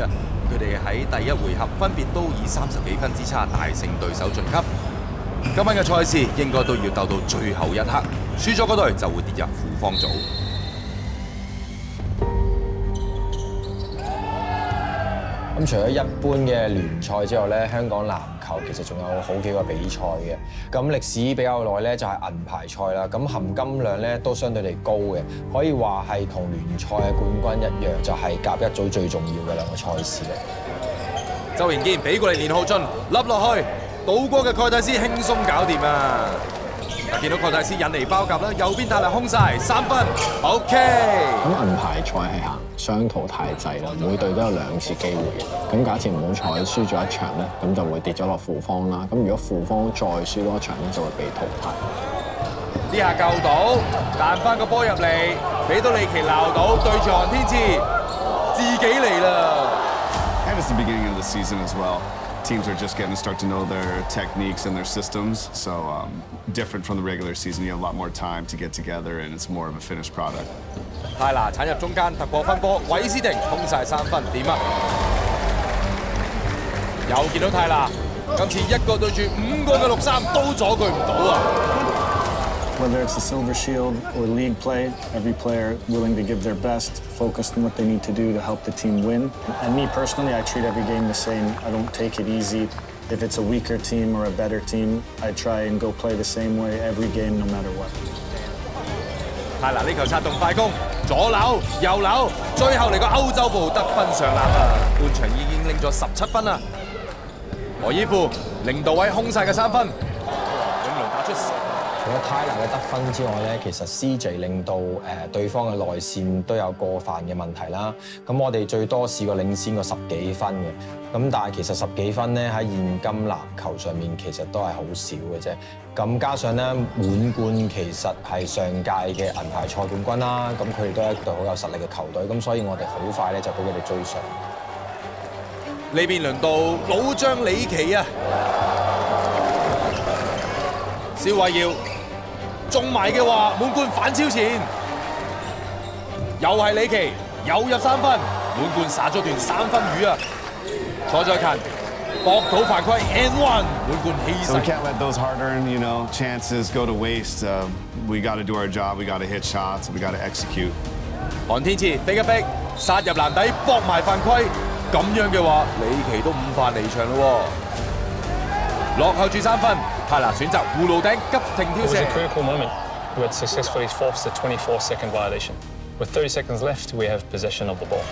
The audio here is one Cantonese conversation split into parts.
啊！佢哋喺第一回合分別都以30幾分之差大勝對手晉級。今晚嘅賽事應該都要鬥到最後一刻，輸咗嗰隊就會跌入負方組。咁除咗一般嘅聯賽之外咧，香港籃球其實仲有好幾個比賽嘅。咁歷史比較耐咧，就係銀牌賽啦。咁含金量咧都相對地高嘅，可以話係同聯賽嘅冠軍一樣，就係甲一組最重要嘅兩個賽事嚟。周賢堅俾過嚟連浩俊，笠落去，倒過嘅蓋蒂斯輕鬆搞掂啊！見到蓋蒂斯引嚟包夾啦，右邊泰勒空晒3分 ，OK。咁銀牌賽係行雙淘汰制啦，每隊都有2次機會嘅。咁假設唔好彩輸咗一場咧，咁就會跌咗落負方啦。咁如果負方再輸多一場咧，就會被淘汰。呢下救到，彈翻個波入嚟，俾到利奇鬧到，對住韓天賜，自己嚟啦。And it's the beginning of the season as well. Teams are just getting to start to know their techniques and their systems. So different from the regular season, you have a lot more time to get together, and it's more of a finished product. 泰拿鏟入中間突破分波，韋斯廷空晒3分，點啊？又見到泰拿，今次1個對住5個嘅6-3都阻佢唔到啊！ Whether it's the Silver Shield or league play, every player willing to give their best, focused on what they need to do to help the team win. And me personally, I treat every game the same. I don't take it easy. If it's a weaker team or a better team, I try and go play the same way every game, no matter what. 泰拿呢球策動快攻，左扭右扭，最後嚟個歐洲步得分上籃啊！半場已經拎咗17分啦。何依富零度位空晒嘅3分，永倫打出。除咗泰拿嘅得分之外咧，其實 CJ 令到對方嘅內線都有過犯嘅問題啦。咁我哋最多試過領先過10幾分嘅，咁但係其實10幾分咧喺現今籃球上面其實都係好少嘅啫。咁加上咧滿貫其實係上屆嘅銀牌賽冠軍啦，咁佢哋都係一隊好有實力嘅球隊，咁所以我哋好快咧就俾佢哋追上。呢邊輪到老將李奇啊，蕭偉耀中埋嘅話，滿貫反超前，又係李奇，又入3分，滿貫撒咗段3分魚啊！蔡再勤搏土犯規 and one， 滿貫犧 So we 牲。 can't let those hard-earned, chances go to waste. We got to do our job. We got to hit shots. We got to execute. 韓天賜逼一逼，殺入籃底，搏埋犯規，咁樣嘅話，李奇都5犯離場咯喎。落後住3分，泰拿選擇葫蘆頂急停跳 It was 射 a。critical moment. We had successfully forced a 24-second violation. With 30 seconds left, we have possession of the ball.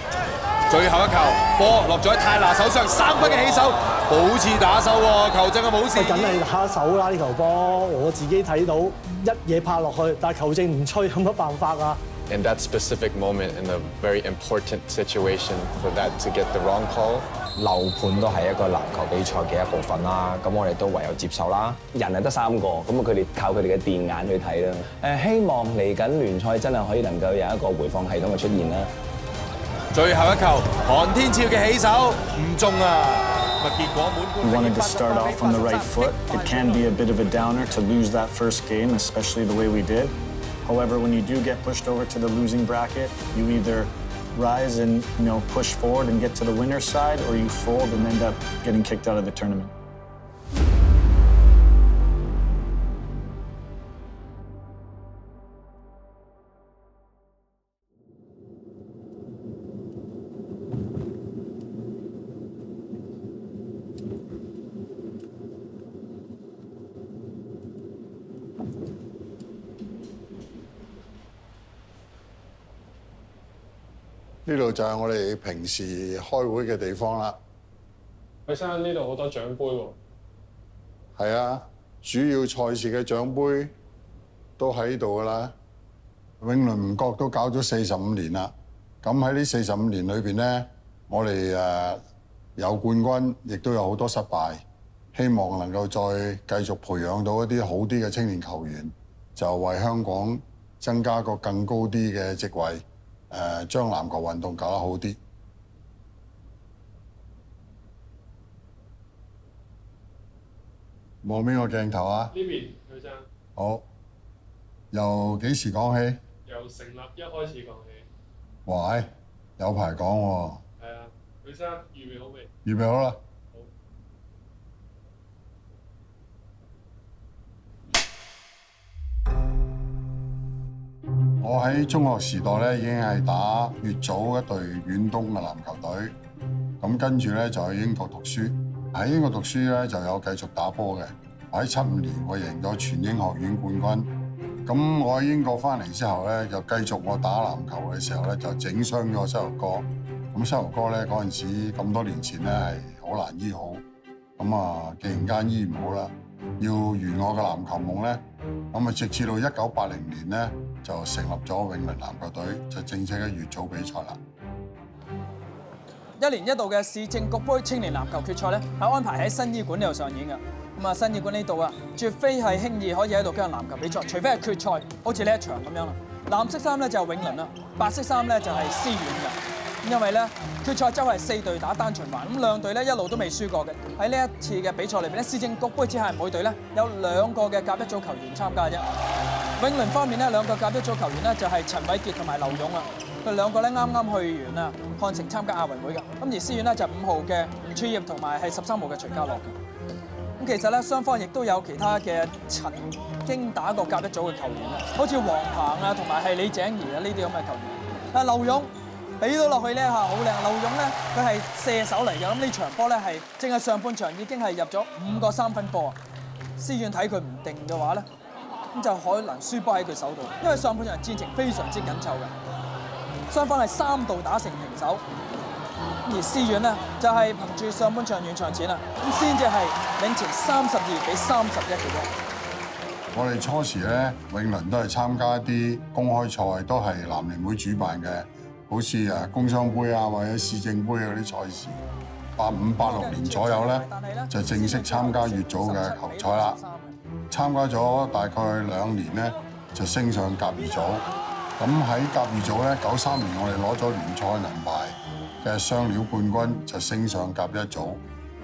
最後一球，波落咗喺泰拿手上，3分嘅起手，好似打手喎，球證嘅冇事。梗係打手啦！呢球波我自己睇到一嘢拍落去，但係球證唔吹，有乜辦法啊？ In that specific moment, in a very important situation, for that to get the wrong call. 漏判都係一個籃球比賽嘅一部分啦，咁我哋都唯有接受啦。人係得3個，咁佢哋靠佢哋嘅電眼去睇啦。希望嚟緊聯賽真係可以能夠有一個回放系統嘅出現啦。最後一球，韓天超嘅起手唔中啊！結果滿貫。We wanted to start off on the right foot. It can be a bit of a downer to lose that first game, especially the way we did. However, when you do get pushed over to the losing bracket, you either rise and push forward and get to the winner's side, or you fold and end up getting kicked out of the tournament. 呢度就係我哋平時開會嘅地方啦。許生，呢度好多獎杯喎。係啊，主要賽事嘅獎杯都喺度㗎啦。永倫唔覺都搞咗45年啦。咁喺呢45年裏邊咧，我哋有冠軍，亦都有好多失敗。希望能夠再繼續培養到一啲好啲嘅青年球員，就為香港增加個更高啲嘅職位。將籃球運動搞得好啲。望邊個鏡頭啊？呢邊，許生。好。由幾時講起？由成立一開始講起。哇！有排講喎。係啊，許許生預備好未？預備好啦。我喺中學時代咧已經係打乙組一隊遠東嘅籃球隊，咁跟住咧就去英國讀書。喺英國讀書咧就有繼續打波嘅。喺75年我贏咗全英學院冠軍。咁我喺英國翻嚟之後咧，就繼續我打籃球嘅時候咧就整傷咗膝頭哥。咁膝頭哥咧嗰陣時咁多年前咧係好難醫好。咁啊，既然間醫唔好啦，要圓我嘅籃球夢咧，咁啊直至到1980年咧。就成立咗永倫籃球隊，就正式嘅乙組比賽啦。一年一度嘅市政局杯青年籃球決賽咧，係安排喺新醫館呢度上演嘅。咁啊，新醫館呢度啊，絕非係輕易可以喺度舉行籃球比賽，除非係決賽，好似呢一場咁樣啦。藍色衫咧就係永倫啦，白色衫咧就係思遠嘅。因為咧決賽周係4隊打單循環，咁兩隊咧一路都未輸過嘅。喺呢一次嘅比賽裏邊咧，市政局杯只係每隊咧有2個嘅甲一組球員參加啫。永倫方面咧2個甲一組球員咧就係陳偉傑同埋劉勇啊，佢2個咧啱啱去完啊漢城參加亞運會嘅。咁而思遠咧就5號嘅吳柱業同埋係13號嘅徐家樂嘅。咁其實咧雙方亦都有其他嘅曾經打過甲一組嘅球員啊，好似黃鵬啊同埋係李井怡啊呢啲咁嘅球員。但劉勇俾到落去呢下好靚，劉勇咧佢係射手嚟嘅，咁呢場波咧係淨係上半場已經係入咗5個3分波啊！思遠睇佢唔定嘅話咧，咁就可能輸波喺佢手度，因為上半場戰情非常之緊湊嘅，雙方係3度打成平手，而思遠咧就係憑住上半場完場前啊，咁先至係領前32-31嘅喎。我哋初時咧永倫都係參加一啲公開賽，都係籃聯會主辦嘅。好似工商杯啊，或者市政杯嗰啲賽事，85、86年左右咧就正式參加乙組嘅球賽啦。參加咗大概2年咧，就升上甲二組。咁喺甲二組咧，93年我哋攞咗聯賽銀牌嘅雙料冠軍，就升上甲一組。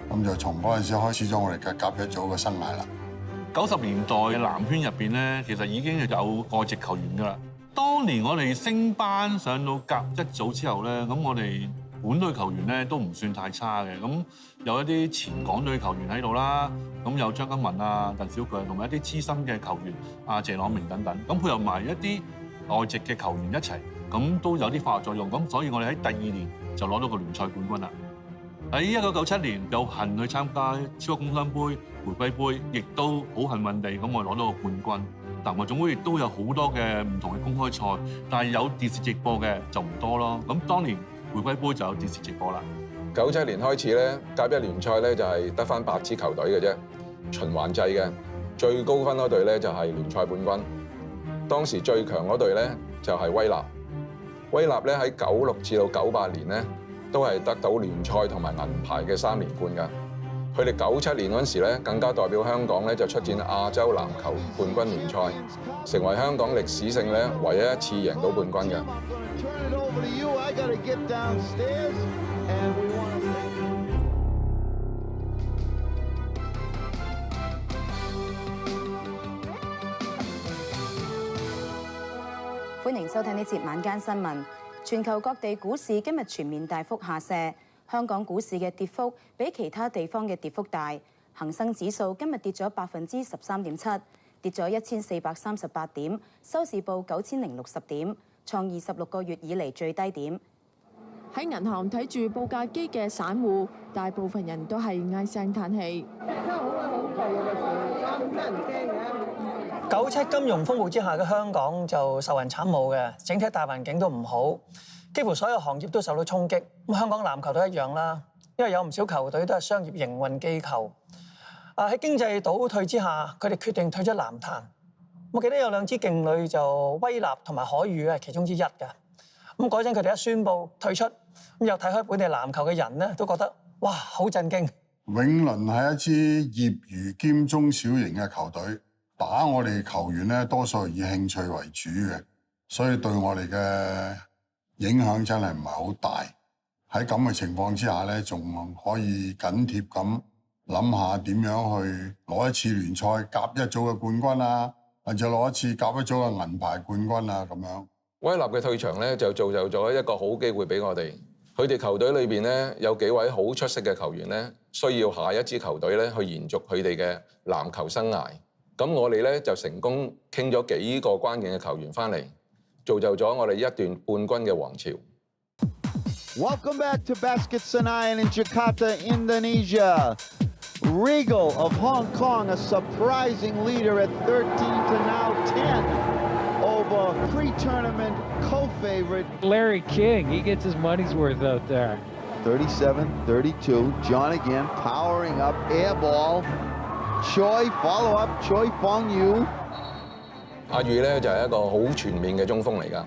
咁就從嗰陣時開始咗我哋嘅甲一組嘅生涯啦。90年代嘅籃圈入邊咧，其實已經有外籍球員㗎啦。當年我哋升班上到甲一組之後咧，咁我哋本隊球員咧都唔算太差嘅。咁有一啲前港隊球員喺度啦，咁有張金文啊、鄧小強同埋一啲資深嘅球員啊、謝朗明等等。咁配合埋一啲外籍嘅球員一齊，咁都有啲化學作用。咁所以我哋喺第2年就攞到個聯賽冠軍啦。喺1997年有幸去參加超級工商杯、回歸杯，亦都好幸運地咁我哋攞到個冠軍。籃球總會亦都有好多嘅唔同嘅公開賽，但係有電視直播嘅就唔多咯。咁當年回歸杯就有電視直播啦。97年開始咧，甲一聯賽咧就係得返8支球隊嘅啫，循環制嘅。最高分嗰隊咧就係聯賽冠軍。當時最強嗰隊咧就係威納。威納咧喺96至到98年咧都係得到聯賽同埋銀牌嘅3連冠㗎。佢哋97年嗰陣時咧，更加代表香港咧就出戰亞洲籃球冠軍聯賽，成為香港歷史性咧唯一一次贏到冠軍嘅。歡迎收睇呢節晚間新聞。全球各地股市今日全面大幅下瀉。香港股市嘅跌幅比其他地方嘅跌幅大，恒生指數今日跌咗13.7%，跌咗1438點，收市報9060點，創26個月以嚟最低點。喺銀行睇住報價機嘅散戶，大部分人都係唉聲嘆氣。97金融風暴之下嘅香港就受人慘霧嘅，整體大環境都唔好。幾乎所有行業都受到衝擊，咁香港籃球都一樣啦。因為有唔少球隊都係商業營運機構，喺經濟倒退之下，佢哋決定退出籃壇。我記得有2支勁旅就威納同埋海宇係其中之一嘅。咁嗰陣佢哋一宣布退出，咁又睇開本地籃球嘅人咧，都覺得哇好震驚。永倫係一支業餘兼中小型嘅球隊，打我哋球員咧多數係以興趣為主嘅，所以對我哋嘅影響真係唔係好大。喺咁嘅情況之下咧，仲可以緊貼咁諗下點樣去攞一次聯賽甲一組嘅冠軍啊，或者攞一次甲一組嘅銀牌冠軍啊咁樣。威納嘅退場咧，就造就咗一個好機會俾我哋。佢哋球隊裏邊咧有幾位好出色嘅球員咧，需要下一支球隊咧去延續佢哋嘅籃球生涯。咁我哋咧就成功傾咗幾個關鍵嘅球員翻嚟，造就咗我哋一段冠軍嘅王朝。Welcome back to Basket Senayan in Jakarta, Indonesia. Regal of Hong Kong, a surprising leader at 13 to now 10 over pre-tournament co-favorite. Larry King, he gets his money's worth out there. 37-32, John again powering up, air ball. Choi follow up, Choi Fong Yu. 阿宇咧就係一個好全面嘅中鋒嚟㗎，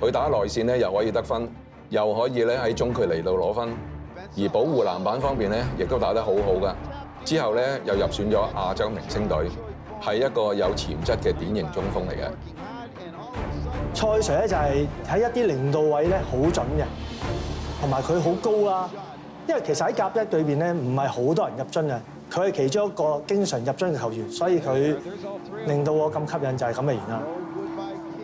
佢打內線咧又可以得分，又可以咧喺中距離度攞分，而保護籃板方面咧亦都打得好好㗎。之後咧又入選咗亞洲明星隊，係一個有潛質嘅典型中鋒嚟嘅。蔡 Sir 咧就係喺一啲零度位咧好準嘅，同埋佢好高啦。因為其實喺甲一裏邊咧唔係好多人入樽嘅，佢係其中一個經常入樽嘅球員，所以佢令到我咁吸引就係咁嘅原因。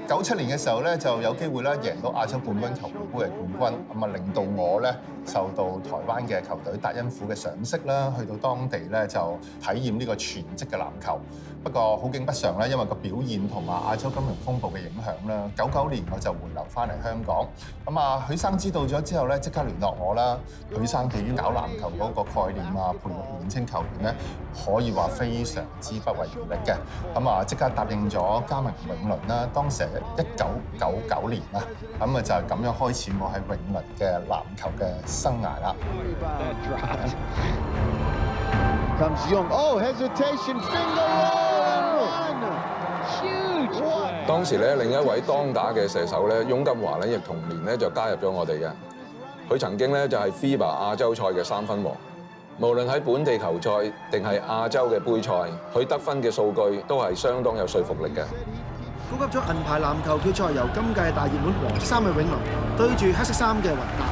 97年嘅時候咧，就有機會咧贏到亞洲冠軍球會杯嘅冠軍，咁啊令到我咧受到台灣嘅球隊達恩府嘅賞識啦，去到當地咧就體驗呢個全職嘅籃球。不過好景不常咧，因為個表現同埋亞洲金融風暴嘅影響啦，99年我就回流翻嚟香港。咁啊，許生知道咗之後咧，即刻聯絡我啦。許生對於搞籃球嗰個概念啊，培育年青球員咧，可以話非常之不遺餘力嘅。咁啊，即刻答應咗加盟永倫啦。當時係1999年啦，咁啊就係咁樣開始我喺永倫嘅籃球嘅生涯啦。Comes Young, oh hesitation, finger roll and one, huge play. 當時咧另一位當打嘅射手咧，翁金華咧亦同年咧就加入咗我哋嘅。佢曾經咧就係 FIBA 亞洲賽嘅3分王，無論喺本地球賽定係亞洲嘅杯賽，佢得分嘅數據都係相當有說服力嘅。高級咗銀牌籃球決賽，由今屆大熱門黃衫嘅永倫對住黑色衫嘅雲達。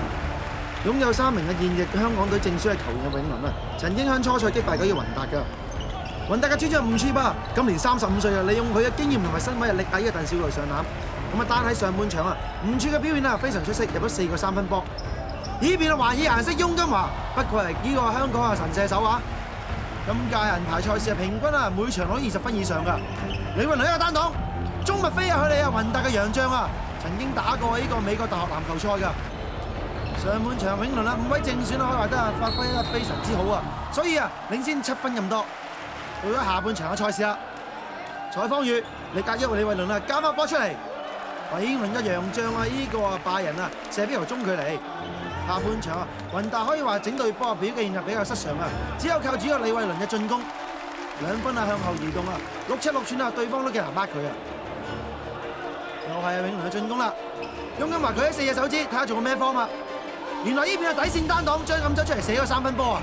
擁有3名嘅現役香港隊正選嘅球員嘅永倫啊，曾經喺初賽擊敗過嘅雲達㗎。雲達嘅主將吳柱吧，今年35歲啊，利用佢嘅經驗同埋身位力壓呢個鄧小雷上籃。咁啊，單喺上半場啊，吳柱嘅表現啊非常出色，入咗4個3分波。呢邊啊，還以顏色翁金華，不愧係呢個香港嘅神射手啊！今屆銀牌賽事啊，平均啊每場攞20分以上㗎。李雲雷一個單擋，中密飛啊佢哋啊，雲達嘅洋將啊，曾經打過呢個美國大學籃球賽㗎。上半場永倫啊5位正選啊，可以話得啊發揮得非常之好啊，所以啊領先7分咁多。到咗下半場嘅賽事啦，蔡方宇力壓李慧倫啊，加翻波出嚟，永倫嘅洋將啊呢個啊拜仁啊射邊球中距離。下半場啊雲達可以話整隊波表現啊比較失常啊，只有靠主角李慧倫嘅進攻2分啊向後移動啊6-7-6寸啊，對方都幾難 mark 佢啊。又係永倫嘅進攻啦，翁金華佢喺4隻手指睇下做個咩方啊！原來呢邊嘅底線單擋張錦洲出嚟射咗3分波啊！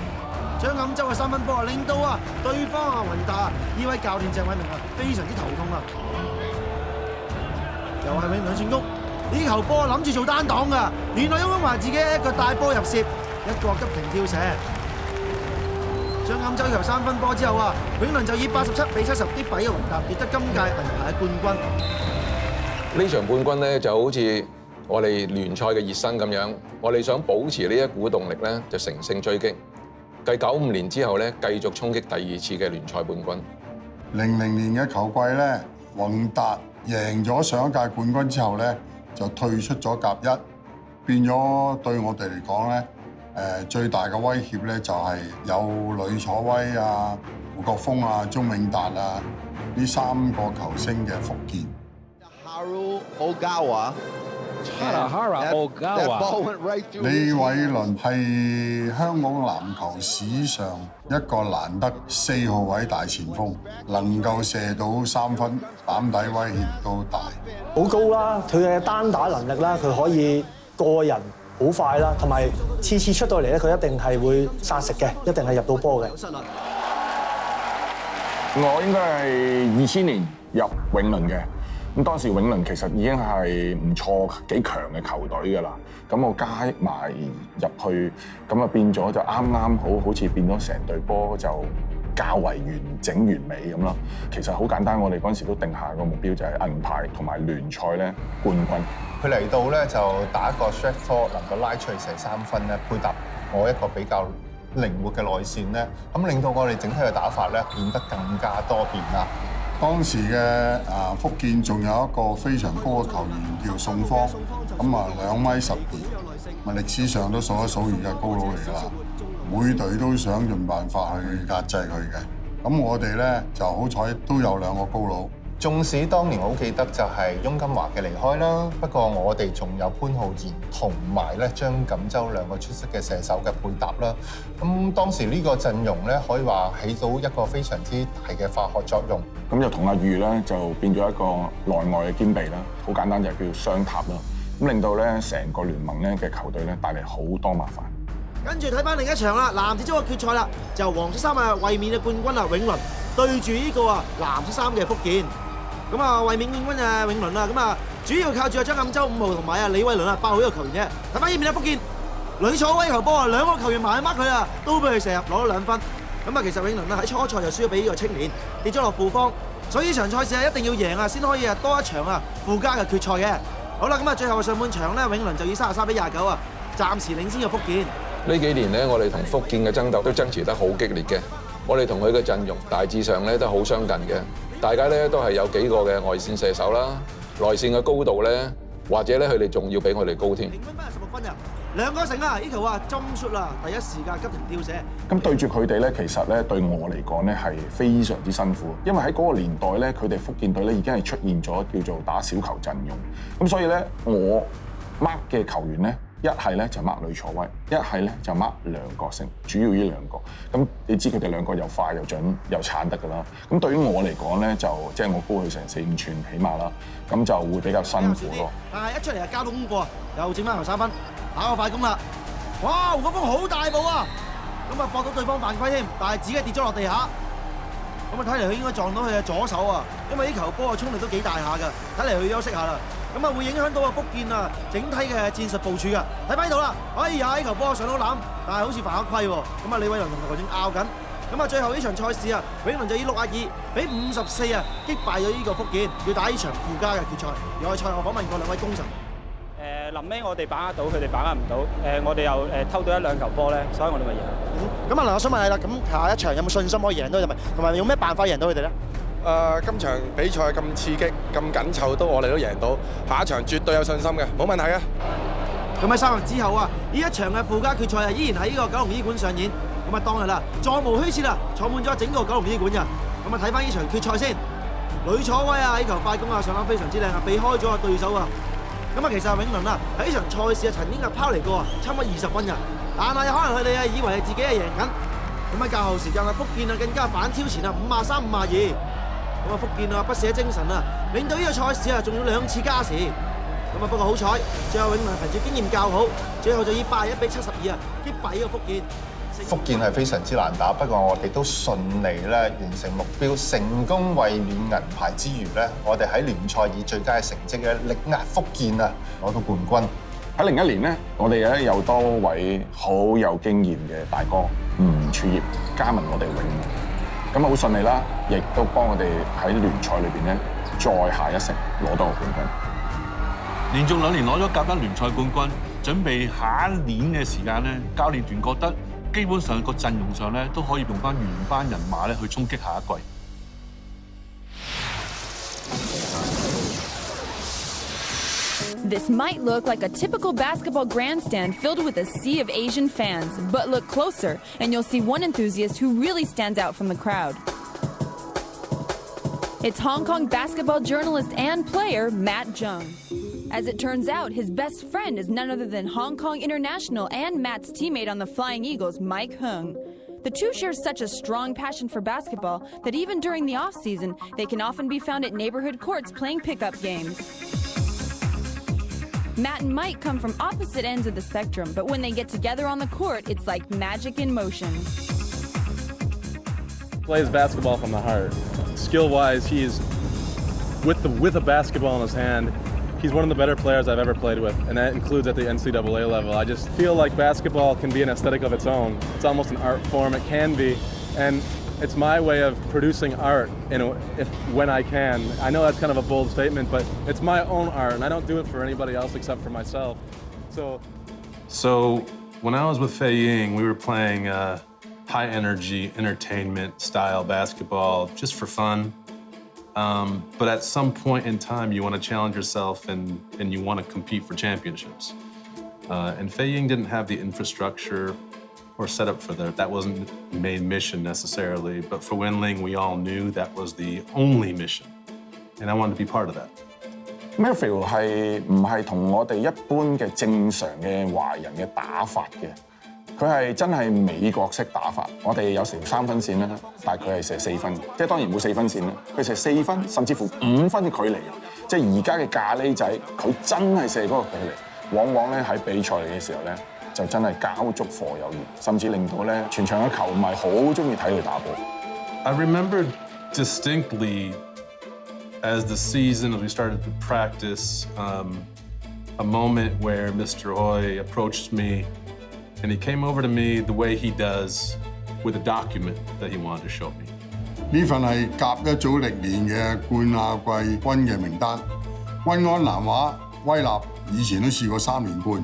張錦洲嘅3分波啊，令到啊對方啊雲達啊呢位教練鄭偉明啊非常之頭痛啊！又係永倫進攻，呢球波諗住做單擋㗎，原來翁金華自己一個大波入攝，一個急停跳射。張錦洲球3分波之後啊，永倫就以87-70擊敗嘅雲達，奪得今屆銀牌嘅冠軍。呢場冠軍咧就好似我哋聯賽嘅熱身咁樣，我哋想保持呢一股動力咧，就乘勝追擊。繼95年之後咧，繼續衝擊第2次嘅聯賽冠軍。00年嘅球季咧，宏達贏咗上一屆冠軍之後咧，就退出咗甲1，變咗對我哋嚟講咧，最大嘅威脅咧就係有呂楚威啊、胡國峰啊、鐘永達啊呢3個球星嘅復健。Haru Ogawa。李偉倫係香港籃球史上一個難得4號位大前鋒，能夠射到3分，膽底威脅都大。好高啦，佢嘅單打能力啦，佢可以個人好快啦，同埋次出到嚟咧，佢一定係會殺食嘅，一定係入到波嘅。我應該係2000年入永倫嘅。咁當時永倫其實已經係唔錯幾強嘅球隊㗎啦，咁我加埋入去，咁啊變咗就啱好似變咗成隊波就較為完整完美咁咯。其實好簡單，我哋嗰陣時都定下個目標就係銀牌同埋聯賽咧冠軍。佢嚟到咧就打一個 stretch four， 能夠拉出去射3分咧，配搭我一個比較靈活嘅內線咧，咁令到我哋整體嘅打法咧變得更加多變啦。當時嘅福建仲有一個非常高嘅球員叫宋方，咁啊2米12，咪歷史上都數一數二嘅高佬嚟㗎啦。每隊都想盡辦法去壓制佢嘅。咁我哋咧就好彩都有2個高佬。縱使當年我好記得就係翁金華嘅離開啦，不過我哋仲有潘浩然同埋咧張錦洲2個出色嘅射手嘅配搭啦。咁當時呢個陣容咧可以話起到一個非常之大嘅化學作用。咁就同阿裕咧就變咗一個內外嘅兼備啦。好簡單就係叫雙塔啦。咁令到咧成個聯盟咧嘅球隊咧帶嚟好多麻煩。跟住睇翻另一場啦，男子組嘅決賽啦，就黃色衫啊衛冕嘅冠軍啊永倫對住呢個藍色衫嘅福建。咁啊衛冕冠軍啊永倫啦，咁啊主要靠住張錦洲5號同埋李偉倫啊8號呢個球員啫。睇翻呢邊啊福建，呂楚威球波啊2個球員埋去 mark 佢啊，都俾佢射入攞咗2分。咁啊其實永倫啊喺初賽就輸咗俾呢個青年，跌咗落負方，所以呢場賽事啊一定要贏啊先可以多一場啊附加嘅決賽嘅。好啦，咁啊最後上半場咧永倫就以33-29啊暫時領先嘅福建。呢幾年咧，我哋同福建嘅爭鬥都爭持得好激烈嘅。我哋同佢嘅陣容大致上咧都好相近嘅，大家咧都係有幾個嘅外線射手啦，內線嘅高度咧，或者咧佢哋仲要比我哋高添。平均分係16分啊，2個成啊！呢球啊針出啦，第一時間急停吊射。咁對住佢哋咧，其實咧對我嚟講咧係非常之辛苦，因為喺嗰個年代咧，佢哋福建隊咧已經係出現咗叫做打小球陣容，咁所以咧我 mark 嘅球員咧。一係咧就 mark 呂楚威，一係咧就 mark 梁國成，主要呢2個。咁你知佢哋2個又快又準又鏟得㗎啦。咁對於我嚟講咧，就即係我高佢成4-5寸起碼啦，咁就會比較辛苦咯。但係一出嚟就交到功課，又整翻球3分，打個快攻啦！哇，胡國峰好大步啊！咁啊搏到對方犯規添，但係自己跌咗落地下。咁啊睇嚟佢應該撞到佢嘅左手啊，因為呢球波嘅衝力都幾大下㗎，睇嚟佢休息下啦。咁啊會影響到福建啊整體嘅戰術部署㗎。睇翻呢度啦，哎呀呢球波上到籃，但係好似犯咗規喎。咁啊李偉倫同球證拗緊。咁啊最後呢場賽事啊，永倫就以62比54啊擊敗咗呢個福建，要打呢場附加嘅決賽。外賽我訪問過2位功臣。臨尾我哋把握到，佢哋把握唔到。我哋又偷到1-2球波咧，所以我哋咪贏。咁啊嗱，我想問你啦，咁下一場有冇信心可以贏到佢哋？同埋用咩辦法贏到佢哋咧？今場比賽咁刺激、咁緊湊，我哋都贏到。下一場絕對有信心嘅，冇問題嘅。咁喺3日之後啊，呢一場嘅附加決賽啊，依然喺呢個九龍醫館上演。咁啊當日啦，座無虛設啊，坐滿咗整個九龍醫館㗎。咁啊睇翻呢場決賽先，呂楚威啊，呢球快攻啊上籃非常之靚啊，避開咗個對手啊。咁啊，其實永倫啊喺呢場賽事啊曾經係拋離過啊，差唔多20分㗎，但係可能佢哋啊以為係自己係贏緊。咁喺較後時間啊，福建啊更加反超前啊，53-52。咁啊，福建啊不捨精神啊，令到呢個賽事啊仲要2次加時。咁啊不過好彩，最後永倫憑住經驗較好，最後就以81比72啊擊敗呢個福建。福建係非常之難打，不過我哋都順利咧完成目標，成功衛冕銀牌之餘咧，我哋喺聯賽以最佳嘅成績咧力壓福建啊，攞到冠軍。喺01年咧，我哋咧有多位好有經驗嘅大哥吳柱業加盟我哋永倫，咁啊好順利啦，亦都幫我哋喺聯賽裏邊咧再下一城攞到個冠軍。連續2年攞咗甲1聯賽冠軍，準備下一年嘅時間咧，教練團覺得基本上個陣容上咧都可以用翻原班人馬咧去衝擊下一季。This might look like a typical basketball grandstand filled with a sea of Asian fans, but look closer and you'll see one enthusiast who really stands out from the crowd. It's Hong Kong basketball journalist and player Matt Jung. As it turns out, his best friend is none other than Hong Kong international and Matt's teammate on the Flying Eagles, Mike Hung. The two share such a strong passion for basketball that even during the off-season, they can often be found at neighborhood courts playing pickup games. Matt and Mike come from opposite ends of the spectrum, but when they get together on the court, it's like magic in motion. Plays basketball from the heart. Skill-wise, he's with a basketball in his hand. He's one of the better players I've ever played with, and that includes at the NCAA level. I just feel like basketball can be an aesthetic of its own. It's almost an art form. It can be. And It's my way of producing art when I can. I know that's kind of a bold statement, but it's my own art, and I don't do it for anybody else except for myself. So when I was with Fei Ying, we were playing high energy entertainment style basketball just for fun. But at some point in time, you want to challenge yourself and you want to compete for championships. And Fei Ying didn't have the infrastructure or set up for that. That wasn't the main mission necessarily. But for Wenling, we all knew that was the only mission. And I wanted to be part of that. Matthew 係唔係同我哋一般嘅正常嘅華人嘅打法嘅？佢係真係美國式打法。我哋有時3分線啦，但係佢係射4分，即係當然冇4分線啦。佢射4分，甚至乎5分嘅距離。即係而家嘅咖喱仔，佢真係射嗰個距離，往往咧喺比賽嘅時候咧，就真係交足貨有餘，甚至令到咧全場嘅球迷好中意睇佢打波。I remember distinctly as the season, as we started to practice, a moment where Mr. Hoy approached me and he came over to me the way he does with a document that he wanted to show me. 呢份係甲一組歷年嘅冠亞季軍嘅名單。溫安南華、威納以前都試過3連冠。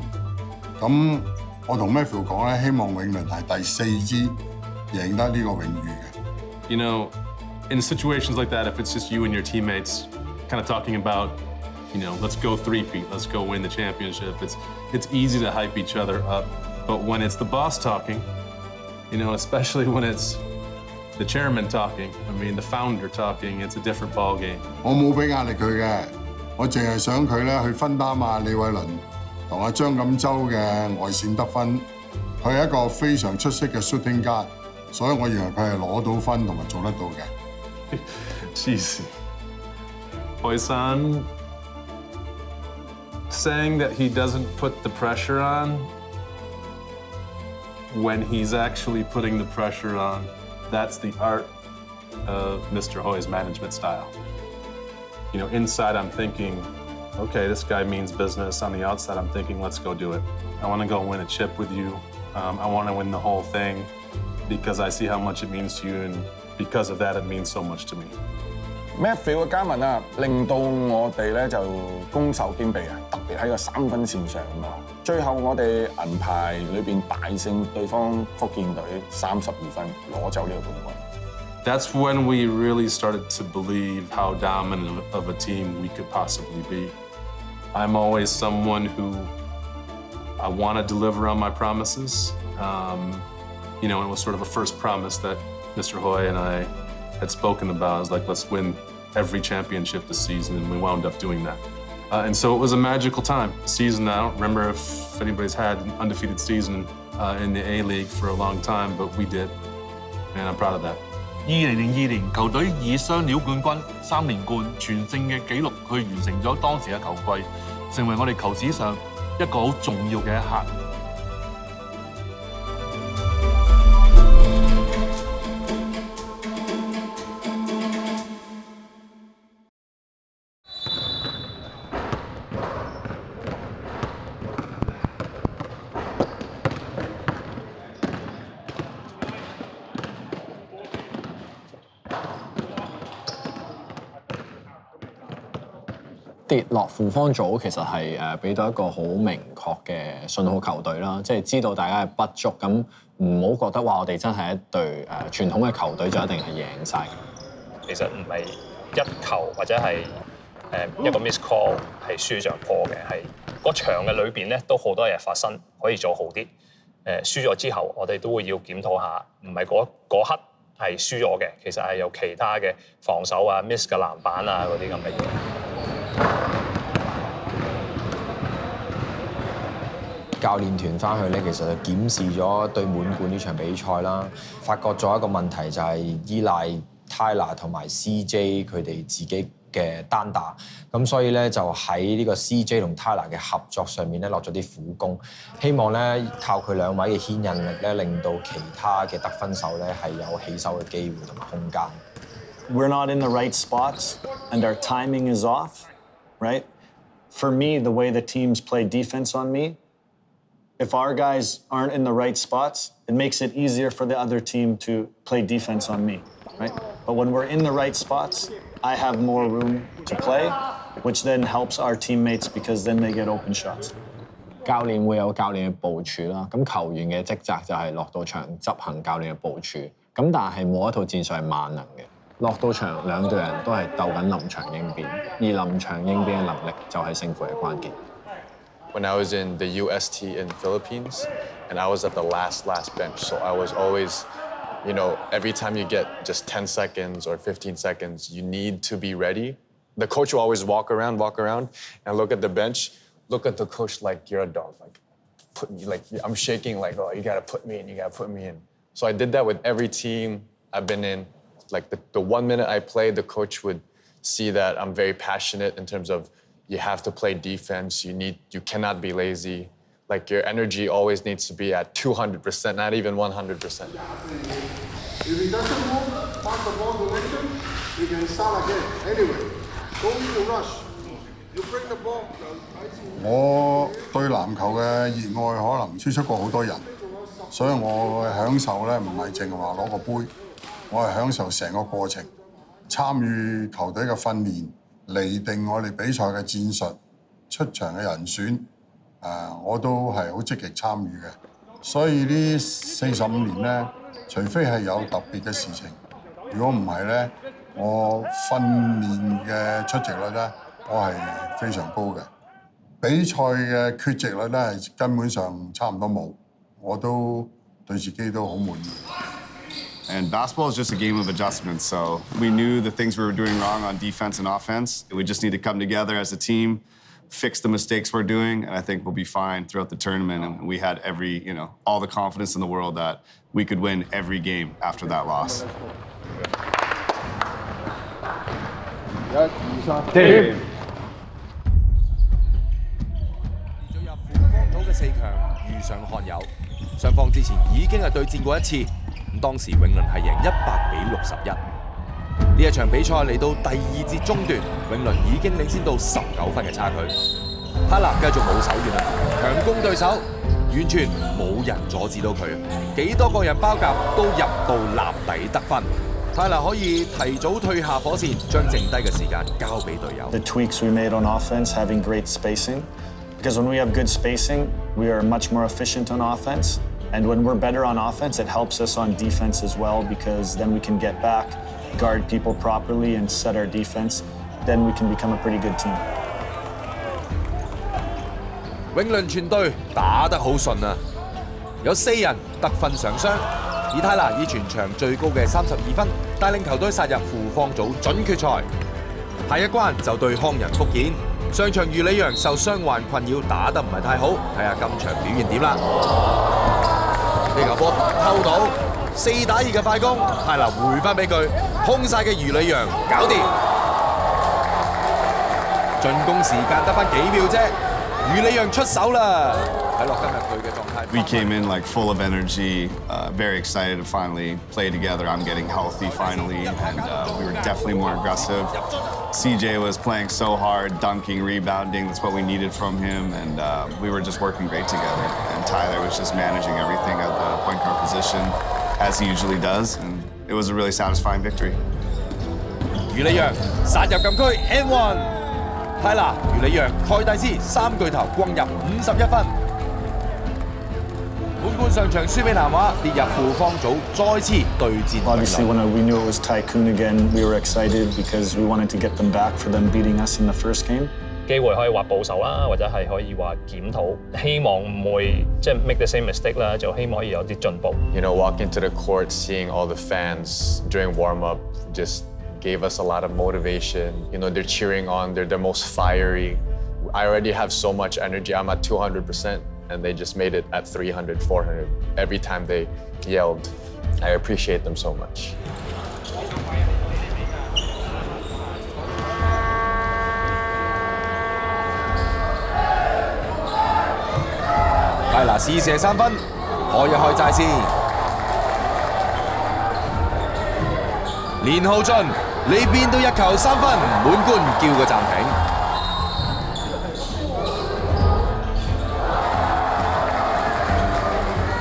咁我同 Matthew 講咧，希望永倫係第4支贏得呢個榮譽嘅。You know, in situations like that, if it's just you and your teammates kind of talking about, let's go three-peat, let's go win the championship, it's easy to hype each other up. But when it's the boss talking, especially when it's the chairman talking, the founder talking, it's a different ball game. 我冇俾壓力佢嘅，我淨係想佢咧去分擔下李偉倫同阿張錦洲嘅外線得分。佢係一個非常出色嘅 shooting guard， 所以我認為佢係攞到分同埋做得到嘅。Jeez, Hoy-san saying that he doesn't put the pressure on when he's actually putting the pressure on. That's the art of Mr. Hoy's management style. Inside I'm thinking, okay, this guy means business. On the outside, I'm thinking, let's go do it. I want to go win a chip with you. I want to win the whole thing because I see how much it means to you, and because of that, it means so much to me. Matthew 嘅加盟啊，令到我哋咧就攻守兼備啊，特別喺個3分線上啊。最後我哋銀牌裏邊大勝對方福建隊32分，攞走呢個冠軍。That's when we really started to believe how dominant of a team we could possibly be. I'm always someone who I want to deliver on my promises. It was sort of a first promise that Mr. Hoy and I had spoken about. It was like, let's win every championship this season, and we wound up doing that. And so it was a magical time. Season, I don't remember if anybody's had an undefeated season in the A-League for a long time, but we did, and I'm proud of that. 2002年，球隊以雙料冠軍、3連冠、全勝嘅紀錄去完成咗當時嘅球季，成為我哋球史上一個好重要嘅一刻。跌落負方組其實係俾到一個好明確嘅信號球隊啦，即係知道大家嘅不足，咁唔好覺得話我哋真係一隊傳統嘅球隊就一定係贏晒。其實唔係一球或者係一個 miss call 係輸場波嘅，係個場嘅裏邊咧都好多嘢發生，可以做好啲。輸咗之後，我哋都會要檢討下，唔係嗰刻係輸咗嘅，其實係有其他嘅防守啊、miss 嘅籃板啊嗰啲咁嘅嘢。教練團翻去咧，其實就檢視咗對滿貫呢場比賽啦，發覺咗一個問題就係依賴 Tyler 同埋 CJ 佢哋自己嘅單打，咁所以咧就喺呢個 CJ 同 Tyler 嘅合作上面咧落咗啲苦功，希望咧靠佢兩位嘅牽引力咧，令到其他嘅得分手咧係有起手嘅機會同埋空間。We're not in the right spots and our timing is off, right? For me, the way the teams play defense on me, if our guys aren't in the right spots, it makes it easier for the other team to play defense on me, right? But when we're in the right spots, I have more room to play, which then helps our teammates because then they get open shots. 教練會有教練嘅部署啦，咁球員嘅職責就係落到場執行教練嘅部署。咁但係冇一套戰術係萬能嘅。落到場兩隊人都係鬥緊臨場應變，而臨場應變嘅能力就係勝負嘅關鍵。When I was in the UST in Philippines, and I was at the last bench, so I was always, you know, every time you get just 10 seconds or 15 seconds, you need to be ready. The coach will always walk around, and look at the bench, look at the coach like you're a dog, like put me, like I'm shaking, like oh you gotta put me in. So I did that with every team I've been in. Like the 1 minute I played, the coach would see that I'm very passionate in terms of you have to play defense. You cannot be lazy. Like your energy always needs to be at 200%, not even 100%. If he doesn't move, pass the ball to Lincoln, he can start again. Anyway, don't need to rush. You bring the ball. 我對籃球嘅熱愛可能超出過好多人，所以我嘅享受咧唔係淨係話攞個杯，我係享受成個過程，參與球隊嘅訓練。釐定我哋比賽嘅戰術、出場嘅人選，我都係好積極參與嘅。所以呢45年咧，除非係有特別嘅事情，如果唔係咧，我訓練嘅出席率咧，我係非常高嘅。比賽嘅缺席率咧係根本上差唔多冇，我都對自己都好滿意。And basketball is just a game of adjustments, so we knew the things we were doing wrong on defense and offense. We just need to come together as a team, fix the mistakes we're doing, and I think we'll be fine throughout the tournament. And we had all the confidence in the world that we could win every game after that loss. 1、2、3，跌！進入負方組嘅4強，遇上漢友，雙方之前已經係對戰過一次。當時永倫係贏100-61。呢一場比賽嚟到第2節中段，永倫已經領先到19分嘅差距。泰拿繼續冇手軟啦，強攻對手，完全冇人阻止到佢，幾多個人包夾都入到籃底得分。泰拿可以提早退下火線，將剩低嘅時間交俾隊友。 The tweaks we made on offense, having great spacing, because when we have good spacing, we are much more efficient on offense. And when we're better on offense, it helps us on defense as well because then we can get back, guard people properly, and set our defense. Then we can become a pretty good team. 永倫全隊打得好順啊，有4人得分上雙，而泰拿以全場最高嘅32分，帶領球隊殺入負方組準決賽。下一關就對康仁福建。上場余理洋受傷患困擾，打得唔係太好，睇下今場表現點啦。 呢球波偷到4打2嘅快攻，泰拿回翻俾佢，空晒嘅余理洋搞掂。進攻時間得翻幾秒啫，余理洋出手啦！睇落今日佢嘅狀態。We came in like full of energy, very excited to finally play together. I'm getting healthy finally, and we were definitely more aggressive. CJ was playing so hard, dunking, rebounding. That's what we needed from him, and we were just working great together. And Tyler was just managing everything at the point guard position, as he usually does, and it was a really satisfying victory. 余理洋殺入禁區 N1， 泰拿、余理洋、蓋蒂斯3巨頭轟入51分。滿貫上場輸俾南華，列入負方組，再次對戰。 Obviously, when we knew it was Tycoon again, we were excited because we wanted to get them back for them beating us in the first game. 機會可以話報仇啦，或者係可以話檢討，希望唔會即係 make the same mistake 啦，就希望可以有啲進步。You know, walking to the court, seeing all the fans during warm-up just gave us a lot of motivation. You know, they're cheering on, they're the most fiery. I already have so much energy. I'm at 200%, and they just made it at 300, 400 every time they yelled. I appreciate them so much. 泰拿試射3分，開一開齋先。連浩俊呢邊都1球3分，滿貫叫個暫停。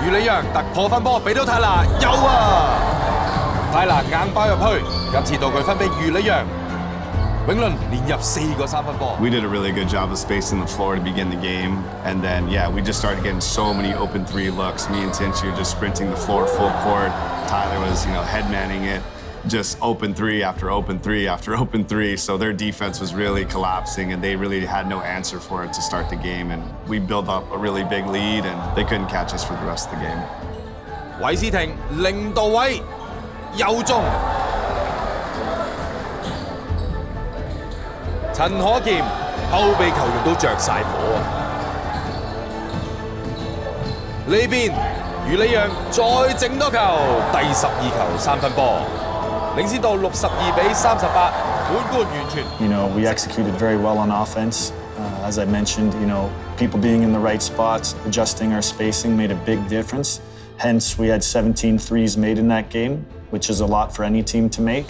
余余理揚突破分波，俾到泰拿有啊！泰拿硬爆入去，今次道具分俾余理揚，永倫連入4個3分波。 We did a really good job of spacing the floor to begin the game, and then we just started getting so many open three looks. Me and Tinchy were just sprinting the floor full court. Tyler was headmanning it. Just open three after open three after open three. So their defense was really collapsing and they really had no answer for it to start the game. And we built up a really big lead and they couldn't catch us for the rest of the game. 韋斯廷0度位又中，陳可儉後備球員都着晒火啊！呢邊余理揚再整多球，第12球3分波。領先到62-38，本冠完全。We executed very well on offense. As I mentioned, people being in the right spots, adjusting our spacing made a big difference. Hence, we had 17 threes made in that game, which is a lot for any team to make.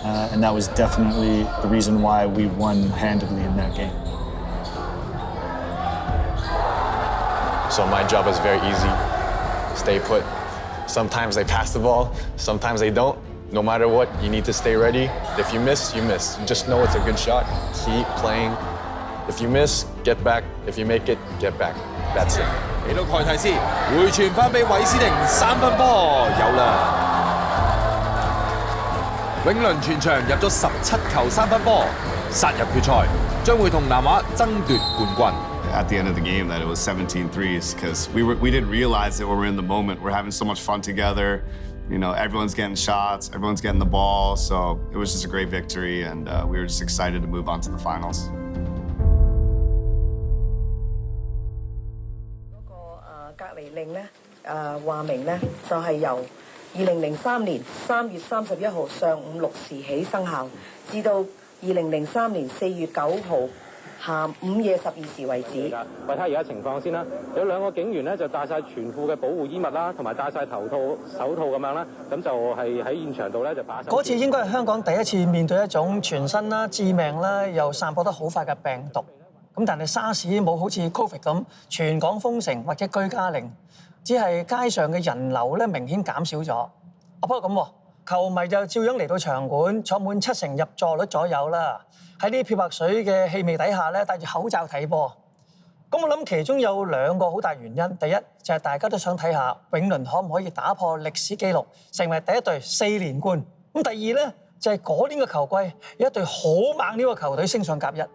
And that was definitely the reason why we won handedly in that game. So my job is very easy. Stay put. Sometimes they pass the ball, sometimes they don't. No matter what, you need to stay ready. If you miss, you miss. Just know it's a good shot. Keep playing. If you miss, get back. If you make it, get back. That's it. 俾到蓋蒂斯，回傳翻俾韋斯廷3分波，有啦！永倫全場入咗17球3分波，殺入決賽，將會同南華爭奪冠軍。At the end of the game, that it was 17 threes because we didn't realize that we were in the moment. We're having so much fun together. Everyone's getting shots, everyone's getting the ball, so it was just a great victory, and we were just excited to move on to the finals. 隔離令咧，話明咧就係由2003年3月31號上午6時起生效，至到2003年4月9號下午夜12時為止。喂，睇而家情況先啦。有2個警員咧就戴晒全副嘅保護衣物啦，同埋戴晒頭套、手套咁樣啦，咁就係喺現場度咧就把守。嗰次應該係香港第一次面對一種全新啦、致命啦又散播得好快嘅病毒。咁但係沙士冇好似 Covid 咁全港封城或者居家令，只係街上嘅人流咧明顯減少咗。不過咁喎，球迷就照樣嚟到場館，坐滿70%入座率左右啦。喺啲漂白水嘅氣味底下咧，戴住口罩睇波。咁我諗其中有2個好大原因。第一就係大家都想睇下永倫可唔可以打破歷史紀錄，成為第一隊4連冠。咁第二咧就係嗰年嘅球季有一隊好猛呢個球隊升上甲1。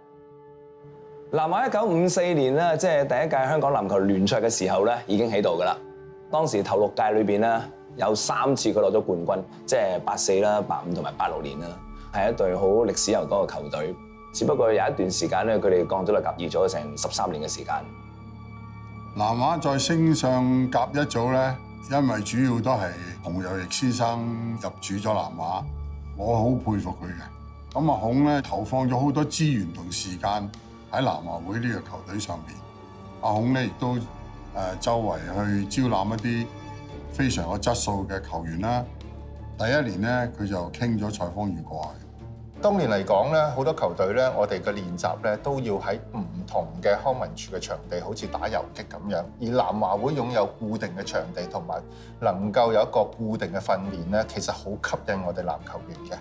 南華1954年咧，即係第一屆香港籃球聯賽嘅時候咧，已經喺度㗎啦。當時頭6屆裏邊咧，有3次佢攞咗冠軍，即係84啦、85同埋86年啦。係一隊好歷史悠久嘅球隊，只不過有一段時間咧，佢哋降咗落甲2組成13年嘅時間。南華再升上甲1組咧，因為主要都係洪友翼先生入主咗南華，我好佩服佢嘅。咁孔咧投放咗好多資源同時間喺南華會呢個球隊上邊。孔咧亦都周圍去招攬一啲非常有質素嘅球員啦。第1年咧，佢就傾咗蔡芳宇過嚟。當年嚟講咧，好多球隊咧，我哋嘅練習咧都要喺唔同嘅康文署嘅場地，好似打遊擊咁樣。而南華會擁有固定嘅場地，同埋能夠有一個固定嘅訓練咧，其實好吸引我哋籃球員嘅。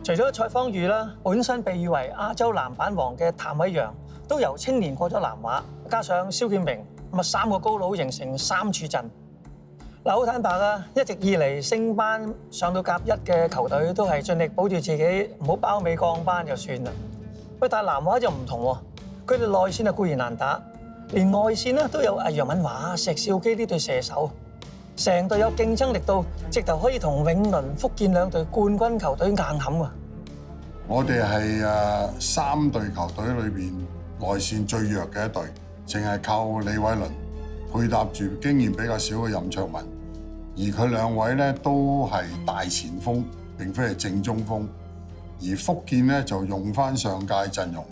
除咗蔡芳宇啦，本身被譽為亞洲籃板王嘅譚偉陽，都由青年過咗南華，加上蕭建明，咁3個高佬形成3柱陣。嗱，好坦白啦，一直以嚟升班上到甲1嘅球隊都係盡力保住自己，唔好包尾降班就算啦。喂，但係南華就唔同喎，佢哋內線固然難打，連外線咧都有楊敏華、石兆基呢隊射手，成隊有競爭力到，直頭可以同永倫、福建2隊冠軍球隊硬撼啊！我哋係3隊球隊裏邊內線最弱嘅一隊，淨係靠李偉倫配搭住經驗比較少嘅任卓文。而佢2位咧都係大前鋒，並非係正中鋒。而福建咧就用翻上屆陣容，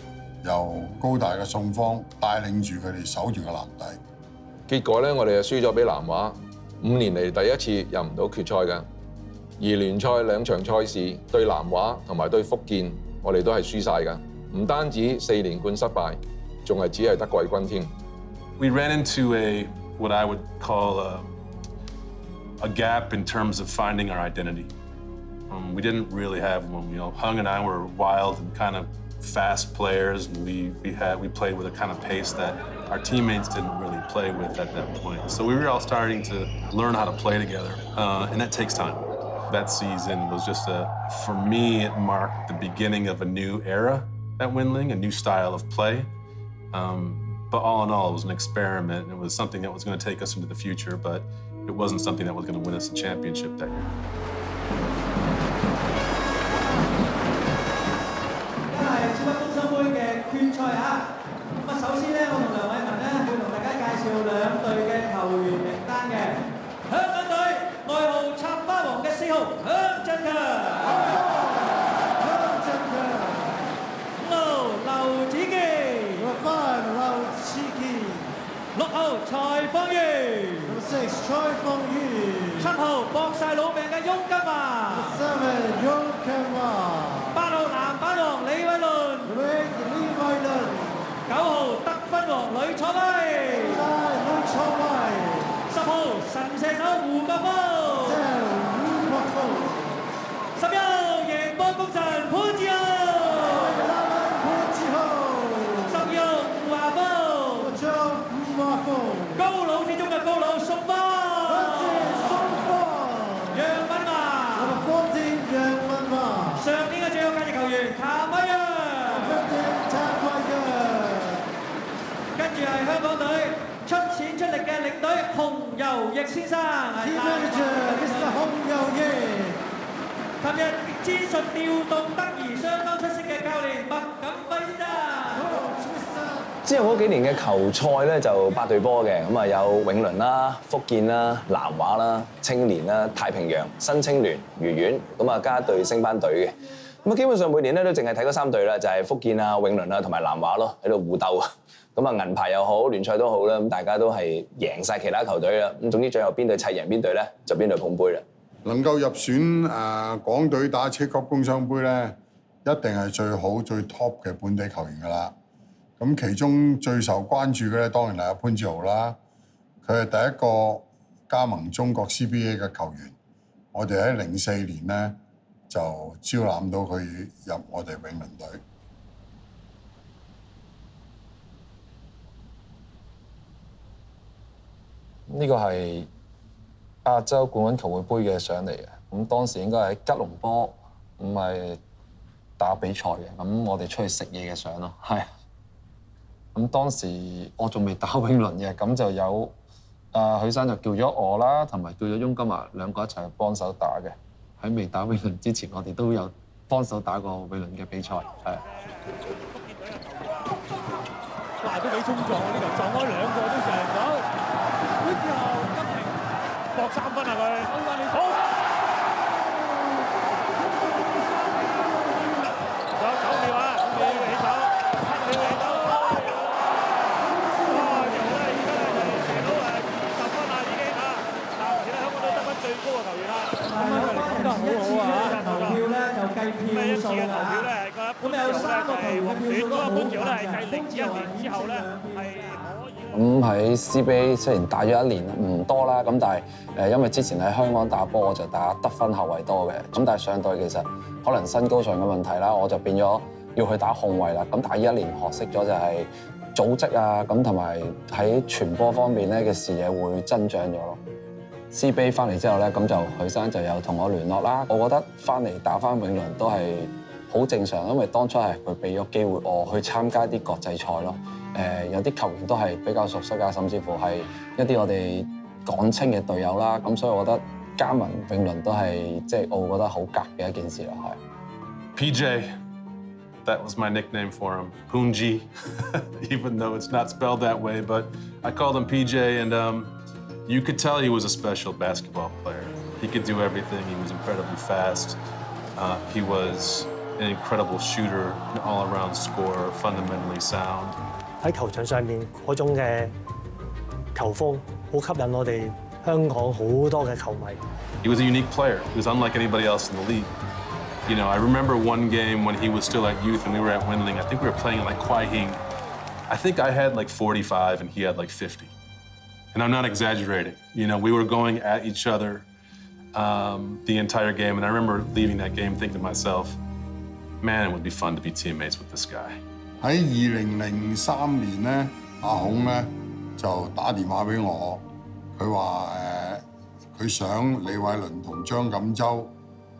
由高大嘅宋方帶領住佢哋守住個籃底。結果咧，我哋就輸咗俾南華，5年嚟第一次入唔到決賽㗎。而聯賽2場賽事對南華同埋對福建，我哋都係輸晒㗎。唔單止4連冠失敗，仲係只係得季軍添。We ran into what I would call a gap in terms of finding our identity. We didn't really have one. Hung and I were wild and kind of fast players, and we played with a kind of pace that our teammates didn't really play with at that point. So we were all starting to learn how to play together, and that takes time. That season was just for me, it marked the beginning of a new era at Winling, a new style of play. But all in all, it was an experiment, and it was something that was going to take us into the future, but it wasn't something that was going to win us a championship that year. 超級工商杯嘅決賽啊！咁首先咧，我同梁偉文咧會同大家介紹兩隊嘅球員名單嘅。香港隊外號插花王嘅4號香振強，劉子健，6號蔡芳瑜，7號搏晒老命嘅翁金華，8號籃板王李偉倫，9號得分王呂楚威，10號神射手胡國峰，11號贏波功臣潘志豪，12號胡華峰，高佬之中嘅高佬宋芳，楊敏華，上年嘅最有價值球員譚偉陽，跟住係香港隊出錢出力嘅領隊洪游奕先生，琴日戰術調動得宜相當出色嘅教練麥錦輝先生。之後嗰幾年嘅球賽咧就8隊波嘅，咁啊有永倫啦、福建啦、南華啦、青年啦、太平洋、新青聯、愉園，咁啊加一隊升班隊嘅。咁啊基本上每年咧都淨係睇嗰3隊啦，就係福建啊、永倫啊同埋南華咯，喺度互鬥。咁啊銀牌又好，聯賽都好啦，咁大家都係贏晒其他球隊啦。咁總之最後邊隊砌贏邊隊咧，就邊隊捧杯啦。能夠入選港隊打超級工商杯咧，一定係最好最 top 嘅本地球員㗎啦。咁其中最受關注嘅咧，當然係潘志豪啦。佢係第一個加盟中國 CBA 嘅球員。我哋喺04年咧就招攬到佢入我哋永倫隊。呢個係亞洲冠軍球會杯嘅相嚟嘅，咁當時應該喺吉隆坡，咁係打比賽嘅，咁我哋出去食嘢嘅相咯，係。咁當時我仲未打永倫嘅，咁就有許生就叫咗我啦，同埋叫咗翁金華兩個一齊幫手打嘅。喺未打永倫之前，我哋都有幫手打過永倫嘅比賽，係。哇！都幾衝撞呢球，撞開2個都上咗。之後金平搏3分啊佢，好！仲有9秒啊，5秒起手，7秒起手。哇！由咧而家係射到20分啦已經啊！暫時咧香港隊得分最高嘅球員啦。咁啊，佢哋講得好好啊！投票咧就計票數啊！咁有3個球員嘅票數都好緊嘅。0-1年之後咧係。咁喺 CBA 雖然打咗1年唔多啦，咁但係因為之前喺香港打波，我就打得分後衞多嘅，咁但係上隊其實可能身高上嘅問題啦，我就變咗要去打控衞啦。咁打呢1年學識咗就係組織啊，咁同埋喺傳波方面咧嘅視野會增長咗咯。CBA 翻嚟之後咧，咁就許生就有同我聯絡啦。我覺得翻嚟打翻永倫都係好正常，因為當初係佢俾咗機會我去參加啲國際賽咯。有啲球員都係比較熟悉啊，甚至乎係一啲我哋港青嘅隊友啦。咁所以我覺得加盟永倫都係即係我覺得好夾嘅一件事咯，係。PJ, that was my nickname for him, Poonji, even though it's not spelled that way, but I called him PJ, and you could tell he was a special basketball player. He could do everything. He was incredibly fast. He was an incredible shooter, an all-around scorer, fundamentally sound. 喺球場上面嗰種嘅球風，好吸引我哋香港好多嘅球迷。He was a unique player. He was unlike anybody else in the league. You know, I remember one game when he was still at youth and we were at Winling. I think we were playing like Kwai Hing. I think I had like 45 and he had like 50. And I'm not exaggerating. You know, we were going at each other the entire game. And I remember leaving that game thinking to myself, man, it would be fun to be teammates with this guy. 喺2003年咧，阿孔咧就打電話俾我，佢話佢想李偉倫同張錦洲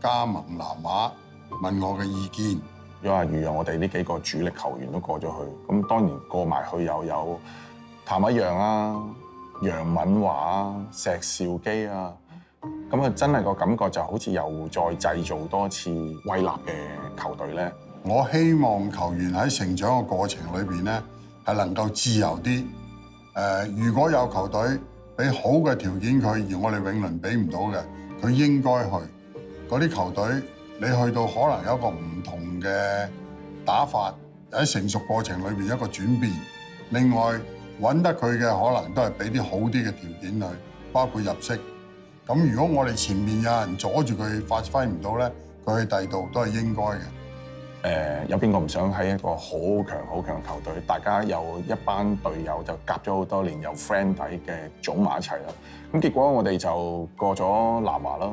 加盟南華，問我嘅意見。因為預我哋呢幾個主力球員都過咗去，咁當然過埋去又有譚一陽啊、楊敏華啊、石兆基啊，咁啊真係個感覺就好似又再製造多次威納嘅球隊咧。我希望球員喺成長嘅過程裏邊咧係能夠自由啲。如果有球隊俾好嘅條件佢，而我哋永倫俾唔到嘅，佢應該去。嗰啲球隊你去到可能有一個唔同嘅打法，喺成熟過程裏邊一個轉變。另外揾得佢嘅可能都係俾啲好啲嘅條件佢，包括入息。咁如果我哋前面有人阻住佢發揮唔到咧，佢去第二度都係應該嘅。有邊個唔想喺一個好強球隊，大家有一班隊友就夾咗好多年，有 friend 底嘅組埋一齊啦。咁結果我哋就過咗南華啦。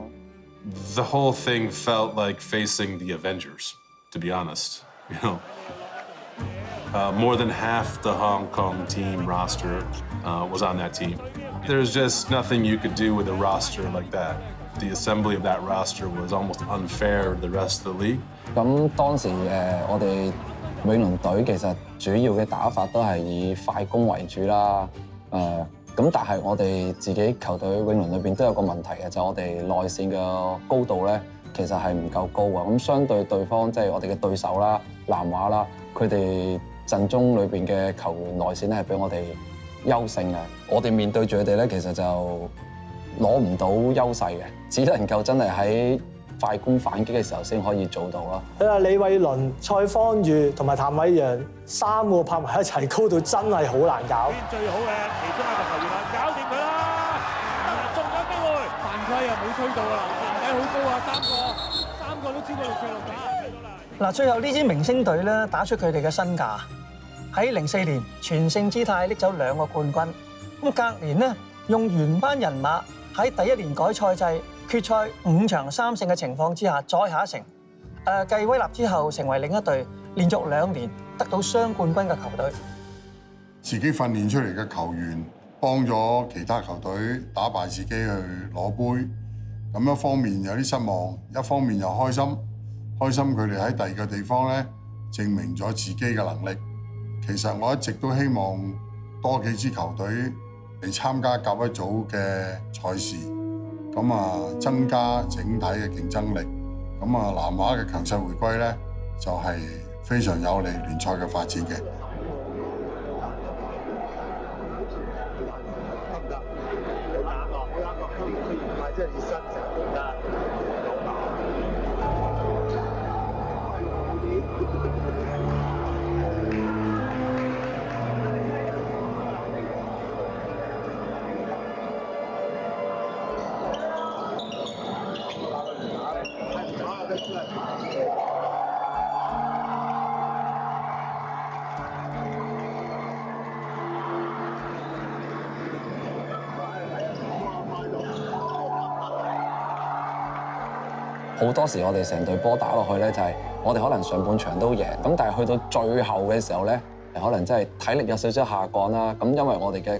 The whole thing felt like facing the Avengers, to be honest. You know, more than half the Hong Kong team roster was on that team. There's just nothing you could do with a roster like that. The assembly of that roster was almost unfair to the rest of the league. 咁當時我哋永倫隊其實主要嘅打法都係以快攻為主啦。咁但係我哋自己球隊永倫裏邊都有個問題嘅，就係我哋內線嘅高度咧，其實係唔夠高啊。咁相對對方即係我哋嘅對手啦、南華啦，佢哋陣中裏邊嘅球員內線咧係比我哋優勝嘅。我哋面對住佢哋咧，其實就攞唔到優勢嘅，只能夠真係喺快攻反擊嘅時候先可以做到咯。佢話李偉倫、蔡芳裕同埋譚偉陽三個拍埋一齊，高度真係好難搞。最好嘅其中一個球員啦，搞掂佢啦！仲有機會，犯規啊，冇吹到啊，年紀好高啊，三個都超過6歲。嗱，最後呢支明星隊咧打出佢哋嘅身價，喺04年全勝姿態拎走2個冠軍。咁隔年呢，用原班人馬喺第一年改賽制。決賽5場3勝嘅情況之下，再下一城。繼威納之後，成為另一隊連續2年得到雙冠軍嘅球隊。自己訓練出嚟嘅球員幫咗其他球隊打敗自己去攞杯，咁一方面有啲失望，一方面又開心。開心佢哋喺第二個地方咧證明咗自己嘅能力。其實我一直都希望多幾支球隊嚟參加甲一組嘅賽事。咁增加整體嘅競爭力。咁南華嘅強勢回歸咧，就係非常有利聯賽嘅發展嘅。好多時我哋成隊波打落去咧，就係我哋可能上半場都贏，咁但係去到最後嘅時候咧，可能真係體力有少少下降啦。咁因為我哋嘅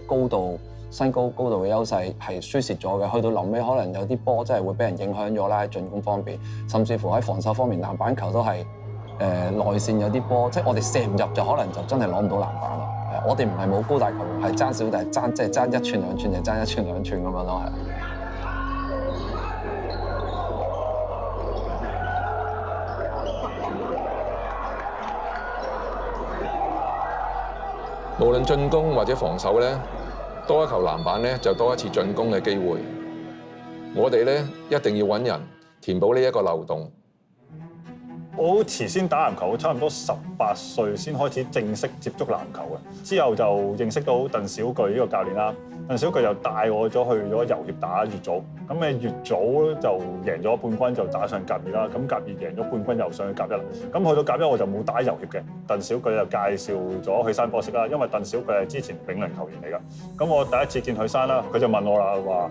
身高高度嘅優勢係輸蝕咗嘅，去到臨尾可能有啲波真係會俾人影響咗啦，喺進攻方面，甚至乎喺防守方面，籃板球都係內線有啲波，即係我哋射唔入就可能就真係攞唔到籃板咯。我哋唔係冇高大球員，係爭少，但係爭1寸2寸就爭1寸2寸咁樣咯，係。無論進攻或者防守咧，多一球籃板咧就多一次進攻嘅機會。我哋咧一定要揾人填補呢一個漏洞。我好遲先打籃球，我差唔多18歲先開始正式接觸籃球嘅。之後就認識到鄧小巨呢個教練啦。鄧小巨就帶我咗去咗遊協打乙組，咁嘅乙組就贏咗冠軍，就打上甲二啦。咁甲二贏咗冠軍又上去甲一啦。咁去到甲一我就冇打遊協嘅。鄧小巨就介紹咗許山波識啦，因為鄧小巨係之前永倫球員嚟㗎。咁我第一次見許山啦，佢就問我啦，話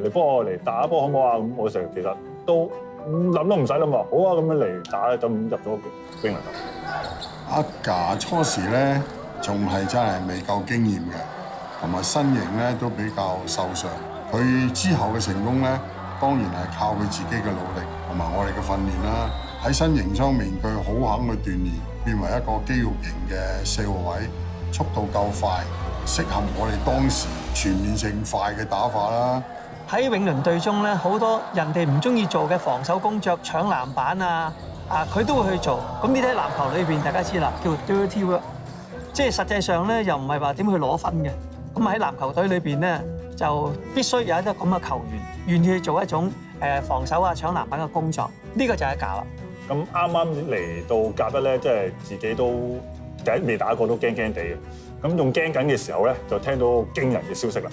你幫我嚟打波好唔好啊？咁我成其實都諗都唔使諗話，好啊，咁樣嚟打就入咗永倫球。阿賈初時咧仲係真係未夠經驗嘅。同埋身形咧都比較瘦削，佢之後嘅成功咧，當然係靠佢自己嘅努力同埋我哋嘅訓練啦。喺身形方面，佢好肯去鍛鍊，變為一個肌肉型嘅4號位，速度夠快，適合我哋當時全面性快嘅打法啦。喺永倫隊中咧，好多人哋唔中意做嘅防守工作、搶籃板啊，佢都會去做。咁呢啲喺籃球裏邊，大家知啦，叫 dirty work， 即係實際上咧又唔係話點去攞分嘅。咁喺籃球隊裏邊咧，就必須有一個咁嘅球員願意去做一種防守啊、搶籃板嘅工作，呢個就係賈啦。咁啱啱嚟到甲一咧，即係自己都第一未打過都驚驚地嘅。咁仲驚緊嘅時候咧，就聽到驚人嘅消息啦。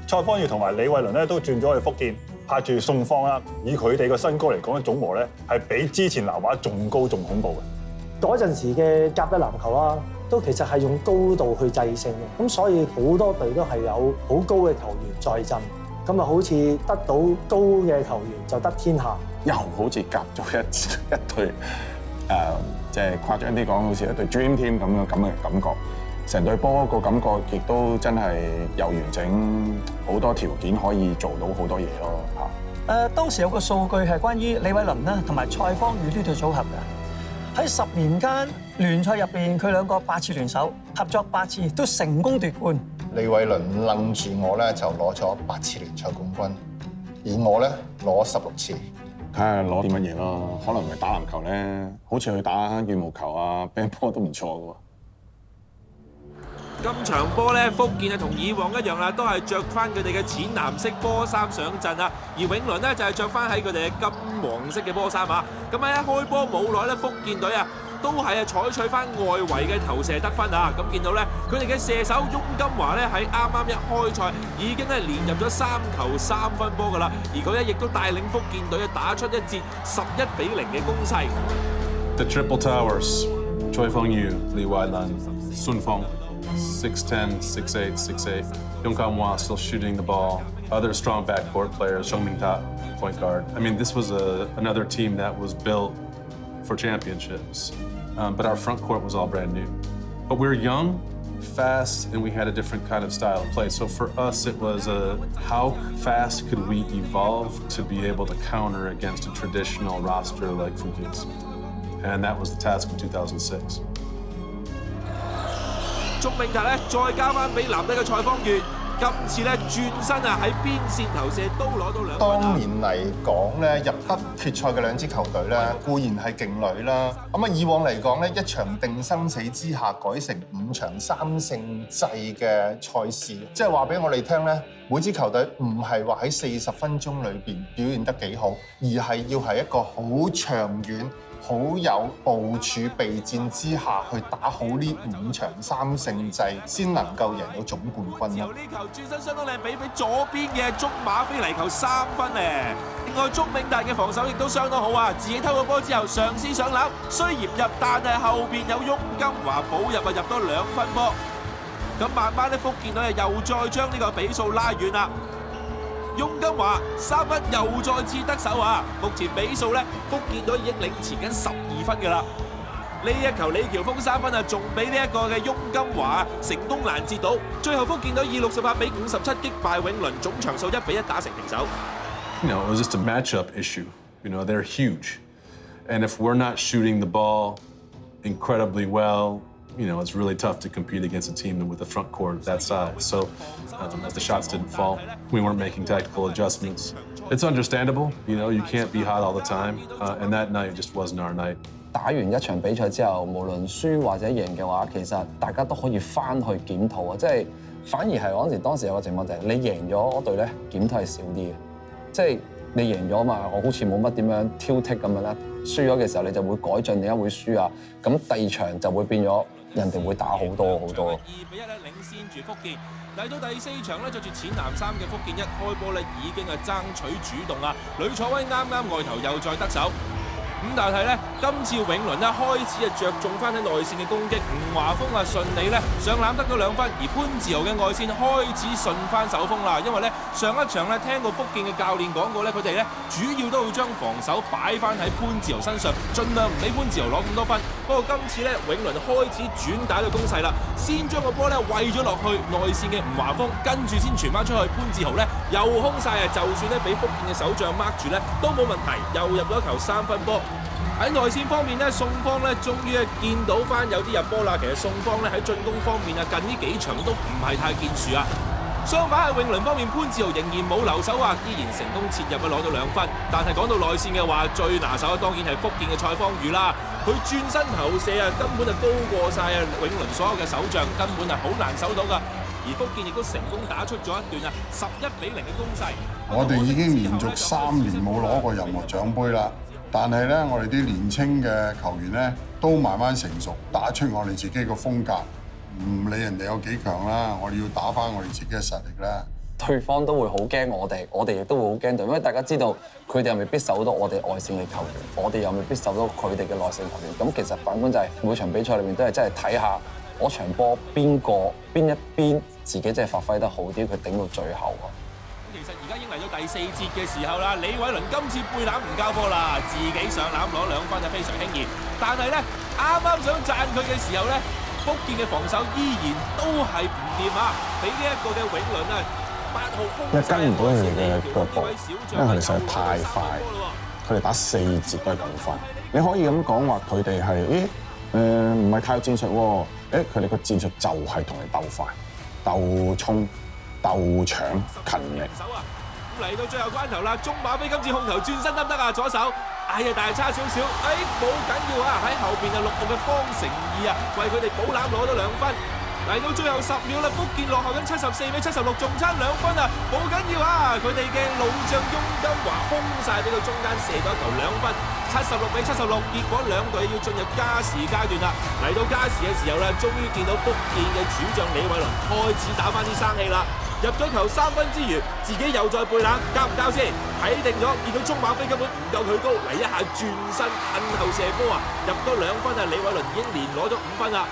蔡芳耀同埋李慧倫咧都轉咗去福建，派住宋芳啦。以佢哋嘅身高嚟講，總和咧係比之前南華仲高仲恐怖嘅。嗰陣時嘅甲一籃球啦，都其實係用高度去制勝嘅，咁所以好多隊都係有好高嘅球員在陣，咁啊好似得到高嘅球員就得天下，又好似夾咗一隊即係誇張啲講，好似一隊 dream team 咁嘅感覺。成隊波個感覺亦都真係有完整，好多條件可以做到好多嘢咯嚇。當時有個數據係關於李慧倫啦同埋蔡芳宇呢對組合嘅，喺10年間聯賽入邊，佢兩個8次聯手合作8次，都成功奪冠。李慧倫楞住我咧就攞咗8次聯賽冠軍，而我咧攞16次。睇下攞啲乜嘢咯，可能唔係打籃球咧，好似去打羽毛球啊、乒乓波都唔錯嘅喎。今場波咧，福建啊同以往一樣啦，都係着翻佢哋嘅淺藍色波衫上陣啊，而永倫呢，就係着翻喺佢哋嘅金黃色嘅波衫啊。咁喺一開波冇耐咧，福建隊啊都係採取翻外圍嘅投射得分啊。咁見到咧，佢哋嘅射手翁金華咧喺啱啱一開賽已經係連入咗3球3分波噶啦，而佢咧亦都帶領福建隊啊打出一節11-0嘅攻勢。The Triple Towers, Choi Feng-yu, Li Weilan, Sun Feng. 6'10", 6'8", 6'8". Yong Kam-hwa still shooting the ball. Other strong backcourt players, Shong Ming-ta, point guard. I mean, this was another team that was built for championships. But our front court was all brand new. But we were young, fast, and we had a different kind of style of play. So for us, it was how fast could we evolve to be able to counter against a traditional roster like Fujian's? And that was the task of 2006. 鍾明達咧再交翻俾男隊嘅蔡芳月，今次咧轉身啊喺邊線投射都攞到2分。當年嚟講咧，入得決賽嘅2支球隊咧，固然係勁旅啦。咁啊，以往嚟講咧，一場定生死之下改成5場3勝制嘅賽事，即係話俾我哋聽咧，每支球隊唔係話喺40分鐘裏邊表現得幾好，而係要係一個好長遠、好有部署備戰之下去打好呢5場3勝制，先能夠贏到總冠軍。由呢球轉身相當靚，俾左邊嘅中馬飛嚟球3分咧。另外鍾永達嘅防守亦都相當好啊，自己偷個波之後嘗試上籃，雖然入，但係後邊有翁金華補入啊，入多2分波。咁慢慢咧，福建隊又再將呢個比數拉遠啦。翁金華3分又再次得手啊！目前比數咧，福建隊已經領前緊12分㗎啦。呢一球李喬峰3分啊，仲俾呢一個嘅翁金華成功攔截到。最後福建隊以68-57擊敗永倫，總場數1-1打成平手。You know, it was just a matchup issue. You know, they're huge. And if we're not shooting the ball incredibly well, you know, it's really tough to compete against a team with a front court that size. So, as the shots didn't fall, we weren't making tactical adjustments. It's understandable, you know, you can't be hot all the time, and that night just wasn't our night. 打完一場比賽之後，無論輸或者贏嘅話，其實大家都可以翻去檢討啊！即係反而係當時有個情況就係你贏咗嗰隊咧，檢討係少啲嘅。即係你贏咗嘛，我好似冇乜點樣挑剔咁樣啦。輸咗嘅時候你就會改進，點解會輸啊？咁第二場就會變咗人哋會打好多好多。2-1領先住福建。嚟到第4場咧，着住淺藍衫嘅福建一開波咧已經係爭取主動啊！呂楚威啱啱外頭又再得手。咁但係咧，今次永倫咧開始着重翻喺內線嘅攻擊，吳華峰順利咧上籃得咗2分，而潘志豪嘅外線開始順翻手風啦。因為咧上一場咧聽過福建嘅教練講過咧，佢哋咧主要都會將防守擺翻喺潘志豪身上，盡量唔俾潘志豪攞咁多分。不過今次咧永倫開始轉打到攻勢啦，先將個波咧餵咗落去內線嘅吳華峰，跟住先傳翻出去，潘志豪咧又空晒啊！就算咧俾福建嘅守將 mark 住咧都冇問題，又入咗球3分波。喺內線方面咧，宋方咧終於見到翻有啲入波啦。其實宋方咧喺進攻方面啊，近呢幾場都唔係太見樹啊。相反喺永倫方面，潘志豪仍然冇留手啊，依然成功切入攞到2分。但係講到內線嘅話，最拿手當然係福建嘅蔡方宇啦。佢轉身投射啊，根本就高過晒啊永倫所有嘅守將，根本係好難守到噶。而福建亦都成功打出咗一段啊11-0嘅攻勢。我哋已經連續3年冇攞過任何獎杯啦。但係咧，我哋啲年青嘅球員咧都慢慢成熟，打出我哋自己個風格，唔理人哋有幾強啦，我哋要打返我哋自己嘅實力啦。對方都會好驚我哋亦都會好驚對，因為大家知道佢哋又未必守到我哋外線嘅球員，我哋又未必守到佢哋嘅內線球員。咁其實反觀就係每場比賽裏面都係真係睇下嗰場波邊一邊自己真係發揮得好啲，佢頂到最後啊！其實而家已經嚟到第4節嘅時候啦，李偉倫今次背籃唔交波啦，自己上籃攞2分就非常輕易。但係咧，啱啱想讚佢嘅時候咧，福建嘅防守依然都係唔掂啊！俾呢一個嘅永倫啊8號空因為跟唔到佢哋嘅腳步，因為佢哋實在太快，佢哋打4節都係咁快。你可以咁講話佢哋係唔係太有戰術喎？佢哋個戰術就係同你鬥快、鬥衝。鬥搶勤力。嚟到最後關頭啦，鐘馬飛今次控球轉身得唔得啊？左手，哎呀，但係差少少，冇緊要啊！喺後邊就6號嘅方成義啊，為佢哋補籃攞咗2分。嚟到最後10秒啦，福建落後緊74-76，仲差2分啊！冇緊要啊！佢哋嘅老將翁金華空晒俾到中間射到一球2分，76-76，結果兩隊要進入加時階段啦。嚟到加時嘅時候咧，終於見到福建嘅主將李偉倫開始打翻啲生氣啦。入咗球3分之餘，自己又再背籃，交唔交先？睇定咗，見到鐘馬飛根本唔夠佢高，嚟一下轉身近後射波啊！入多2分啊！李偉倫已經連攞咗5分啦。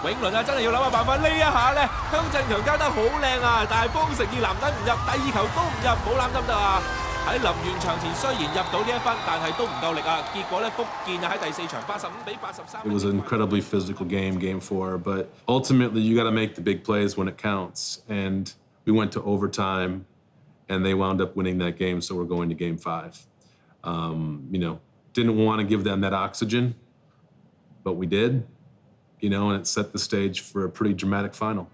永倫啊，真係要諗下辦法。呢一下咧，香振強交得好靚啊，但係方成義籃底唔入，第2球都唔入，冇籃得唔得啊？喺臨完場前雖然入到呢1分，但係都唔夠力啊。結果咧，福建啊喺第4場85-83。It was an incredibly physical game 4, but ultimately you got to make the big plays when it counts. And we went to overtime, and they wound up winning that game, so we're going to game 5. Didn't want to give them that oxygen, but we did. And it set the stage for a pretty dramatic final.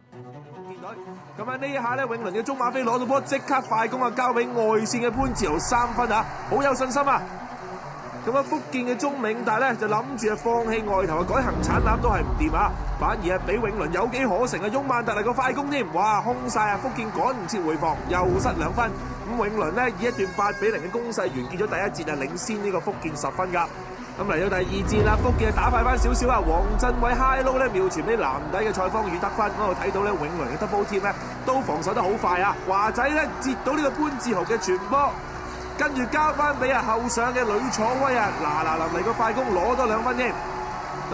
咁喺呢一下咧，永倫嘅鐘馬飛攞到波，即刻快攻啊，交俾外線嘅潘志豪3分啊，好有信心啊！咁啊，福建嘅鐘銘大咧就諗住放棄外頭啊，改行鏟籃都係唔掂啊，反而係俾永倫有機可乘啊，翁曼特嚟個快攻添，哇，空晒啊！福建趕唔切回防，又失2分。咁永倫咧以一段8-0嘅攻勢完結咗第1節啊，領先呢個福建10分㗎。咁嚟到第2節啦，福建打快翻少少啊！黃振偉 high low 咧妙傳俾籃底嘅蔡方宇得分，嗰度睇到咧永倫嘅 double team 咧都防守得好快啊！華仔咧截到呢個潘志豪嘅傳波，跟住交翻俾後上嘅呂楚威啊！嗱臨嚟個快攻攞多2分添。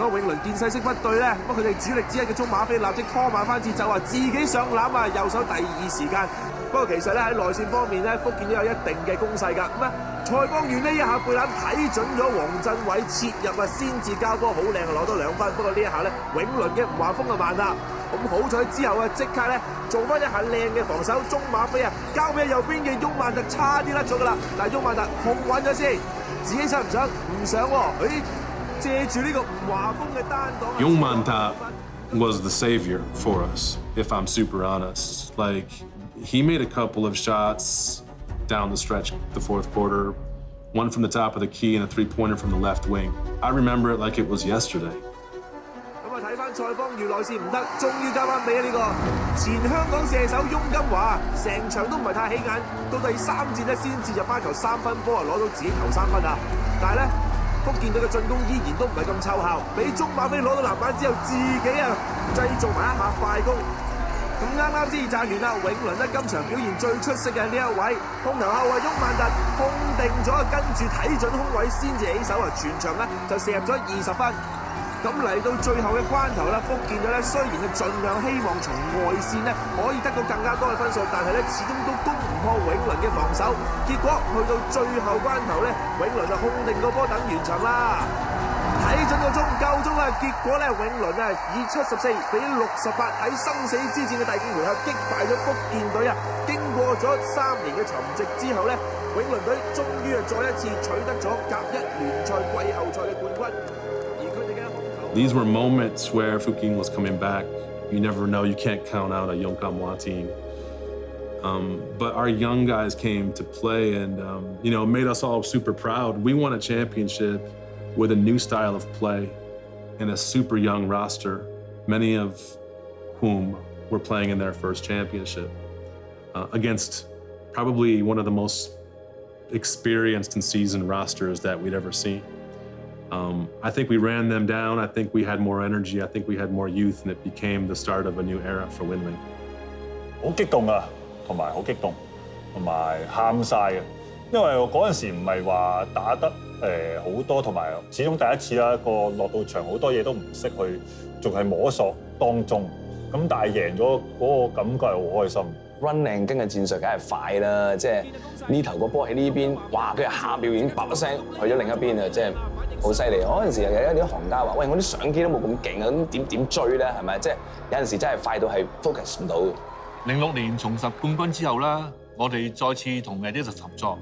咁永倫見勢色不對咧，咁佢哋主力之一嘅鐘馬飛立即拖慢翻節奏啊，自己上籃啊，右手第2時間。不過其實咧喺內線方面咧，福建都有一定嘅攻勢㗎。咁蔡邦遠呢一下背籃睇準咗黃振偉切入啊，先至交波好靚啊，攞多2分。不過呢一下咧，永倫嘅吳華峰就慢啦。咁好彩之後啊，即刻咧做翻一下靚嘅防守，鐘馬飛啊交俾右邊嘅翁曼特差啲甩咗㗎啦。但係翁曼特控穩咗先，自己想唔想？唔想喎。借住呢個吳華峰嘅單擋。Yung Manta was the savior for us, if I'm super honest. Like, he made a couple of shots down the stretch the fourth quarter, one from the top of the key and a 3-pointer from the left wing. I remember it like it was yesterday. 咁啊睇翻賽方越內線唔得，終於交翻俾呢個前香港射手翁金華，成場都唔係太起眼，到第3戰咧先至入翻球3分波啊，攞到自己頭3分啊！但係咧，福建隊嘅進攻依然都唔係咁奏效，俾鍾馬飛攞到籃板之後，自己啊製造埋一下快攻。咁啱啱先至讚完啦，永倫咧今場表現最出色嘅呢一位控球後衞翁萬特控定咗，跟住睇準空位先至起手啊，全場咧就射入咗20分。咁嚟到最後嘅關頭啦，福建隊咧雖然係盡量希望從外線咧可以得到更加多嘅分數，但係咧始終都攻唔破永倫嘅防守。結果去到最後關頭咧，永倫就控定個波等完場啦。睇準個鐘，夠鐘啦！結果咧，永倫啊以74比68喺生死之戰嘅第5回合擊敗咗福建隊啊！經過咗3年嘅沉寂之後咧，永倫隊終於再一次取得咗甲1聯賽季後賽嘅冠軍。These were moments where Fukin was coming back. You never know. You can't count out a Yongkamwa team. But our young guys came to play and, made us all super proud. We won a championship with a new style of play and a super young roster, many of whom were playing in their first championship against probably one of the most experienced and seasoned rosters that we'd ever seen. I think we ran them down. I think we had more energy. I think we had more youth, and it became the start of a new era for Winling. 好激動啊，同埋好激動，同埋喊晒嘅，因為我嗰陣時唔係話打得好多，同埋始終第一次啦，落到場好多嘢都唔識去，仲係摸索當中。咁但係贏咗嗰個感覺係好開心。Running 經嘅戰術梗係快啦，即係呢頭個波喺呢邊，哇！佢下邊已經叭一聲去咗另一邊啊，即係好犀利。嗰陣時有一啲行家話：喂，我啲相機都冇咁勁啊，咁點追咧？係咪？即係有陣時真係快到係 focus 唔到。06年重拾冠軍之後啦，我哋再次同 Adidas 合作，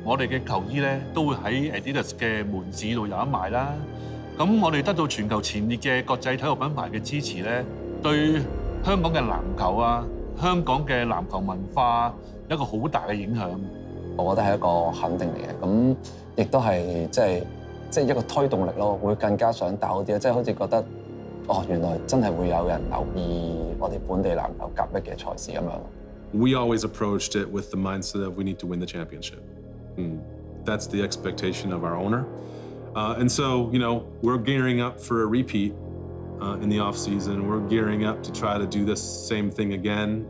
我哋嘅球衣咧都會喺 Adidas 嘅門市度有得賣啦。咁我哋得到全球前列嘅國際體育品牌嘅支持咧，對香港嘅籃球啊〜香港嘅籃球文化一個好大嘅影響，我覺得係一個肯定嚟嘅，咁亦都係即係一個推動力咯，會更加想打好啲，即係好似覺得原來真係會有人留意我哋本地籃球甲1嘅賽事咁樣。We always approached it with the mindset of we need to win the championship. That's the expectation of our owner. And so, we're gearing up for a repeat. In the off season, we're gearing up to try to do this same thing again.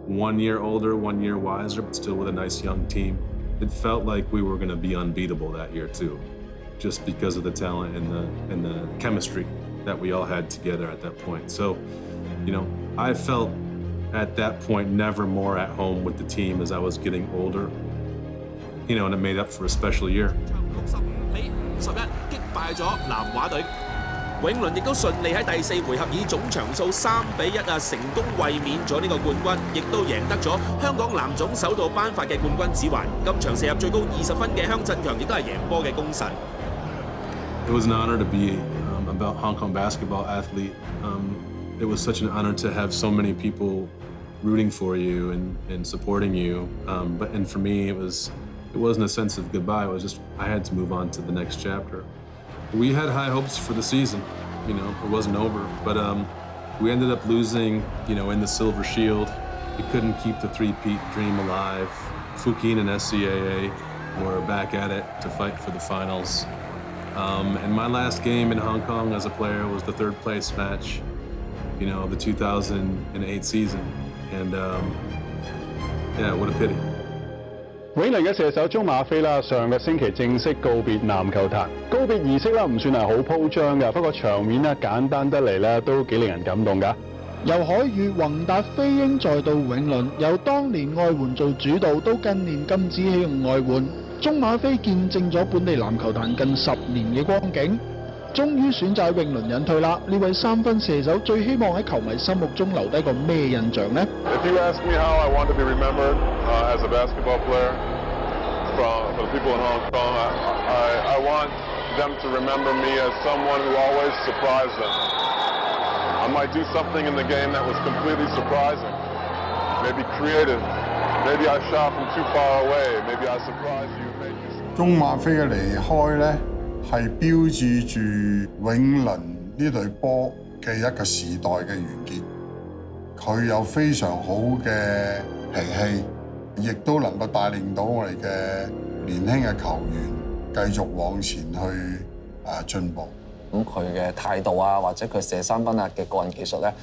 1 year older, 1 year wiser, but still with a nice young team. It felt like we were going to be unbeatable that year too, just because of the talent and the chemistry that we all had together at that point. So, I felt at that point never more at home with the team as I was getting older. And it made up for a special year. 65比51擊敗咗南華隊。永倫亦都順利喺第4回合以總場數3比1成功衛冕咗呢個冠軍，亦都贏得咗香港籃總首度頒發嘅冠軍指環。今場射入最高20分嘅香振強亦都係贏波嘅功臣。It was an honor to be a Hong Kong basketball athlete. It was such an honor to have so many people rooting for you and supporting you. And for me, it wasn't a sense of goodbye. It was just I had to move on to the next chapter. We had high hopes for the season. It wasn't over, but we ended up losing, in the Silver Shield. We couldn't keep the three-peat dream alive. Fukin and SCAA were back at it to fight for the finals. And my last game in Hong Kong as a player was the third place match, of the 2008 season. And what a pity. 永倫嘅射手鍾馬飛啦，上個星期正式告別籃球壇。告別儀式啦，唔算係好鋪張㗎，不過場面咧簡單得嚟咧，都幾令人感動㗎。由海羽、宏達、飛鷹再到永倫，由當年外援做主導，到近年禁止起用外援，鍾馬飛見證咗本地籃球壇近10年嘅光景，終於選擇喺永倫引退啦。呢位3分射手最希望喺球迷心目中留低個咩印象呢？ If you ask me how I want to be remembered as a basketball player for the people in Hong Kong, I want them to remember me as someone who always surprised them. I might do something in the game that was completely surprising, maybe creative, maybe I shot from too far away, maybe I surprised you. 鍾馬飛嘅離開咧，係標誌住永倫呢隊波嘅一個時代嘅完結。佢有非常好嘅脾氣，亦都能夠帶領到我哋嘅年輕嘅球員繼續往前去進步。咁佢嘅態度啊，或者佢射三分啊嘅個人技術咧，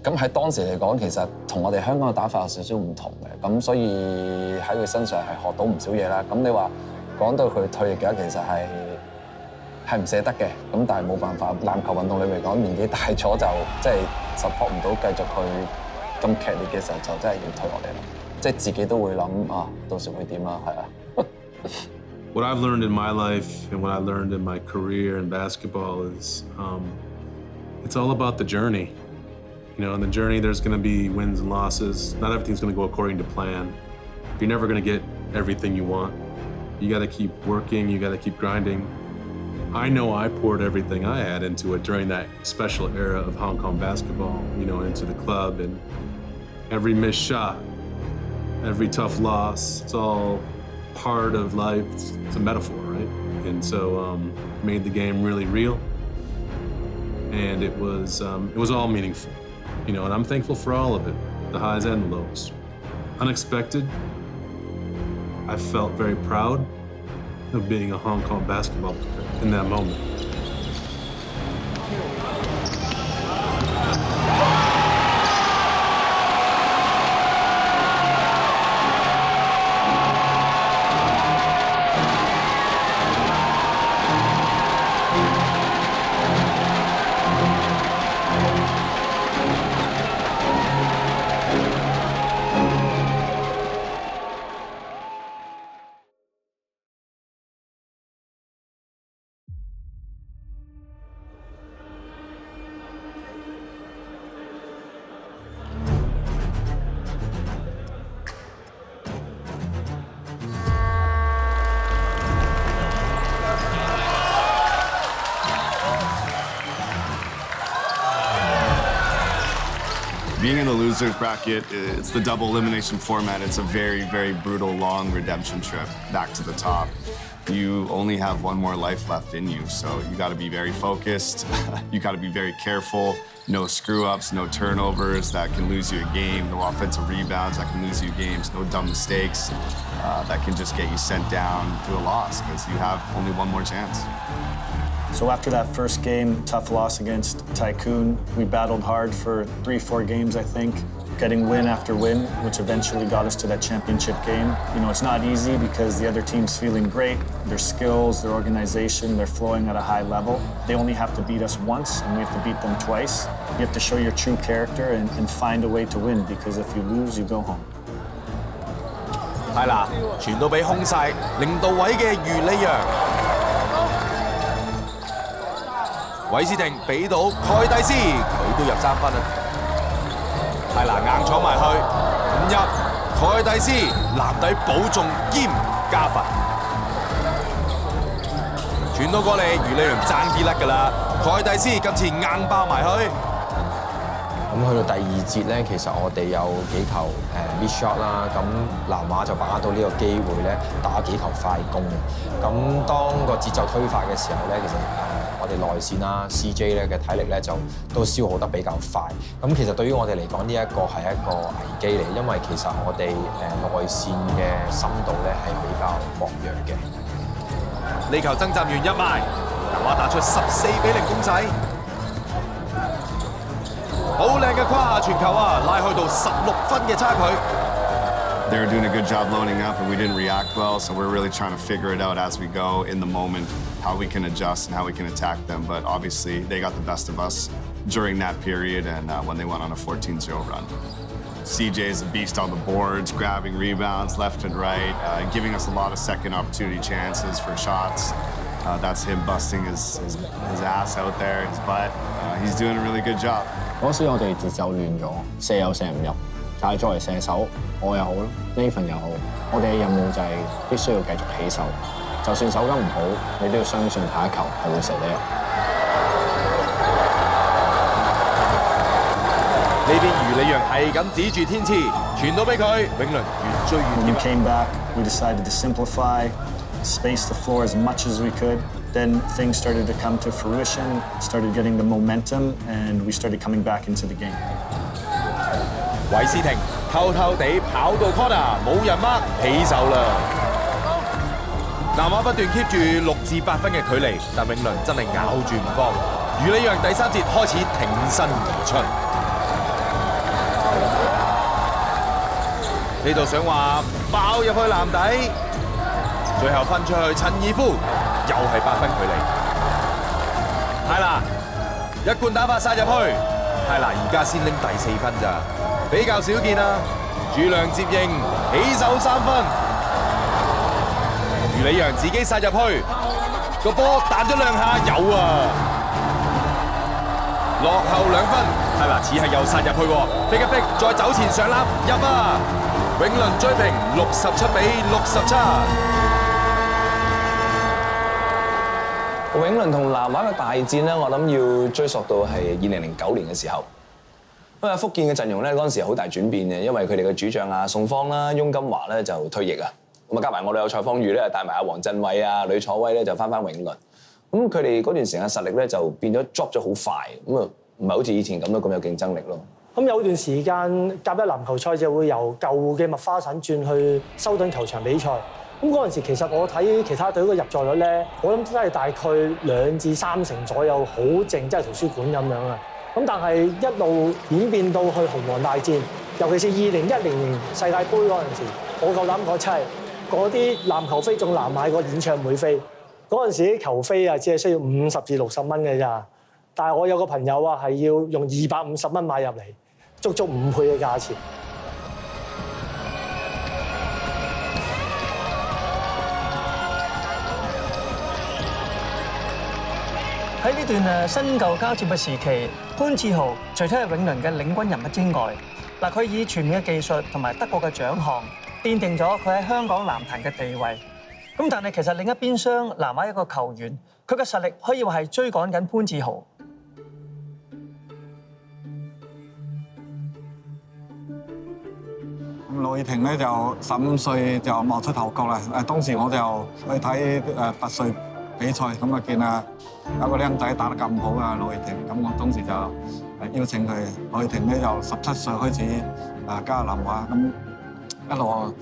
咁喺當時嚟講，其實同我哋香港嘅打法有少少唔同嘅，咁所以喺佢身上係學到唔少嘢啦。咁你話講到佢退役嘅話，其實係唔捨得嘅，咁但係冇辦法，籃球運動裏嚟講，年紀大咗就即係 support 唔到，繼續去咁劇烈嘅時候，就真係要退落嚟啦。即係自己都會諗啊，到時會點啦，係啊。What I've learned in my life and what I learned in my career in basketball is it's all about the journey. You know, in the journey, there's going to be wins and losses. Not everything's going to go according to plan. You're never going to get everything you want. You got to keep working. You got to keep grinding. I know I poured everything I had into it during that special era of Hong Kong basketball, you know, into the club, and every missed shot, every tough loss, it's all part of life. It's a metaphor, right? And so made the game really real, and it was all meaningful, you know, and I'm thankful for all of it, the highs and the lows. Unexpected. I felt very proud of being a Hong Kong basketball player in that moment. Being in the loser's bracket, it's the double elimination format. It's a very, very brutal, long redemption trip back to the top. You only have one more life left in you, so you got to be very focused. You got to be very careful. No screw-ups, no turnovers that can lose you a game. No offensive rebounds that can lose you games. No dumb mistakes that can just get you sent down to a loss because you have only one more chance. So after that first game, tough loss against Tycoon, we battled hard for 3-4 games, I think, getting win after win, which eventually got us to that championship game. You know, it's not easy because the other team's feeling great. Their skills, their organization, they're flowing at a high level. They only have to beat us once, and we have to beat them twice. You have to show your true character and find a way to win, because if you lose, you go home. 係啦，傳到俾空晒零度位嘅余理揚。韋斯廷俾到蓋蒂斯，佢都入3分啊！係啦，硬闖埋去，唔入，蓋蒂斯籃底保中兼加分，傳到過嚟，余理揚爭啲甩㗎啦，蓋蒂斯今次硬爆埋去。咁去到第2節咧，其實我哋有幾球miss shot 啦，咁南華就把握到呢個機會咧，打幾球快攻。咁當個節奏推快嘅時候咧，其實我哋內線啦 CJ 咧嘅體力咧就都消耗得比較快。咁其實對於我哋嚟講，呢一個係一個危機嚟，因為其實我哋內線嘅深度咧係比較薄弱嘅。呢球爭執完入埋，南華打出14-0攻勢。好靚嘅胯下傳球啊，拉開到16分嘅差距。They were doing a good job loading up, and we didn't react well, so we're really trying to figure it out as we go in the moment, how we can adjust and how we can attack them. But obviously, they got the best of us during that period and when they went on a 14-0 run. CJ is a beast on the boards, grabbing rebounds left and right, giving us a lot of second opportunity chances for shots. That's him busting his ass out there, his butt. He's doing a really good job. 嗰時我哋節奏亂咗，射又射唔入。但係作為射手，我又好，Nathan又好，我哋嘅任務就係必須要繼續起手。就算手感唔好，你都要相信下一球係會射得入。呢邊余理揚係咁指住天賜，傳到俾佢，永倫越追越 When we came back, we decided to simplify, space the floor as much as we could, Then things started to come to fruition, started getting the momentum, and we started coming back into the game. 韋斯廷偷偷地跑到 corner， 冇人 mark 起手啦。南馬不斷 keep 住6至8分嘅距離，但永倫真係咬住唔放。余理揚第3節開始挺身而出。呢度想話爆入去籃底，最後分出去陳爾夫，又係8分距離。泰拿一貫打法殺入去，泰拿而家先拎第4分咋，比較少見啊！主亮接應，起手3分。余理揚自己殺入去，個波彈咗2下，有啊！落後2分，泰拿似係又殺入去喎，逼一逼，再走前上籃入啊！永倫追平67-67。永倫同南華嘅大戰咧，我諗要追溯到係2009年嘅時候。因為福建嘅陣容咧嗰陣時好大轉變嘅，因為佢哋嘅主將啊宋方啦、翁金華咧就退役啊，咁啊加埋我哋有蔡方宇咧帶埋阿黃振偉啊、呂楚威咧就翻永倫。咁佢哋嗰段時間實力咧就變咗 drop 咗好快，咁啊唔係好似以前咁樣咁有競爭力咯。咁有段時間甲一籃球賽就會由舊嘅麥花臣轉去修頓球場比賽。咁嗰陣時其實我睇其他隊嘅入座率咧，我諗真係大概2至3成左右，好靜，真係圖書館咁樣啊！咁但係一路演變到去紅黃大戰，尤其是2010年世界盃嗰陣時，我夠膽講真係嗰啲籃球飛仲難買過演唱會飛。嗰陣時啲球飛啊，只係需要50至60蚊嘅咋。但係我有個朋友啊，係要用250蚊買入嚟，足足5倍嘅價錢。喺呢段新舊交接嘅時期，潘志豪除咗係永倫嘅領軍人物之外，嗱佢以全面嘅技術同埋德國嘅獎項，奠定咗佢喺香港籃壇嘅地位。咁但係其實另一邊廂，南華一個球員，佢嘅實力可以話係追趕緊潘志豪。羅爾廷咧就15歲就冒出頭角啦。當時我就去睇拔萃比賽，咁啊見啊有個僆仔打得咁好啊，羅爾廷，咁我當時就邀請佢。羅爾廷咧就17歲開始加入南華，咁一路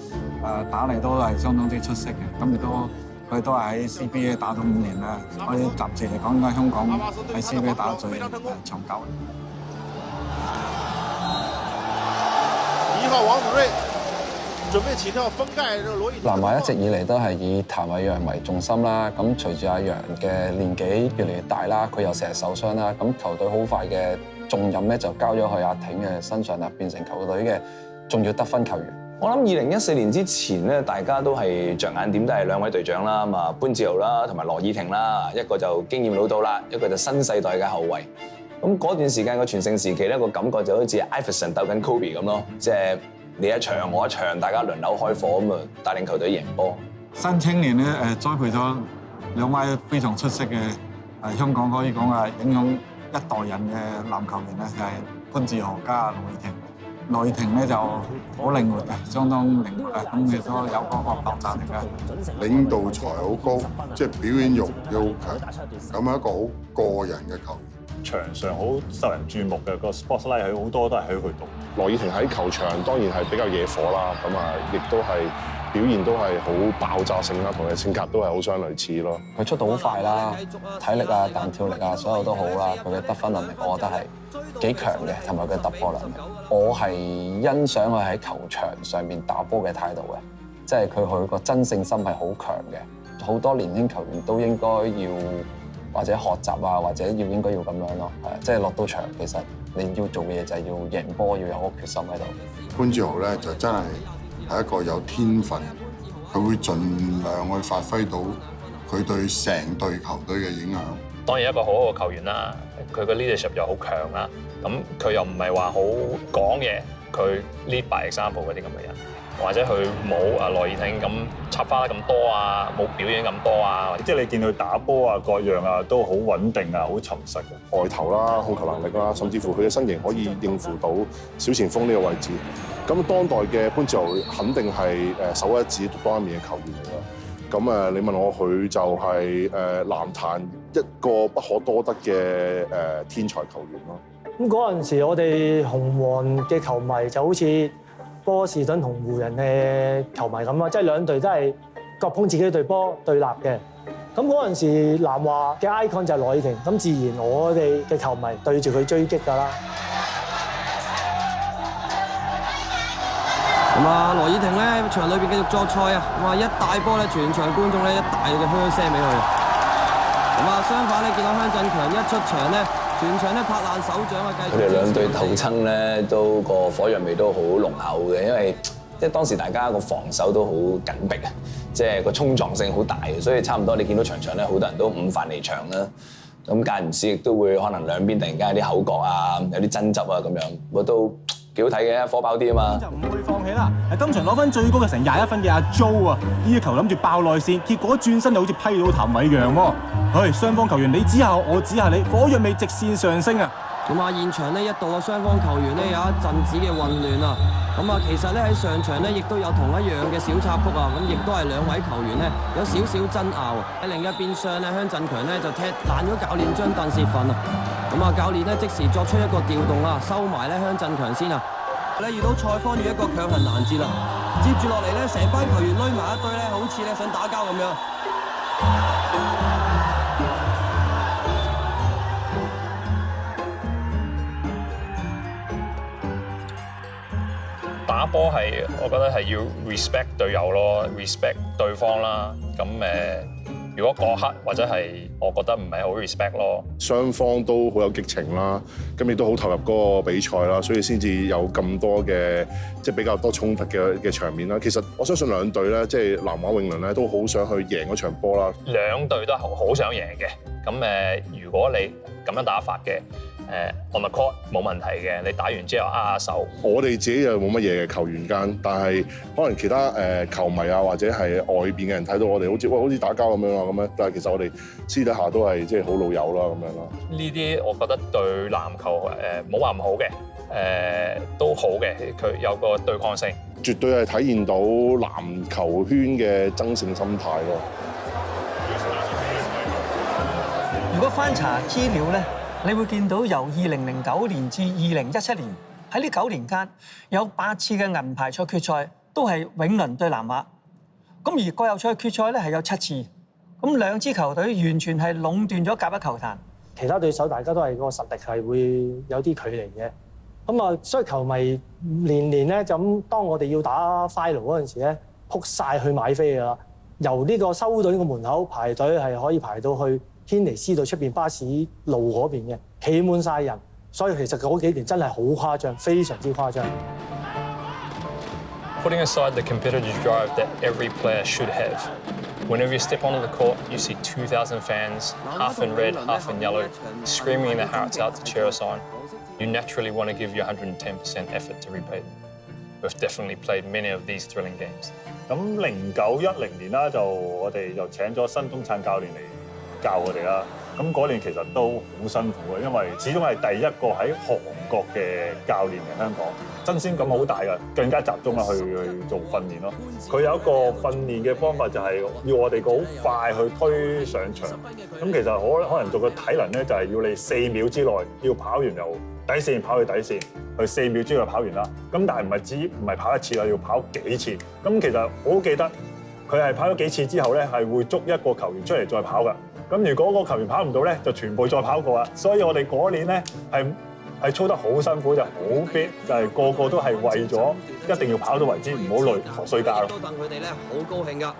打嚟都係相當之出色嘅。咁亦都佢都係喺 CBA 打咗5年啦，可以暫時嚟講應該香港喺 CBA 打得最長久。1號王子睿準備起跳封蓋這個羅爾。南華一直以嚟都係以譚偉陽為重心啦。咁隨住阿陽嘅年紀越嚟越大啦，佢又成日受傷啦，咁球隊好快嘅重任咧就交咗去阿挺嘅身上啦，變成球隊嘅重要得分球員。我諗2014年之前咧，大家都係着眼點都係2位隊長啦，咁啊潘志豪啦同埋羅爾廷啦，一個就經驗老到啦，一個就新世代嘅後衞。咁嗰段時間嘅全盛時期咧，個感覺就好似 Iverson 鬥緊 Kobe 咁咯，即係你一場我一場，大家輪流開火咁啊，帶領球隊贏波。新青年咧栽培咗2位非常出色嘅香港可以講係影響一代人嘅籃球員咧，就係潘志豪加羅爾廷。羅爾廷咧就好靈活嘅，相當靈活啊，咁亦都有嗰個爆炸力嘅。領導才好高，即係表演欲又好強，咁係一個好個人嘅球員。場上好受人注目嘅個 spotlight 佢好多都係喺佢度。羅爾廷喺球場當然係比較惹火啦，咁啊亦都係表現都係好爆炸性啦，同佢性格都係好相類似咯。佢出到好快啦，體力啊、彈跳力啊，所有都好啦。佢嘅得分能力，我覺得係幾強嘅，同埋佢突破能力。我係欣賞佢喺球場上面打波嘅態度嘅，即係佢個真性心係好強嘅。好多年輕球員都應該要或者學習啊，或者應該要咁樣咯，即係落到場，其實你要做嘅嘢就係要贏波，要有個決心喺度。潘志豪咧就真係一個有天分，佢會盡量去發揮到佢對成隊球隊嘅影響。當然一個好好嘅球員啦，佢嘅 leadership 又好強啦，咁佢又唔係話好講嘢，佢 lead by example 嗰啲咁嘅人。或者佢冇羅爾廷咁插花得咁多啊，冇表演咁多啊，即係你見佢打波啊各樣啊都好穩定啊，好沉實嘅外投啦、控球能力啦，甚至乎佢嘅身形可以應付到小前鋒呢個位置。咁當代嘅潘志豪肯定係首屈一指獨當一面嘅球員嚟啦。咁你問我佢就係籃壇一個不可多得嘅天才球員咯。咁嗰陣時，我哋紅黃嘅球迷就好似波士頓同湖人嘅球迷咁啊，即係兩隊都係各捧自己隊波對立嘅。咁嗰陣時，南華嘅 icon 就係羅爾廷，咁自然我哋嘅球迷對住佢追擊㗎啦。咁啊，羅爾廷咧場裏邊繼續作賽啊！哇，一大波咧，全場觀眾咧一大嘅噓聲俾佢。咁啊，相反咧，見到香振強一出場咧，全場咧拍爛手掌啊！繼續。佢哋兩隊鬥爭咧，都個火藥味都好濃厚嘅，因為即係當時大家個防守都好緊迫啊，即係個衝撞性好大嘅，所以差唔多你見到場咧，好多人都午飯離場啦。咁間唔時亦都會可能兩邊突然間有啲口角啊，有啲爭執啊咁樣，我都幾好睇嘅，火爆啲啊嘛。就唔會放棄啦！今場攞分最高嘅成21分嘅阿 Jo 啊，呢一球諗住爆內線，結果轉身就好似批到譚偉陽喎。唉，雙方球員你指下我，我指下你，火藥味直線上升啊！咁啊，現場呢一度啊，雙方球員呢有一陣子嘅混亂啊。咁啊，其實咧喺上場咧亦都有同一樣嘅小插曲啊，咁亦都係兩位球員咧有少少爭拗。喺另一邊廂咧，香振強咧就踢爛咗教練張鄧薛憤啊。咁啊，教練咧即時作出一個調動啊，收埋咧香振強先啊。咧遇到蔡方宇一個強行攔截啦，接住落嚟咧，成班球員攆埋一堆咧，好似咧想打交咁樣。打波係，我覺得係要 respect 隊友咯 ，respect 對方啦。咁如果嗰刻或者係我覺得唔係好 respect 咯，雙方都好有激情啦，咁亦都好投入嗰個比賽啦，所以先至有咁多嘅即係比較多衝突嘅場面啦。其實我相信兩隊咧，即係南華永倫咧，都好想去贏嗰場波啦。兩隊都好想贏嘅。咁如果你咁樣打法嘅，on the court 冇問題嘅，你打完之後握下手。我哋自己又冇乜嘢嘅球員間，但係可能其他球迷啊，或者係外邊嘅人睇到我哋好似打交咁樣啊咁樣，但係其實我哋私底下都係即係好老友啦咁樣啦。呢啲我覺得對籃球冇話唔好嘅，都好嘅，佢有個對抗性，絕對係體現到籃球圈嘅爭勝心態咯。如果翻查資料咧，你會見到由2009年至2017年喺呢9年間，有8次嘅銀牌賽決賽都係永倫對南華。咁而季後賽決賽咧係有7次。咁兩支球隊完全係壟斷咗甲一球壇。其他對手大家都係個實力係會有啲距離嘅。咁啊，所以球迷年年咧就咁，當我哋要打 final 嗰陣時咧，撲晒去買飛㗎啦。由呢個修頓個門口排隊係可以排到去軒尼詩道出邊巴士路嗰邊嘅，企滿晒人，所以其實嗰幾年真係好誇張，非常之誇張。Putting aside the competitive drive that every player should have, whenever you step onto the court, you see 2,000 fans, half in red, half in yellow, screaming their hearts out to cheer us on. You naturally want to give your 110% effort to repay them. We've definitely played many of these thrilling games. 咁09-10年啦，我哋就請咗新東燦教練嚟教我哋啦。咁嗰年其實都好辛苦嘅，因為始終係第一個喺韓國嘅教練嚟香港，新鮮感好大㗎，更加集中啦去做訓練咯。佢有一個訓練嘅方法就係要我哋好快去推上場。咁其實可能做個體能咧，就係要你4秒之內要跑完由底線跑去底線，去4秒之內跑完啦。咁但係唔係跑一次啦，要跑幾次。咁其實我好記得佢係跑咗幾次之後咧，係會捉一個球員出嚟再跑㗎。咁如果個球員跑唔到咧，就全部再跑過啦。所以我哋嗰年咧係操得好辛苦，就好逼，就係個個都係為咗一定要跑到為止，唔好累睡覺咯。都戥佢哋咧好高興㗎。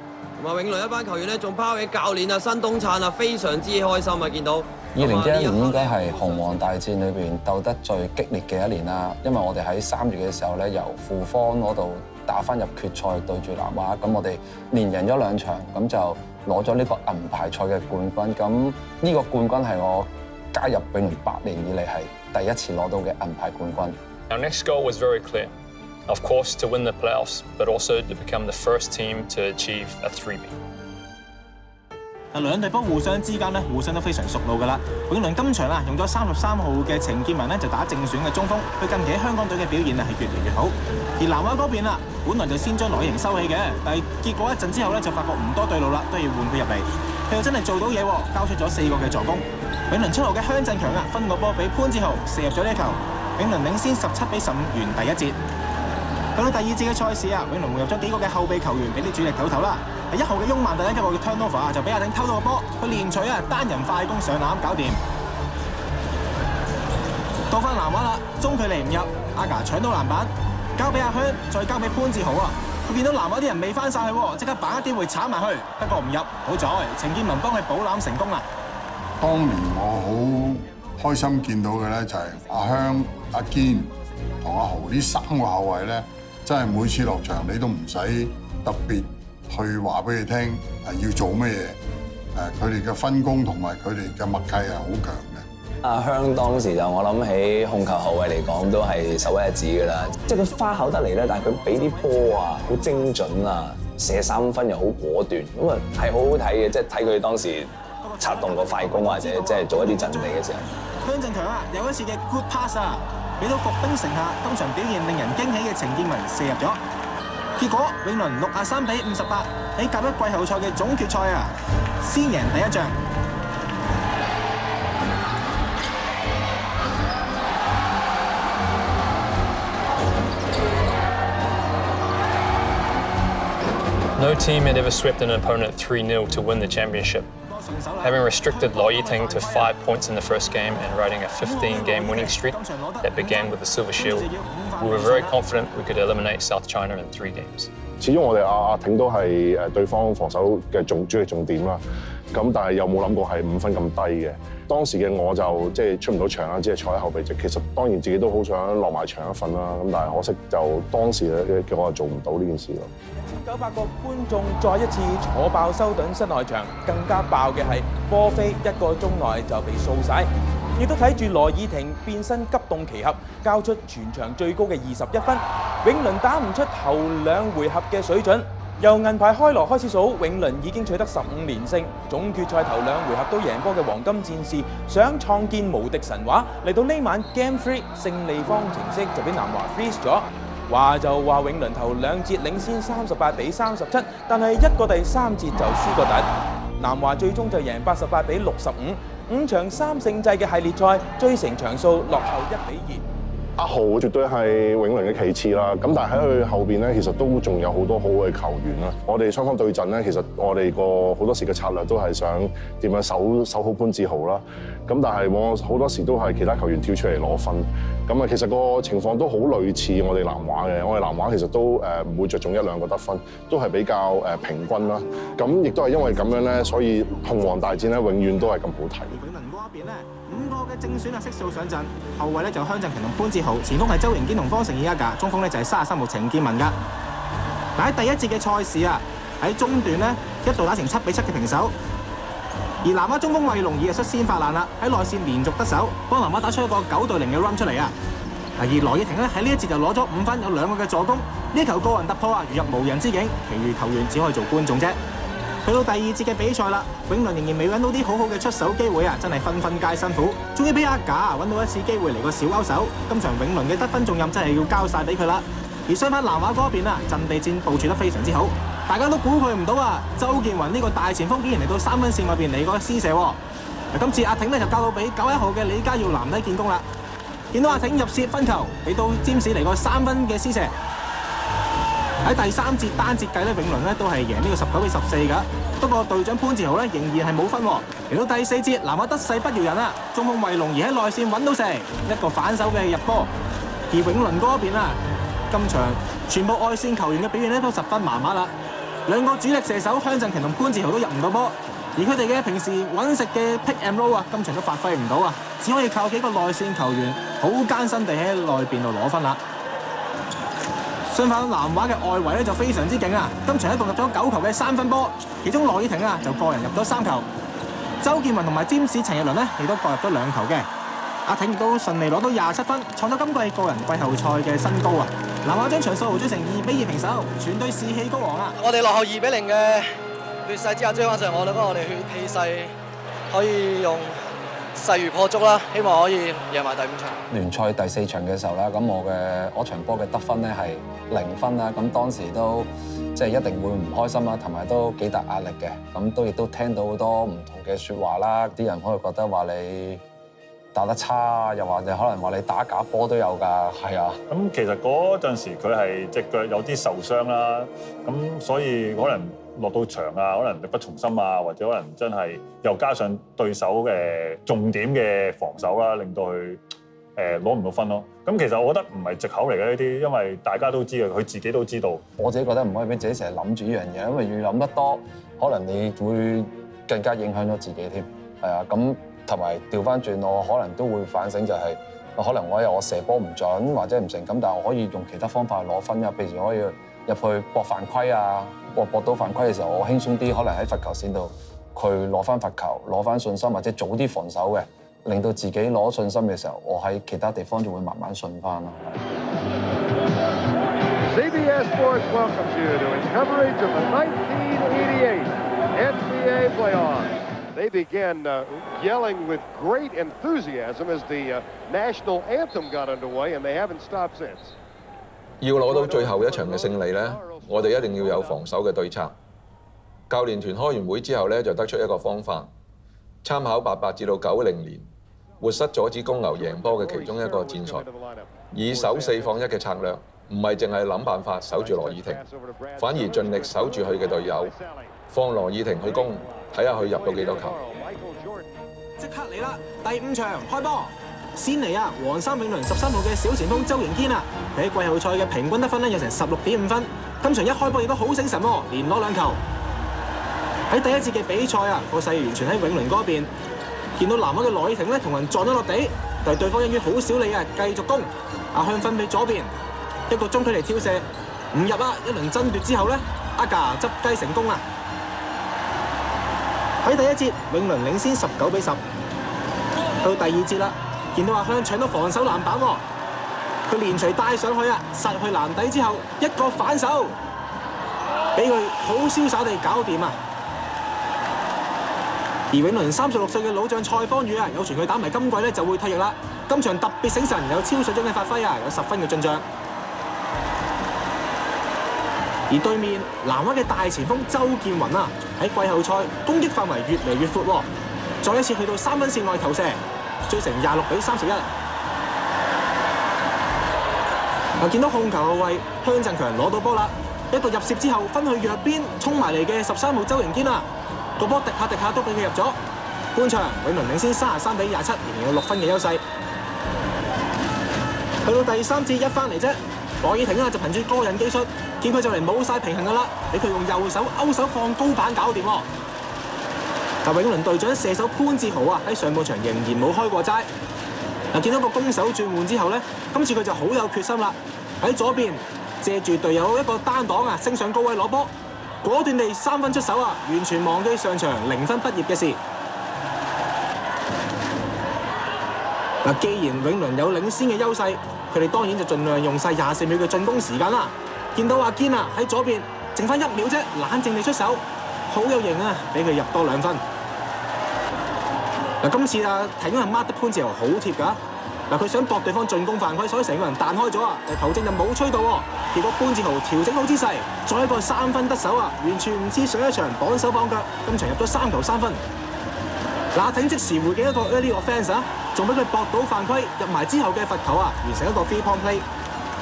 同埋永倫一班球員咧，仲拋起教練啊新東燦啊，非常之開心啊！見到2011年應該係紅黃大戰裏邊鬥得最激烈嘅一年啦，因為我哋喺3月嘅時候咧，由富方嗰度打返入決賽對住南華，咁我哋連贏咗2場，咁就攞咗呢個銀牌賽嘅冠軍。咁呢個冠軍係我加入永倫8年以嚟係第一次攞到嘅銀牌冠軍。Our next goal was very clear. Of course, to win the playoffs, but also to become the first team to achieve a 3-peat. 兩隊波互相之間咧，互相都非常熟路㗎啦。永倫今場啊，用咗33號嘅程建文咧，就打正選嘅中鋒，佢近期喺香港隊嘅表現啊係越嚟越好。而南華嗰邊啦，本來就先將羅以婷收起嘅，但係結果一陣之後咧，就發覺唔多對路啦，都要換佢入嚟。佢又真係做到嘢喎，交出咗4個嘅助攻。永倫7號嘅香振強啊，分個波俾潘志豪射入咗呢一球，永倫領先17-15完第一節。去到第二節嘅賽事啊，永倫換入咗幾個嘅後備球員俾啲主力唞唞啦。1號嘅翁曼第一個嘅 turnover 啊，就俾阿鼎偷到個波，佢連取啊單人快攻上籃搞掂。到翻南華啦，中距離唔入，阿牙搶到籃板，交俾阿香，再交俾潘志豪啊。佢見到南華啲人未翻晒去，即刻把握機會鏟埋去，不過唔入，好在程建文幫佢補籃成功啦。當年我好開心見到嘅咧，就係阿香、阿堅同阿豪呢3個後衞咧，真係每次落場你都唔使特別去話俾佢聽要做乜嘢，佢哋嘅分工同埋佢哋嘅默契係好強嘅。阿香當時就我諗起控球後衞嚟講都係首屈一指㗎啦，即係佢花巧得嚟咧，但係佢俾啲波啊好精準啊，射3分又好果斷，咁啊係好好睇嘅，即係睇佢當時策動個快攻或者即係做一啲陣地嘅時候。香振強啊，有一次嘅 good pass 啊，俾到伏兵城下，今場表現令人驚喜嘅程建文射入咗。結果永倫63-58喺甲一季後賽嘅總決賽啊，先贏第一仗。No team had ever swept an opponent 3-0 to win the championship. Having restricted Lo Yiting to 5 points in the first game and riding a 15-game winning streak that began with the Silver Shield, we were very confident we could eliminate South China in 3 games. 始終我哋阿挺都係對方防守嘅主力重點啦，咁但係又冇諗過係5分咁低嘅。當時嘅我就即係出唔到場啦，只係坐喺後備席。其實當然自己都好想落埋場一份啦，咁但係可惜就當時嘅我就做唔到呢件事咯。 900個觀眾再一次坐爆修頓室內場，更加爆嘅係波飛1個鐘內就被掃晒，亦都睇住羅以婷變身急凍奇俠，交出全場最高嘅21分。永倫打唔出頭2回合嘅水準，由銀牌開鑼開始數，永倫已經取得15連勝，總決賽頭2回合都贏波嘅黃金戰士，想創建無敵神話，嚟到呢晚 Game 3勝利方程式就俾南華 freeze 咗。 話就話永倫頭2節領先38-37，但係一個第3節就輸個突。南華最終就贏88-65，5場3勝制嘅系列賽，追成場數落後1-2。阿豪絕對係永倫嘅其次啦，咁但係喺佢後邊咧，其實都仲有好多好嘅球員啦。我哋雙方對陣咧，其實我哋個好多時嘅策略都係想點樣守好潘志豪啦。咁但係往往好多時都係其他球員跳出嚟攞分。咁啊，其實個情況都好類似我哋南華嘅。我哋南華其實都唔會着重1、2個得分，都係比較平均啦。咁亦都係因為咁樣咧，所以紅黃大戰咧永遠都係咁好睇。永倫嗰一邊咧，5個嘅正選啊悉數上陣，後衞咧就香振強同潘志豪，前鋒係周盈堅同方成義一架，中鋒咧就係33號程建文㗎。嗱喺第一節嘅賽事啊，喺中段咧一度打成7-7嘅平手。 而南華中鋒衛龍已係率先發難啦，喺內線連續得手，幫南華打出一個9-0嘅 run 出嚟啊！而羅以婷咧喺呢一節就攞咗5分，有2個嘅助攻，呢球個人突破啊，如入無人之境，其餘球員只可以做觀眾啫。去到第2節嘅比賽啦，永倫仍然未揾到啲好好嘅出手機會啊，真係分分皆辛苦。終於俾阿賈揾到一次機會嚟個小勾手，今場永倫嘅得分重任真係要交晒俾佢啦。而相反南華嗰邊啊，陣地戰部署得非常之好。 大家都估佢唔到啊！周建雲呢個大前鋒竟然嚟到3分線外邊嚟個施射喎。今次阿挺呢就交到俾91號嘅李家耀男低建功啦。見到阿挺入楔分球，俾到詹士嚟個3分嘅施射。喺第3節單節計咧，永倫咧都係贏呢個19-14㗎。不過隊長潘志豪咧仍然係冇分喎。嚟到第4節，南華得勢不饒人啊！中鋒衛龍兒喺內線揾到射，一個反手嘅入波。而永倫嗰邊啊，今場全部外線球員嘅表現咧都十分麻麻啦。 2個主力射手香振強同潘志豪都入唔到波，而佢哋嘅平時揾食嘅 pick and roll 啊，今場都發揮唔到啊，只可以靠幾個內線球員好艱辛地喺內邊度攞分啦。相反，南華嘅外圍咧就非常之勁啊，今場一共入咗9球嘅3分波，其中羅以婷啊就個人入咗3球，周建文同埋詹士陳日倫呢亦都各入咗2球嘅。阿挺亦都順利攞到27分，創咗今季個人季後賽嘅新高啊！南華將場數追成2-2平手，全隊士氣高昂啊！我哋落後2-0嘅呢劣勢之下追翻上，我覺得我哋氣勢可以用勢如破竹啦，希望可以贏埋第5場。聯賽第4場嘅時候啦，咁我場波嘅得分咧係0分啦，咁當時都即係一定會唔開心啦，同埋都幾大壓力嘅，咁亦都聽到好多唔同嘅説話啦，啲人可能覺得話你打得差，又或者可能話你打假波都有㗎，係啊。咁其實嗰陣時佢係隻腳有啲受傷啦，咁所以可能落到場啊，可能力不從心啊，或者可能真係又加上對手嘅重點嘅防守啦，令到佢攞唔到分咯。咁其實我覺得唔係藉口嚟嘅呢啲，因為大家都知嘅，佢自己都知道。我自己覺得唔可以俾自己成日諗住呢樣嘢，因為越諗得多，可能你會更加影響咗自己添。係啊，咁同埋調翻轉，我可能都會反省就係，可能我射波唔準或者唔成咁，但係我可以用其他方法去攞分啊，譬如可以入去搏犯規啊，搏到犯規嘅時候，我輕鬆啲，可能喺罰球線度佢攞翻罰球，攞翻信心，或者早啲防守嘅，令到自己攞信心嘅時候，我喺其他地方就會慢慢順翻咯。CBS Sports welcomes you to its coverage of the 1988 NBA playoffs. They began yelling with great enthusiasm as the national anthem got underway, and they haven't stopped since. 要攞到最後一場嘅勝利咧，我哋一定要有防守嘅對策。教練團開完會之後咧，就得出一個方法，參考88至到90年活塞阻止公牛贏波嘅其中一個戰術，以守4放1嘅策略，唔係淨係諗辦法守住羅爾廷，反而盡力守住佢嘅隊友，放羅爾廷去攻，睇下佢入到幾多球。即刻嚟啦！第5場開波，先嚟啊！黃衫永倫13號嘅小前鋒周盈堅啊，佢喺季後賽嘅平均得分咧有成16.5分，今場一開波亦都好醒神喎，連攞2球。喺第一節嘅比賽啊，個勢完全喺永倫嗰邊，見到南灣嘅羅爾廷咧同人撞咗落地，但係對方因於好少理啊，繼續攻。阿向分俾左邊，一個中距離跳射唔入啊！一輪爭奪之後咧，阿賈執雞成功啦。喺第一節，永倫領先19-10。到第2節啦，見到阿香搶到防守籃板喎，佢連隨帶上去啊，殺去籃底之後一個反手，俾佢好瀟灑地搞掂啊！而永倫36歲嘅老將蔡方宇啊，有傳佢打埋今季咧就會退役啦。今場特別醒神，有超水準嘅發揮啊，有10分嘅進帳。而對面南灣嘅大前鋒周建雲啊，喺季後賽攻擊範圍越嚟越闊喎，再一次去到3分線外投射，追成26-31。見到控球後衛香振強攞到波啦，一個入攝之後分去弱邊，衝埋嚟嘅13號周盈堅啊，個波滴下都俾佢入咗。半場永倫領先33-27，仍然有6分嘅優勢。去到第3節一翻嚟啫，羅爾廷啊就憑住個人技術，見佢就嚟冇晒平衡噶啦，俾佢用右手勾手放高板搞掂喎。但永倫隊長射手潘志豪啊喺上半場仍然冇開過齋。見到個攻守轉換之後咧，今次佢就好有決心啦。喺左邊借住隊友一個單擋啊，升上高位攞波，果斷地3分出手啊，完全忘記上場0分畢業嘅事。既然永倫有領先嘅優勢，佢哋當然就盡量用晒24秒嘅進攻時間啦。見到阿堅啊喺左邊，剩翻1秒啫，冷靜地出手，好有型啊，俾佢入多2分。今次啊挺啊 mark 得潘志豪好貼㗎。佢想搏對方進攻犯規，所以成個人彈開咗啊，球證就冇吹到喎。結果潘志豪調整好姿勢，再一個3分得手啊，完全唔似上一場綁手綁腳，今場入咗3球3分。挺即時回敬一個 early offence 啊，仲俾佢搏到犯規，入埋之後嘅罰球啊，完成一個 3-point play。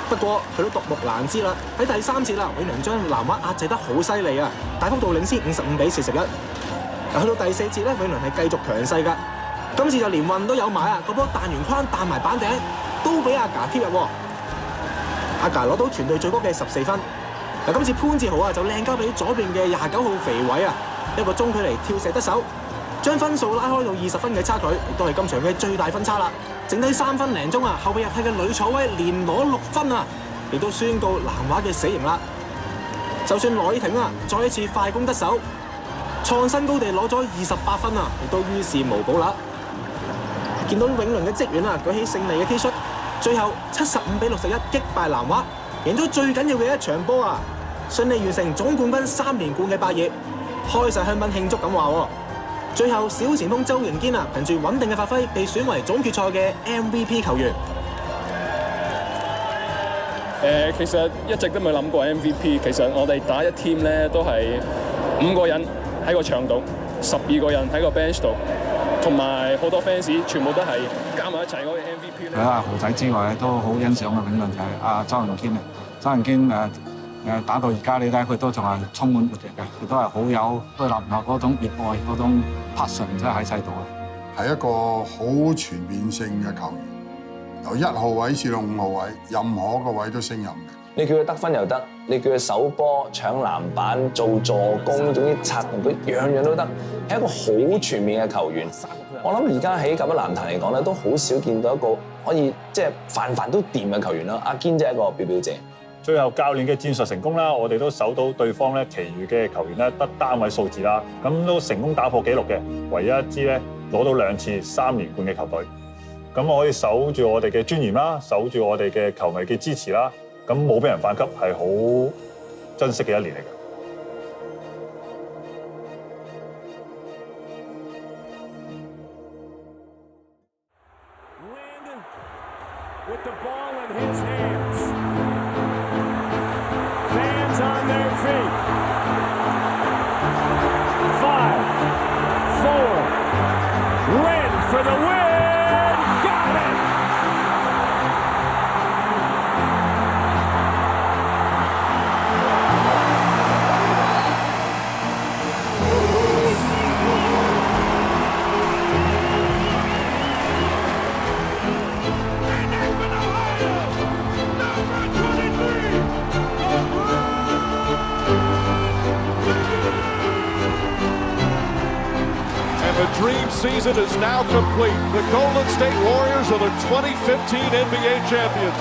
不過佢都獨木難支啦，喺第3節啦，永倫將南灣壓制得好犀利啊，大幅度領先55-41。去到第4節咧，永倫係繼續強勢㗎，今次就連運都有埋啊，個波彈完框彈埋板頂，都俾阿賈貼入喎。阿賈攞到全隊最高嘅14分。今次潘志豪啊就靚交俾左邊嘅29號肥偉啊，一個中距離跳射得手，將分數拉開到20分嘅差距，亦都係今場嘅最大分差啦。剩低3分零鐘啊，後備入替嘅呂楚威連攞6分啊，亦都宣告南華嘅死刑啦。就算羅爾廷啊再一次快攻得手，創新高地攞咗28分啊，亦都於事無補啦。見到永倫嘅職員啊舉起勝利嘅 T 恤，最後75-61擊敗南華，贏咗最緊要嘅一場波啊，順利完成總冠軍3連冠嘅霸業。開晒香檳慶祝咁話喎。最後小前鋒周盈堅啊，憑住穩定嘅發揮，被選為總決賽嘅 MVP 球員。其實一直都冇諗過 MVP。其實我哋打一 team 咧都係5個人喺個場度，12個人喺個 bench 度，同埋好多 fans 全部都係加埋一齊嗰個 MVP 咧。除咗豪仔之外，都好欣賞嘅永倫就係周盈堅啊。周盈堅打到而家，你睇佢都仲係充滿活力嘅，佢都係好有對籃球嗰種熱愛嗰種 passion 真係喺晒度啊！係一個好全面性嘅球員。由1號位至到5號位，任何一個位都勝任嘅。你叫佢得分又得，你叫佢守波、搶籃板、做助攻，總之策動佢樣樣都得，係一個好全面嘅球員。我諗而家喺甲一籃壇嚟講咧，都好少見到一個可以即係凡凡都掂嘅球員啦。阿堅真係一個表表者。最後教練嘅戰術成功啦，我哋都守到對方咧，其餘嘅球員咧得單位數字啦，咁都成功打破紀錄嘅，唯一一支咧攞到2次3連冠嘅球隊。咁我可以守住我哋嘅尊嚴啦，守住我哋嘅球迷嘅支持啦，咁冇俾人反擊係好珍惜嘅一年嚟嘅。With the ball in his hands. Fans on their feet. 5, 4, Win for the win! Got it! The dream season is now complete. The Golden State Warriors are the 2015 NBA champions.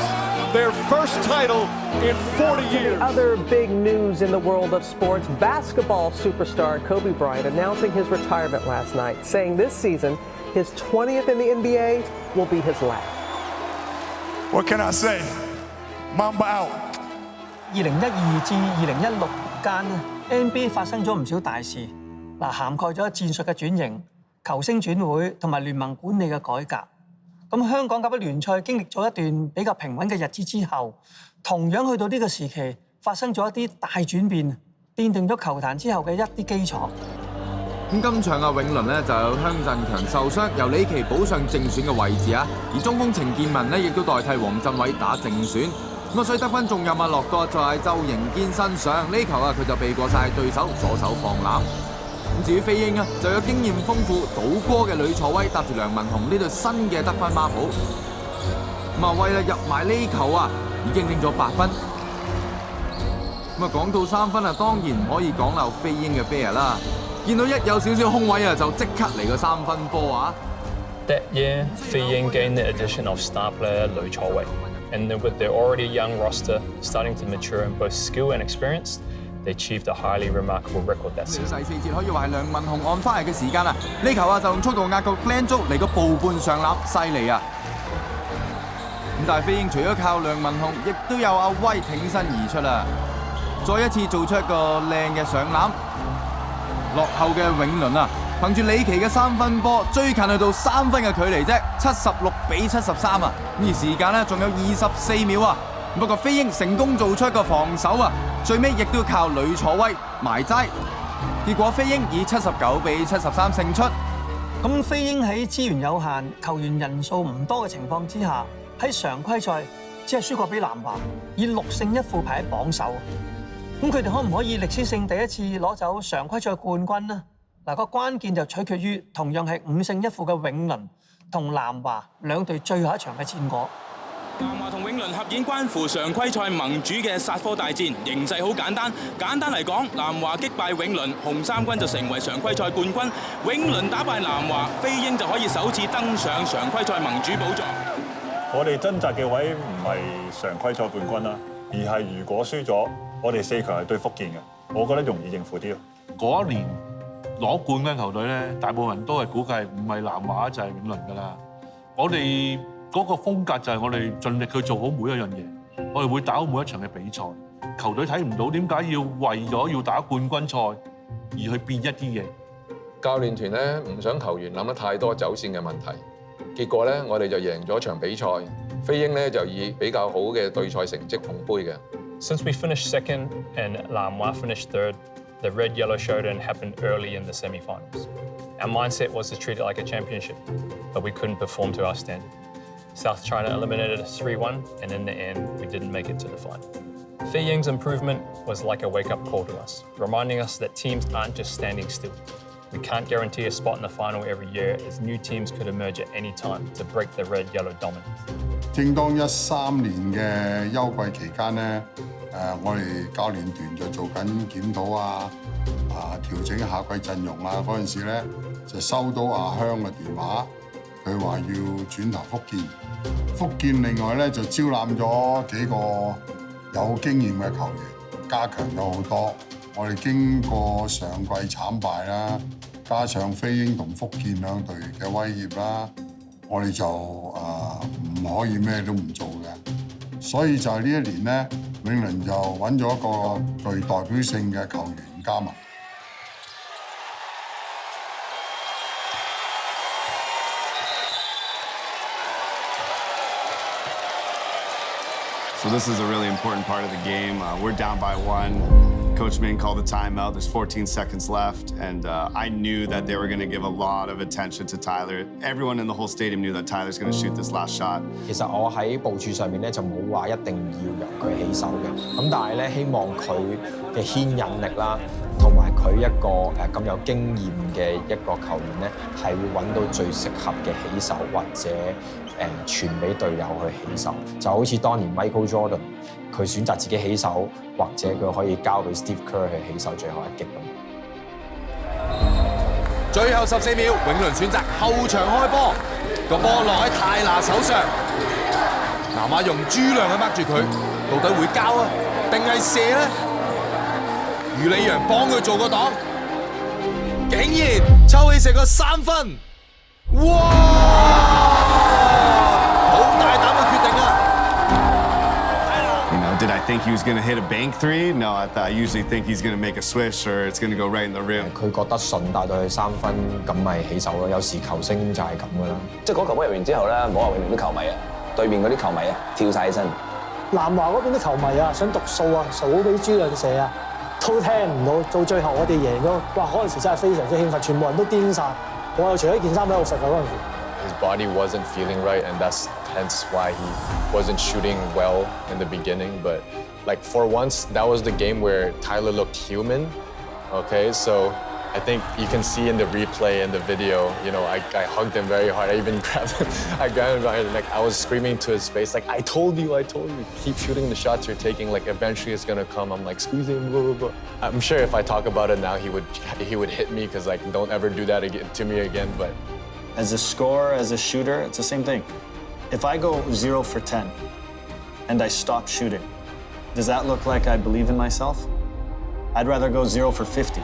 Their first title in 40 years. Other big news in the world of sports, basketball superstar Kobe Bryant announcing his retirement last night, saying this season, his 20th in the NBA will be his last. What can I say? Mamba out. 2012至2016間 NBA 發生咗唔少大事。涵蓋咗戰術嘅轉型、球星轉會同埋聯盟管理嘅改革。咁香港甲一聯賽經歷咗一段比較平穩嘅日子之後，同樣去到呢個時期，發生咗一啲大轉變，奠定咗球壇之後嘅一啲基礎。咁今場永倫咧就有香振強受傷，由李奇補上正選嘅位置啊，而中鋒程建文咧亦都代替黃振偉打正選。咁所以得分仲有落到就係周盈堅身上，呢球佢就避過晒對手，左手放籃。咁至於飛鷹就有經驗豐富倒波嘅呂楚威搭住梁文雄呢隊新嘅得分孖寶。咁為入埋呢球已經拎咗8分。咁講到3分當然唔可以講漏飛鷹嘅 Bear 啦。見到一有少少空位就即刻嚟個3分波。That year, 飛鷹 gained the addition of star player 呂楚威 and with their already young roster starting to mature in both skill and experience.They achieved a highly remarkable record that season. 第4節可以話係梁文雄按翻嚟嘅時間呢球就用速度壓過 Glenn Joe 嚟個步半上籃，犀利啊！咁但係飛鷹除咗靠梁文雄，亦都有阿威挺身而出啦，再一次做出一個靚嘅上籃。落後嘅永倫憑住李奇嘅3分波，最近去到3分嘅距離啫，76比73而時間呢仲有24秒不過飛鷹成功做出一個防守最尾亦都靠呂楚威埋齋，結果飛鷹以79比73勝出。咁飛鷹喺資源有限、球員人數唔多嘅情況之下，喺常規賽只係輸過俾南華，以6勝1負排喺榜首。咁佢哋可唔可以歷史性第一次攞走常規賽冠軍呢？個關鍵就取決於同樣係5勝1負嘅永倫同南華兩隊最後一場嘅戰果。南華同永倫合演關乎常規賽盟主嘅殺科大戰，形勢好簡單。簡單嚟講，南華擊敗永倫，紅三軍就成為常規賽冠軍；永倫打敗南華，飛鷹就可以首次登上常規賽盟主寶座。我哋掙扎嘅位唔係常規賽冠軍啦，而係如果輸咗，我哋4強係對福建嘅，我覺得容易應付啲咯。嗰一年攞冠軍球隊咧，大部分人都係估計唔係南華就係永倫㗎啦。我哋嗰個風格就係我哋盡力去做好每一樣嘢，我哋會打好每一場嘅比賽。球隊睇唔到點解要為咗要打冠軍賽而去變一啲嘢。教練團咧唔想球員諗得太多走線嘅問題，結果咧我哋就贏咗場比賽。飛鷹咧就以比較好嘅對賽成績捧杯嘅。Since we finished second and Lamwa finished third, the red-yellow showdown happened early in the semi-finals. Our mindset was to treat it like a championship, but we couldn't perform to our standard. South China eliminated us 3-1, and in the end, we didn't make it to the final. Fei Ying's improvement was like a wake-up call to us, reminding us that teams aren't just standing still. We can't guarantee a spot in the final every year, as new teams could emerge at any time to break the red-yellow dominance. 正當13年嘅休季期間咧，我哋教練團就做緊檢討調整下季陣容嗰陣時咧，就收到阿香嘅電話，佢話要轉投福建。福建另外咧就招攬咗幾個有經驗嘅球員，加強咗好多。我哋經過上季慘敗啦，加上飛鷹同福建兩隊嘅威脅啦，我哋就唔可以咩都唔做嘅。所以就係呢一年咧，永倫就揾咗一個具代表性嘅球員加盟。So this is a really important part of the game. We're down by 1. Coach Ming called the timeout. There's 14 seconds left, and I knew that they were going to give a lot of attention to Tyler. Everyone in the whole stadium knew that Tyler's going to shoot this last shot. 其實我喺部署上面咧就冇話一定要由佢起手嘅，咁但係咧希望佢嘅牽引力啦，同埋佢一個咁有經驗嘅一個球員咧，係會揾到最適合嘅起手或者傳俾隊友去起手，就好似當年 Michael Jordan 佢選擇自己起手，或者佢可以交俾 Steve Kerr 去起手最後一擊咁。最後14秒，永倫選擇後場開波，個波落喺泰拿手上，南亞用豬量去掹住佢，到底會交定係射咧？余理洋幫佢做個擋，竟然抽起成個3分，哇！Did I think he was going to hit a bank three? No, I usually think he's going to make a swish or it's going to go right in the rim. 佢覺得順帶到佢3分，咁咪起手咯。有時球星就係咁噶啦。即係嗰球波入完之後咧，冇話永遠啲球迷對面嗰啲球迷跳晒起身。南華嗰邊啲球迷想讀數數俾朱亮射都聽唔到。到最後我哋贏咗，哇！嗰陣時真係非常之興奮，全部人都癲晒。我又除咗件衫喺度食嗰陣時。His body wasn't feeling right, and that's hence why he wasn't shooting well in the beginning. But like for once, that was the game where Tyler looked human. Okay, so I think you can see in the replay and the video, you know, I hugged him very hard. I even grabbed him. I grabbed him by the neck. I was screaming to his face, like, I told you, keep shooting the shots you're taking. Like eventually it's gonna come. I'm like squeezing, blah, blah, blah. I'm sure if I talk about it now, he would hit me because like don't ever do that again to me again. But as a scorer, as a shooter, it's the same thing. If I go 0 for 10 and I stop shooting, does that look like I believe in myself? I'd rather go 0 for 50.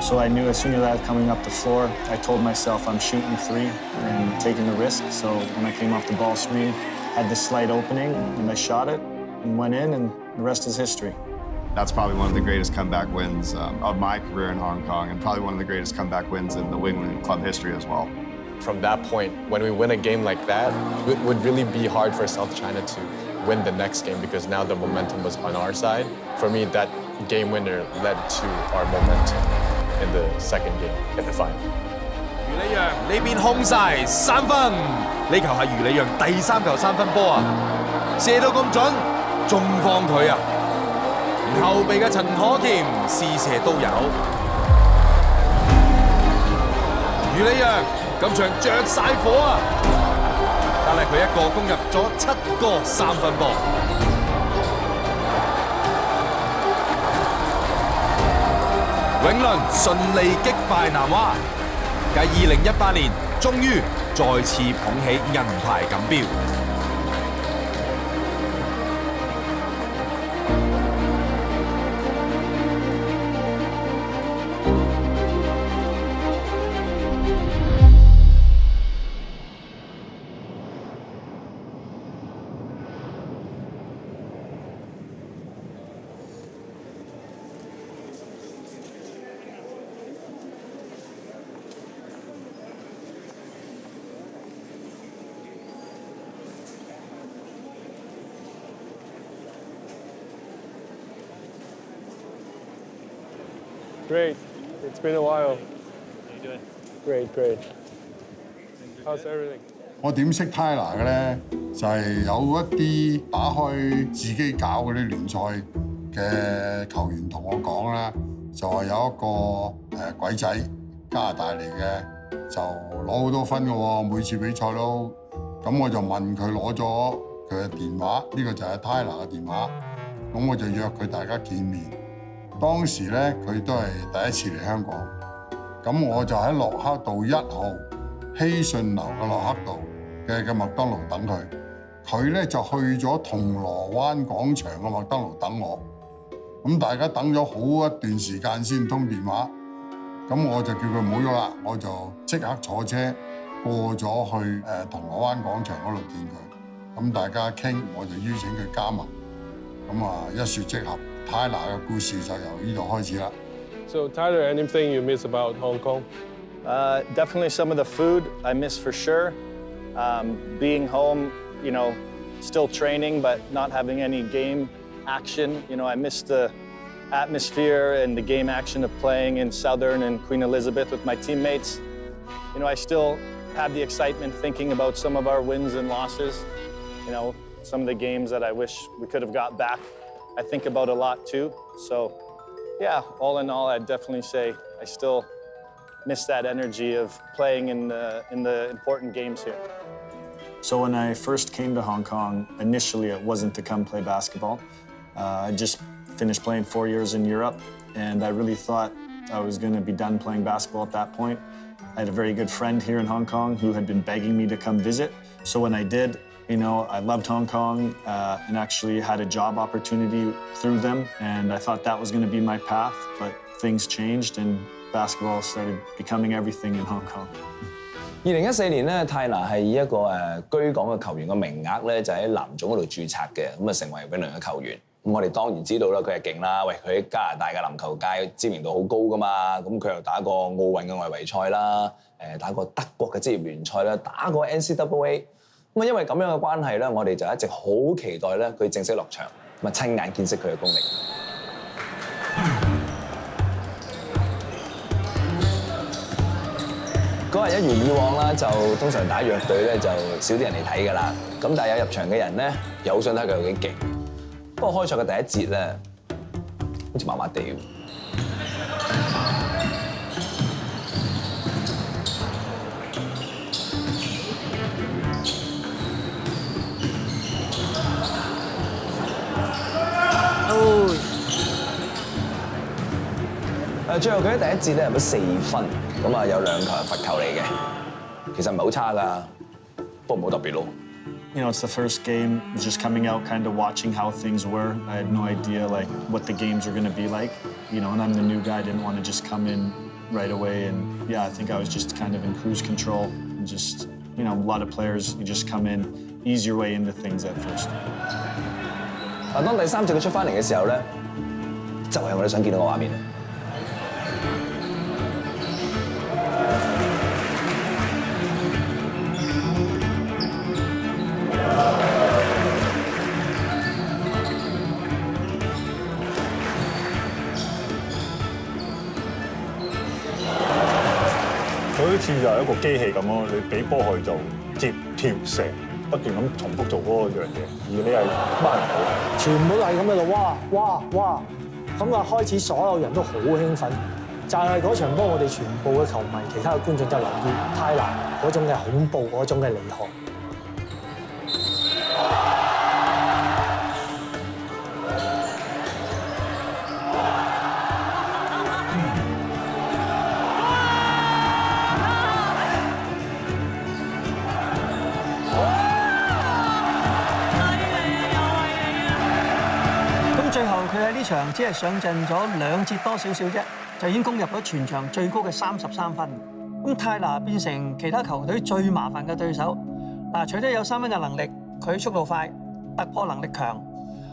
So I knew as soon as I was coming up the floor, I told myself I'm shooting 3 and taking the risk. So when I came off the ball screen, had this slight opening and I shot it and went in, and the rest is history. That's probably one of the greatest comeback wins of my career in Hong Kong, and probably one of the greatest comeback wins in the Wingland club history as well. From that point, when we win a game like that, it would really be hard for South China to win the next game because now the momentum was on our side. For me, that game winner led to our momentum in the second game in the final. 余理洋呢邊空晒3分，呢球係余理洋第3球3分波射到咁準，仲放佢連後備嘅陳可甜試射都有。余理洋今場着晒火但係佢一個攻入咗7個3分波。永倫順利擊敗南華，繼2018年終於再次捧起銀牌錦標。Great. It's been a while. How you doing? Great, great. How's everything? 我點識 Tyler 嘅咧，就係有一啲打開自己搞嗰啲聯賽嘅球員同我講啦，就話有一個鬼仔加拿大嚟嘅，就攞好多分嘅喎，每次比賽都。咁我就問佢攞咗佢嘅電話，呢個就係 Tyler 嘅電話。咁我就約佢大家見面。當時咧佢都係第一次嚟香港，咁我就喺洛克道1號希順樓嘅洛克道嘅麥當勞等佢。佢咧就去咗銅鑼灣廣場嘅麥當勞等我。咁大家等咗好一段時間先通電話。咁我就叫佢唔好喐啦，我就即刻坐車過咗去銅鑼灣廣場嗰度見佢。咁大家傾，我就邀請佢加盟。咁啊一説即合 ，Tyler 嘅故事就由呢度開始啦。So Tyler, anything you miss about Hong Kong? Definitely some of the food I miss for sure. Being home, you know, still training but not having any game action. You know, I miss the atmosphere and the game action of playing in Southern and Queen Elizabeth with my teammates. You know, I still have the excitement thinking about some of our wins and losses. You know, some of the games that I wish we could have got back, I think about a lot too. So, yeah, all in all, I'd definitely say I still miss that energy of playing in the important games here. So when I first came to Hong Kong, initially it wasn't to come play basketball. I just finished playing 4 years in Europe, and I really thought I was going to be done playing basketball at that point. I had a very good friend here in Hong Kong who had been begging me to come visit. So when I did, you know, I loved Hong Kong and actually had a job opportunity through them, and I thought that was going to be my path, but things changed and basketball started becoming everything in Hong Kong. 2014年咧，泰拿係以一個居港嘅球員嘅名額咧，就喺南總嗰度註冊嘅，咁啊成為永倫嘅球員。咁我哋當然知道啦，佢係勁啦，喂，佢喺加拿大嘅籃球界知名度好高噶嘛，咁佢又打過奧運嘅外圍賽啦，打過德國嘅職業聯賽啦，打過 NCAA。咁啊，因為咁樣嘅關係咧，我哋就一直好期待咧佢正式落場，咁啊親眼見識佢嘅功力。嗰日一如以往啦，就通常打弱隊咧就少啲人嚟睇㗎啦。咁但係有入場嘅人咧，又好想睇佢有幾勁。不過開賽嘅第一節咧，好似麻麻地喎。最後佢喺第一節咧入咗4分，咁啊有2球係罰球嚟嘅，其實唔係好差㗎，不過唔好特別咯。You know, it's the first game, just coming out, kind of watching how things were. I had no idea like what the games were going to be like, you know, and I'm the new guy, I didn't want to just come in right away. And yeah, I think I was just kind of in cruise control and just, you know, a lot of players, you just come in, ease your way into things at first. 嗱，當第3節佢出翻嚟嘅時候咧，就係我哋想見到嘅畫面。佢好似就係一個機器咁咯，你俾波佢就接跳射，不斷咁重複做嗰個樣嘢，而你係掹唔到。全部都係咁喺度，哇！咁啊開始所有人都好興奮，就係嗰場波我哋全部嘅球迷、其他嘅觀眾就留意泰拿嗰種嘅恐怖、嗰種嘅厲害。最後佢喺呢場只係上陣咗2節多少少啫，就已經攻入咗全場最高嘅33分。咁泰拿變成其他球隊最麻煩嘅對手。嗱，除咗有3分嘅能力，佢速度快，突破能力強，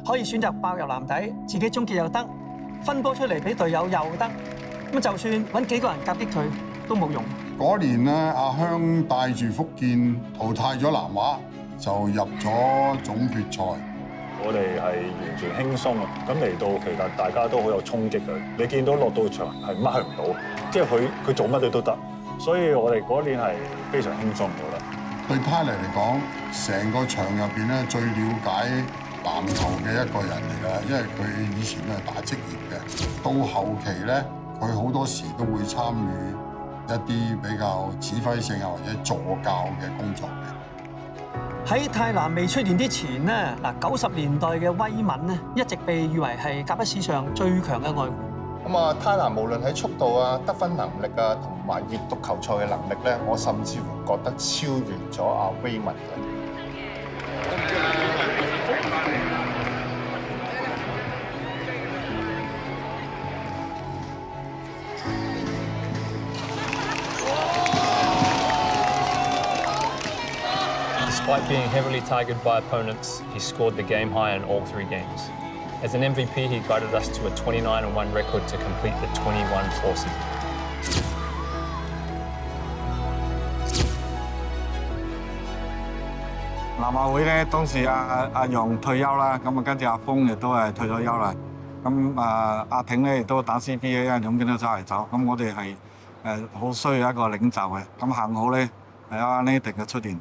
可以選擇爆入籃底，自己終結又得，分波出嚟俾隊友又得。咁就算揾幾個人夾擊佢都冇用。嗰年咧，阿香帶住福建淘汰咗南華，就入咗總決賽。我哋係完全輕鬆啊！咁嚟到其實大家都好有衝擊嘅，你見到落到場係乜唔到，即係佢做乜嘢都得，所以我哋嗰年係非常輕鬆，我覺得。對 Tyler 嚟講，成個場入邊咧最了解籃球嘅一個人嚟㗎，因為佢以前都係打職業嘅，到後期咧佢好多時都會參與一啲比較指揮性啊或者助教嘅工作嘅。喺泰拿未出現之前咧，90年代嘅威敏咧一直被譽為係甲一史上最強嘅外援。咁啊，泰拿無論喺速度啊、得分能力啊，同埋閱讀球賽嘅能力咧，我甚至乎覺得超越咗阿威敏嘅。Despite being heavily targeted by opponents, he scored the game high in all 3 games. As an MVP, he guided us to a 29-1 record to complete the 21-4 season. 南華會咧，當時阿楊退休啦，咁跟住阿峰亦都係退咗休啦。咁阿挺咧亦都打 CBA 啊，兩邊都走嚟走。咁我哋係好需要一個領袖嘅。咁幸好咧係阿 Nathan 嘅出現。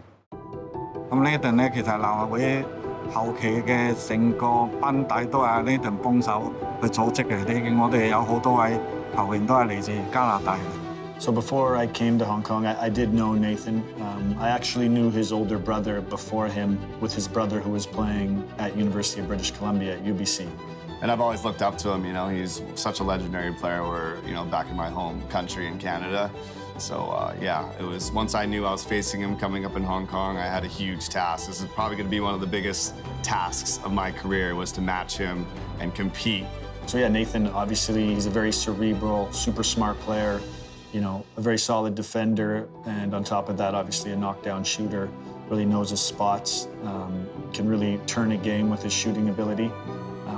咁 Nathan 咧其實南華會後期嘅成個班底都係阿 Nathan 幫手去組織嘅。你見我哋有好多位球員都係嚟自加拿大嘅。So before I came to Hong Kong, I did know Nathan. I actually knew his older brother before him, with his brother who was playing at University of British Columbia at UBC. And I've always looked up to him. You know, he's such a legendary player. We're back in my home country in Canada. So yeah, it was once I knew I was facing him coming up in Hong Kong, I had a huge task. This is probably going to be one of the biggest tasks of my career, was to match him and compete. So yeah, Nathan, obviously, he's a very cerebral, super smart player. A very solid defender, and on top of that, obviously a knockdown shooter. Really knows his spots, can really turn a game with his shooting ability.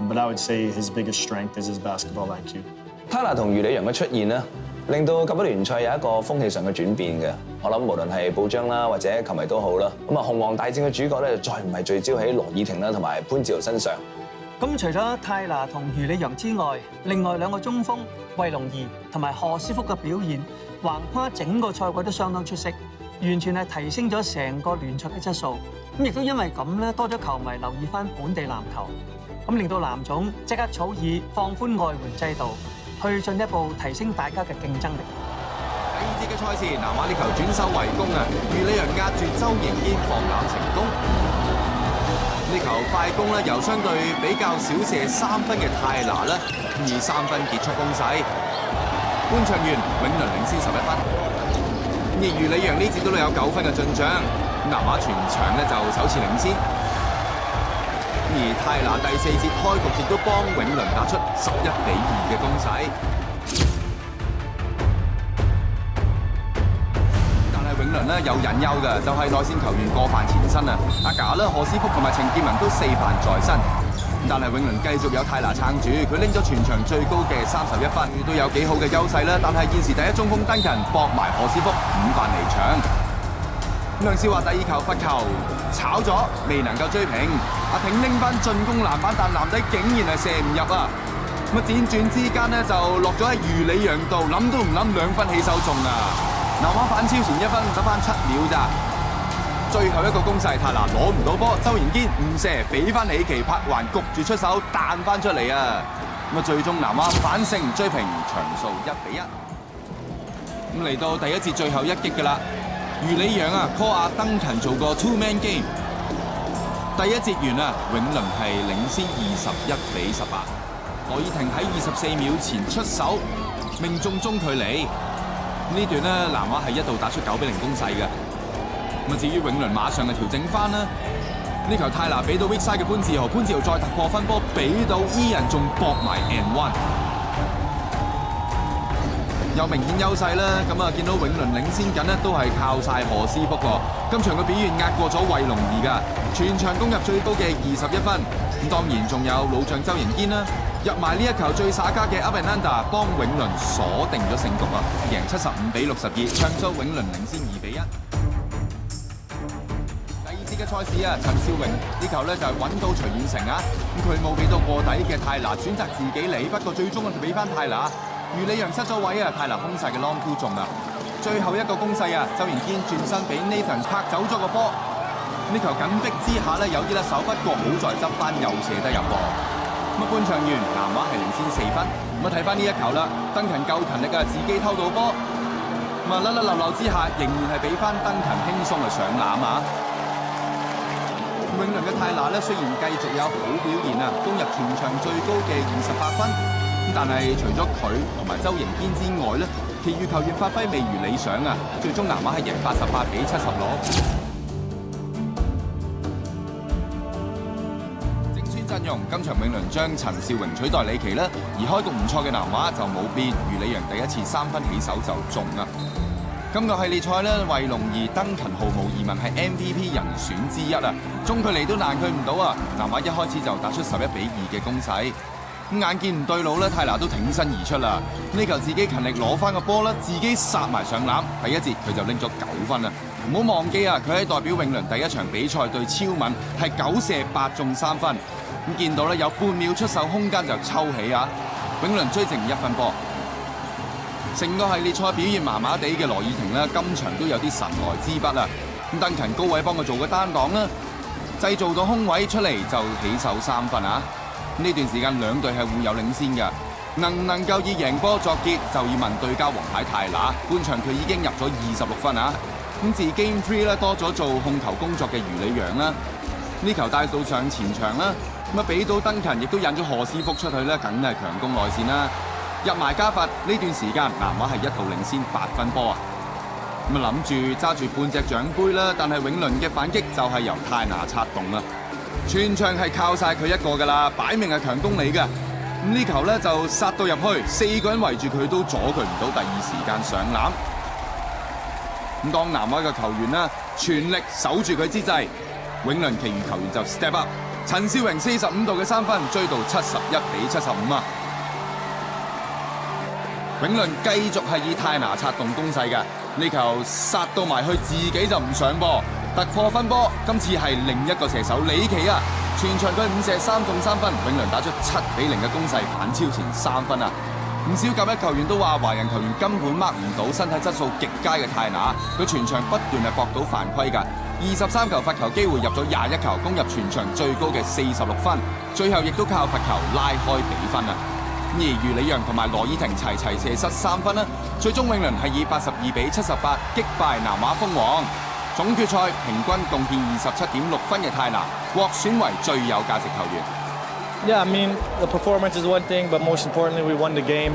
But I would say his biggest strength is his basketball IQ. Tyler 同余理洋嘅出現咧，令到甲一聯賽有一個風氣上嘅轉變嘅。我諗無論係報章啦，或者球迷都好啦。咁啊，紅黃大戰嘅主角咧，再唔係聚焦喺羅爾廷啦同埋潘志豪身上。咁除咗泰拿同余理洋之外，另外2個中鋒惠龍兒同埋何師福嘅表現，橫跨整個賽季都相當出色，完全係提升咗成個聯賽嘅質素。咁亦都因為咁咧，多咗球迷留意翻本地籃球，咁令到藍總即刻草擬放寬外援制度，去進一步提升大家嘅競爭力。第2節嘅賽事，南華呢球轉守為攻啊，余理洋壓住周盈堅放籃成功。呢球快攻咧，由相對比較少射3分嘅泰拿咧，以3分結束攻勢。半場完，永倫領先11分。而余理洋呢節都有9分嘅進帳，南華全場咧就首次領先。而泰拿第4節開局亦都幫永倫打出11-2嘅攻勢。永倫咧有隱憂嘅，就係內線球員過犯前身啊！阿賈啦、何師福同埋程建文都4犯在身，但係永倫繼續有泰拿撐住，佢拎咗全場最高嘅31分，都有幾好嘅優勢啦。但係現時第1中鋒登勤搏埋何師福5犯離場。梁少華第2球罰球炒咗，未能夠追平。阿挺拎翻進攻籃板，但籃底竟然係射唔入啊！咁輾轉之間呢，就落咗喺余理洋度，諗都唔諗2分起手中啊！南華反超前1分，得翻7秒咋。最後一個攻勢，泰拿攞唔到波，周延堅誤射，俾翻喜奇柏環焗住出手彈翻出嚟啊！咁最終南華反勝追平，場數1-1。咁嚟到第1節最後一擊㗎啦，余理洋啊 call 阿登勤做個 2-man game。第1節完啊，永倫係領先21-18。羅爾廷喺24秒前出手，命中中距離。呢段咧，南華係一度打出9-0攻勢嘅。咁至於永倫馬上就調整翻啦。呢球泰拿俾到 weak side 嘅潘志豪，潘志豪再突破分波，俾到伊人仲搏埋 and one， 有明顯優勢啦。咁啊，見到永倫領先緊咧，都係靠晒何師福喎。今場嘅表現壓過咗惠龍兒㗎，全場攻入最高嘅21分。咁當然仲有老將周盈堅啦。入埋呢一球最耍家嘅 Up and Under 幫永倫鎖定咗勝局啊，贏75-62，場數永倫領先2-1。第2節節嘅賽事啊，陳少榮呢球咧就係揾到徐遠成啊，咁佢冇俾到過底嘅泰拿，選擇自己嚟，不過最終啊就俾翻泰拿。余理洋失咗位啊，泰拿空晒嘅 long two 中啊。最後一個攻勢啊，周延堅轉身俾 Nathan 拍走咗個波。呢球緊逼之下咧有啲甩手，不過好在執翻又射得入喎。咁啊半場完，南華係領先4分。咁啊睇翻呢一球啦，登勤夠勤力啊，自己偷到波。咁啊甩甩漏漏之下，仍然係俾翻登勤輕鬆啊上籃啊！永倫嘅泰拿咧雖然繼續有好表現啊，攻入全場最高嘅28分，咁但係除咗佢同埋周迎堅之外咧，其餘球員發揮未如理想啊！最終南華係贏88比70攞。正選陣容，今場永倫將陳少榮取代李奇啦，而開局唔錯嘅南華就冇變，余理洋第一次3分起手就中啊！今個系列賽咧，為龍兒登勤毫無疑問係 MVP 人選之一啊！中距離都難佢唔到啊！南華一開始就打出11比2嘅攻勢，咁眼見唔對路咧，泰拿都挺身而出啦！呢球自己勤力攞翻個波啦，自己殺埋上籃，第一節佢就拎咗9分啊！唔好忘記啊，佢喺代表永倫第一場比賽對超敏係9射8中3分，咁見到咧有半秒出手空間就抽起啊！永倫追剩1分波。成個系列賽表現麻麻地嘅羅爾廷咧，今場都有啲神來之筆啊！咁登勤高位幫佢做個單擋啦，製造到空位出嚟就起手3分啊！呢段時間兩隊係互有領先嘅，能唔能夠以贏波作結，就要問對家王牌泰拿。半場佢已經入咗26分啊！咁自 Game 3咧多咗做控球工作嘅余理洋啦，呢球帶到上前場啦，咁啊俾到登勤亦都引咗何師福出去咧，梗係強攻內線啦。入埋加罰呢段時間，南華係一度領先8分波啊！咁啊諗住揸住半隻獎杯啦，但係永倫嘅反擊就係由泰拿策動啦，全場係靠晒佢一個㗎啦，擺明係強攻你嘅。咁呢球咧就殺到入去，4個人圍住佢都阻佢唔到第二時間上籃。咁當南華嘅球員啦全力守住佢之際，永倫其餘球員就 step up， 陳少榮45度嘅3分追到71比75啊！永倫繼續係以泰拿策動攻勢嘅，呢球殺到埋去自己就唔上波，突破分波。今次係另一個射手李奇啊，全場佢5射3中3分，永倫打出7比0嘅攻勢，反超前3分啊！唔少甲一球員都話華人球員根本 mark 唔到身體質素極佳嘅泰拿，佢全場不斷係搏到犯規㗎，23球罰球機會入咗21球，攻入全場最高嘅46分，最後亦都靠罰球拉開比分啊！而余理洋同埋羅爾廷齊齊射失3分啦，最終永倫係以82比78擊敗南華蜂王。總決賽平均貢獻27.6分嘅泰拿獲選為最有價值球員。Yeah, I mean, the performance is one thing, but most importantly, we won the game.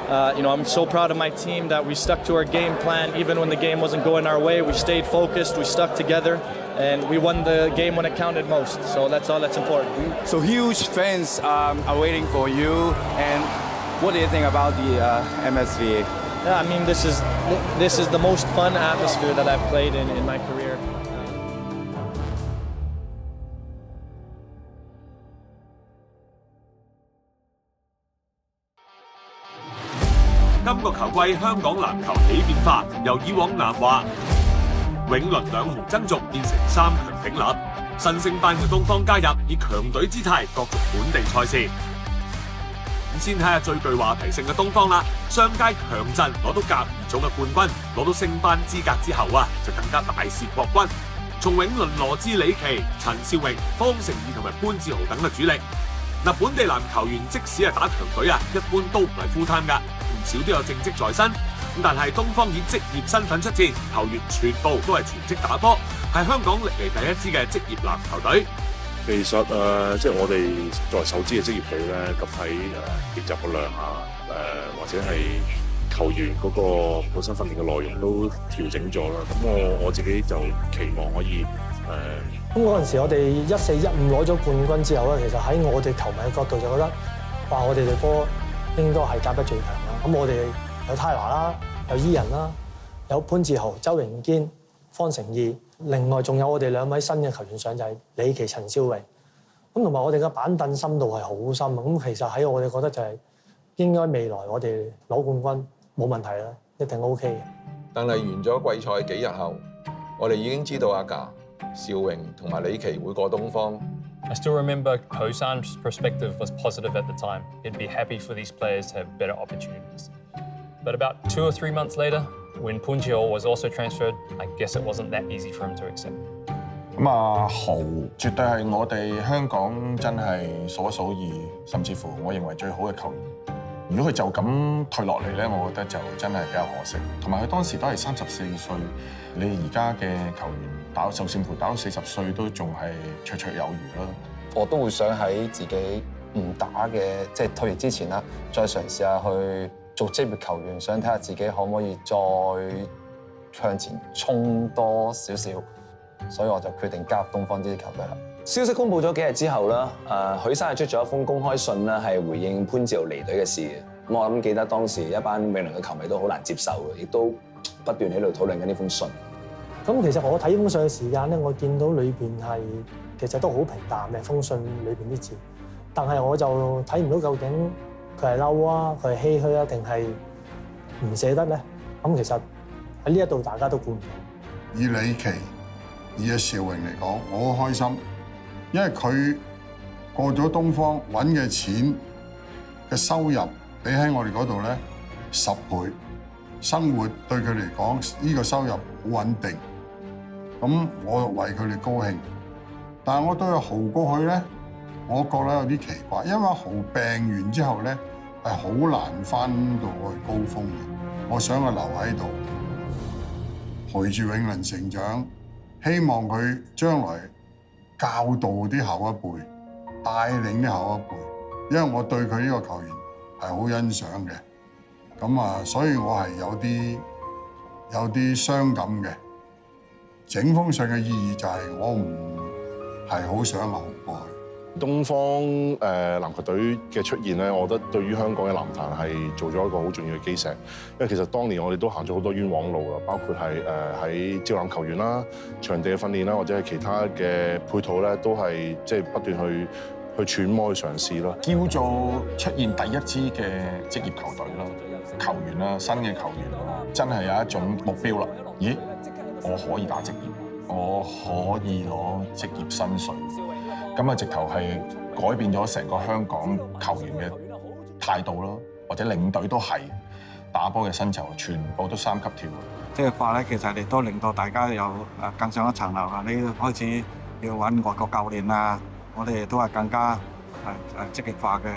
I'm so proud of my team that we stuck to our game plan. Even when the game wasn't going our way, we stayed focused, we stuck together, and we won the game when it counted most. So that's all that's important. So huge fans are waiting for you. And what do you think about the MSVA? Yeah, I mean, this is the most fun atmosphere that I've played in my career. 今個球季香港籃球起變化，由以往南華、永倫兩雄爭逐變成3強鼎立。新升班嘅東方加入，以強隊姿態角逐本地賽事。咁先睇下最具話題性嘅東方啦。上屆強陣攞到甲2組嘅冠軍，攞到升班資格之後啊，就更加大肆擴軍。從永倫羅致李奇、陳少榮、方成義同埋潘志豪等嘅主力。嗱，本地籃球員即使係打強隊啊，一般都唔係 full time 㗎，唔少都有正職在身。咁但係東方以職業身份出戰，球員全部都係全職打波，係香港歷嚟第一支嘅職業籃球隊。其實即係我哋作為首支嘅職業隊咧，咁喺練習嘅量啊，或者係球員嗰個本身訓練嘅內容都調整咗啦。咁我自己就期望可以咁嗰陣時，我哋14、15攞咗冠軍之後咧，其實喺我哋球迷嘅角度就覺得，哇！我哋隊波應該係甲一最強啦。咁我哋有泰拿啦，有伊人啦，有潘志豪、周榮堅、方成義，另外仲有我哋2位新嘅球員上就係李奇、陳少榮。咁同埋我哋嘅板凳深度係好深啊！咁其實喺我哋覺得就係應該未來我哋攞冠軍冇問題啦，一定 OK 嘅。但係完咗季賽幾日後，我哋已經知道阿架邵榮同埋李奇會過東方。I still remember Hosan's perspective was positive at the time. He'd be happy for these players to have better opportunities. But about 2 or 3 months later, when Puncheo was also transferred, I guess it wasn't that easy for him to accept. 咁啊，豪絕對係我哋香港真係數一數二，甚至乎我認為最好嘅球員。如果佢就咁退落嚟咧，我覺得就真係比較可惜。同埋佢當時都係34歲，你而家嘅球員打，就算乎打到40歲都仲係綽綽有餘啦。我都會想喺自己唔打嘅即係退役之前啦，再嘗試下去做職業球員，想睇下自己可唔可以再向前衝多少少，所以我就決定加入東方呢支球隊啦。消息公佈咗幾日之後啦，許生係出咗一封公開信啦，係回應潘志豪離隊嘅事嘅。咁我諗記得當時一班永倫嘅球迷都好難接受嘅，亦都不斷喺度討論緊呢封信。咁其實我睇封信嘅時間咧，我見到裏邊係其實都好平淡嘅封信裏邊啲字，但係我就睇唔到究竟佢係嬲啊，佢係唏噓啊，定係唔捨得咧？咁其實喺呢一度大家都估唔到。以李奇、以阿邵榮嚟講，我好開心，因為佢過咗東方揾嘅錢嘅收入，比喺我哋嗰度咧10倍，生活對佢嚟講呢個收入好穩定。咁我為佢哋高興，但係我對阿豪過去咧，我覺得有啲奇怪，因為豪病完之後咧係好難翻到去高峰嘅。我想佢留喺度，陪住永倫成長，希望佢將來教導啲後一輩，帶領啲後一輩，因為我對佢呢個球員係好欣賞嘅。咁啊，所以我係有啲傷感嘅。整封信嘅意義就係我唔係好想留過去。東方籃球隊嘅出現咧，我覺得對於香港嘅籃壇係做咗一個好重要嘅基石。因為其實當年我哋都行咗好多冤枉路啊，包括係喺招攬球員啦、場地嘅訓練啦，或者係其他嘅配套咧，都係即係不斷去揣摩去嘗試咯。叫做出現第一支嘅職業球隊啦，球員啦，新嘅球員真係有一種目標啦。咦？我可以打職業，我可以攞職業薪水，咁啊直頭係改變咗成個香港球員嘅態度咯，或者領隊都係打波嘅薪酬全部都3級跳。即係話咧，其實亦都令到大家有更上一層樓啊！你開始要揾外國教練啊，我哋都係更加積極化嘅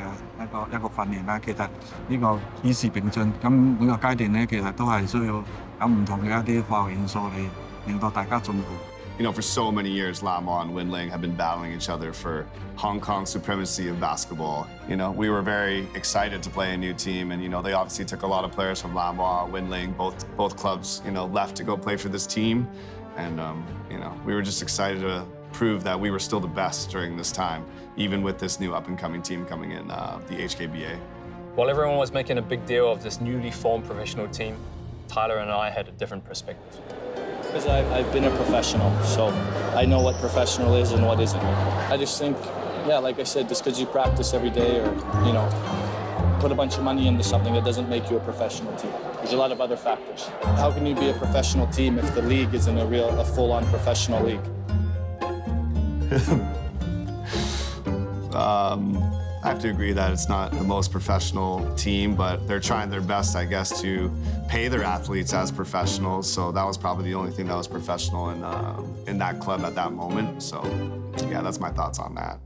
一個訓練啦。其實呢個與時並進，咁每個階段咧，其實都係需要有唔同嘅一啲化學元素嚟令到大家進步。You know, for so many years, Lamwa and Winling have been battling each other for Hong Kong's supremacy of basketball. You know, we were very excited to play a new team, and you know, they obviously took a lot of players from Lamwa, Winling, both clubs, you know, left to go play for this team, and you know, we were just excited to prove that we were still the best during this time, even with this new up-and-coming team coming in, the HKBA. While everyone was making a big deal of this newly formed professional team, Tyler and I had a different perspective. Because I've been a professional, so I know what professional is and what isn't. I just think, yeah, like I said, just because you practice every day or, you know, put a bunch of money into something, that doesn't make you a professional team. There's a lot of other factors. How can you be a professional team if the league isn't a full-on professional league? I have to agree that it's not the most professional team, but they're trying their best, I guess, to pay their athletes as professionals. So that was probably the only thing that was professional in that club at that moment. So, yeah, that's my thoughts on that.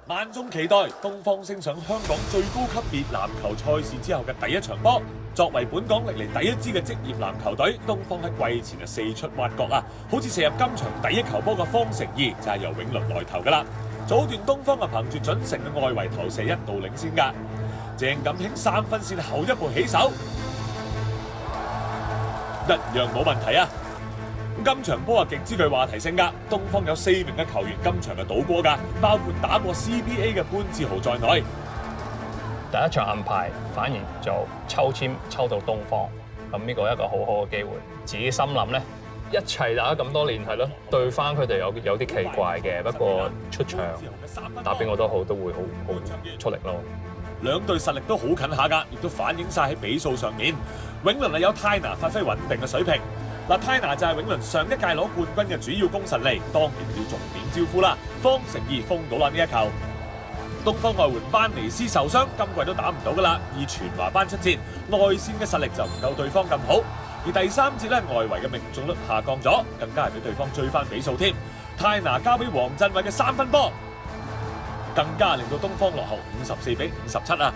萬眾期待東方升上香港最高級別籃球賽事之後嘅第一場波。作為本港歷嚟第一支嘅職業籃球隊，東方喺季前就四出挖角啊！好似射入今場第一球波嘅方成義就係由永倫來投㗎啦。早段東方啊憑住準成嘅外圍投射一度領先㗎，鄭錦興3分線後一步起手，一樣冇問題啊！今場波啊極之具話題性㗎，東方有4名嘅球員今場係賭波㗎，包括打過 CBA 嘅潘志豪在內。第一場暗牌反而就抽籤抽到東方，咁呢個一個好好嘅機會。自己心諗咧，一齊打咁多年係咯，對翻佢哋有啲奇怪嘅，不過出場打邊個都好，都會好出力咯。兩隊實力都好近下㗎，亦都反映晒喺比數上面。永倫係有泰拿發揮穩定嘅水平。嗱，泰拿就係永倫上一屆攞冠軍嘅主要功臣嚟，當然要重點招呼啦。方成義封到啦呢一球。東方外援班尼斯受傷，今季都打唔到噶啦，以全華班出戰，內線嘅實力就唔夠對方咁好。而第三節咧，外圍嘅命中率下降咗，更加係俾對方追翻比數添。泰拿交俾黃振偉嘅3分波，更加令到東方落後54比57啊！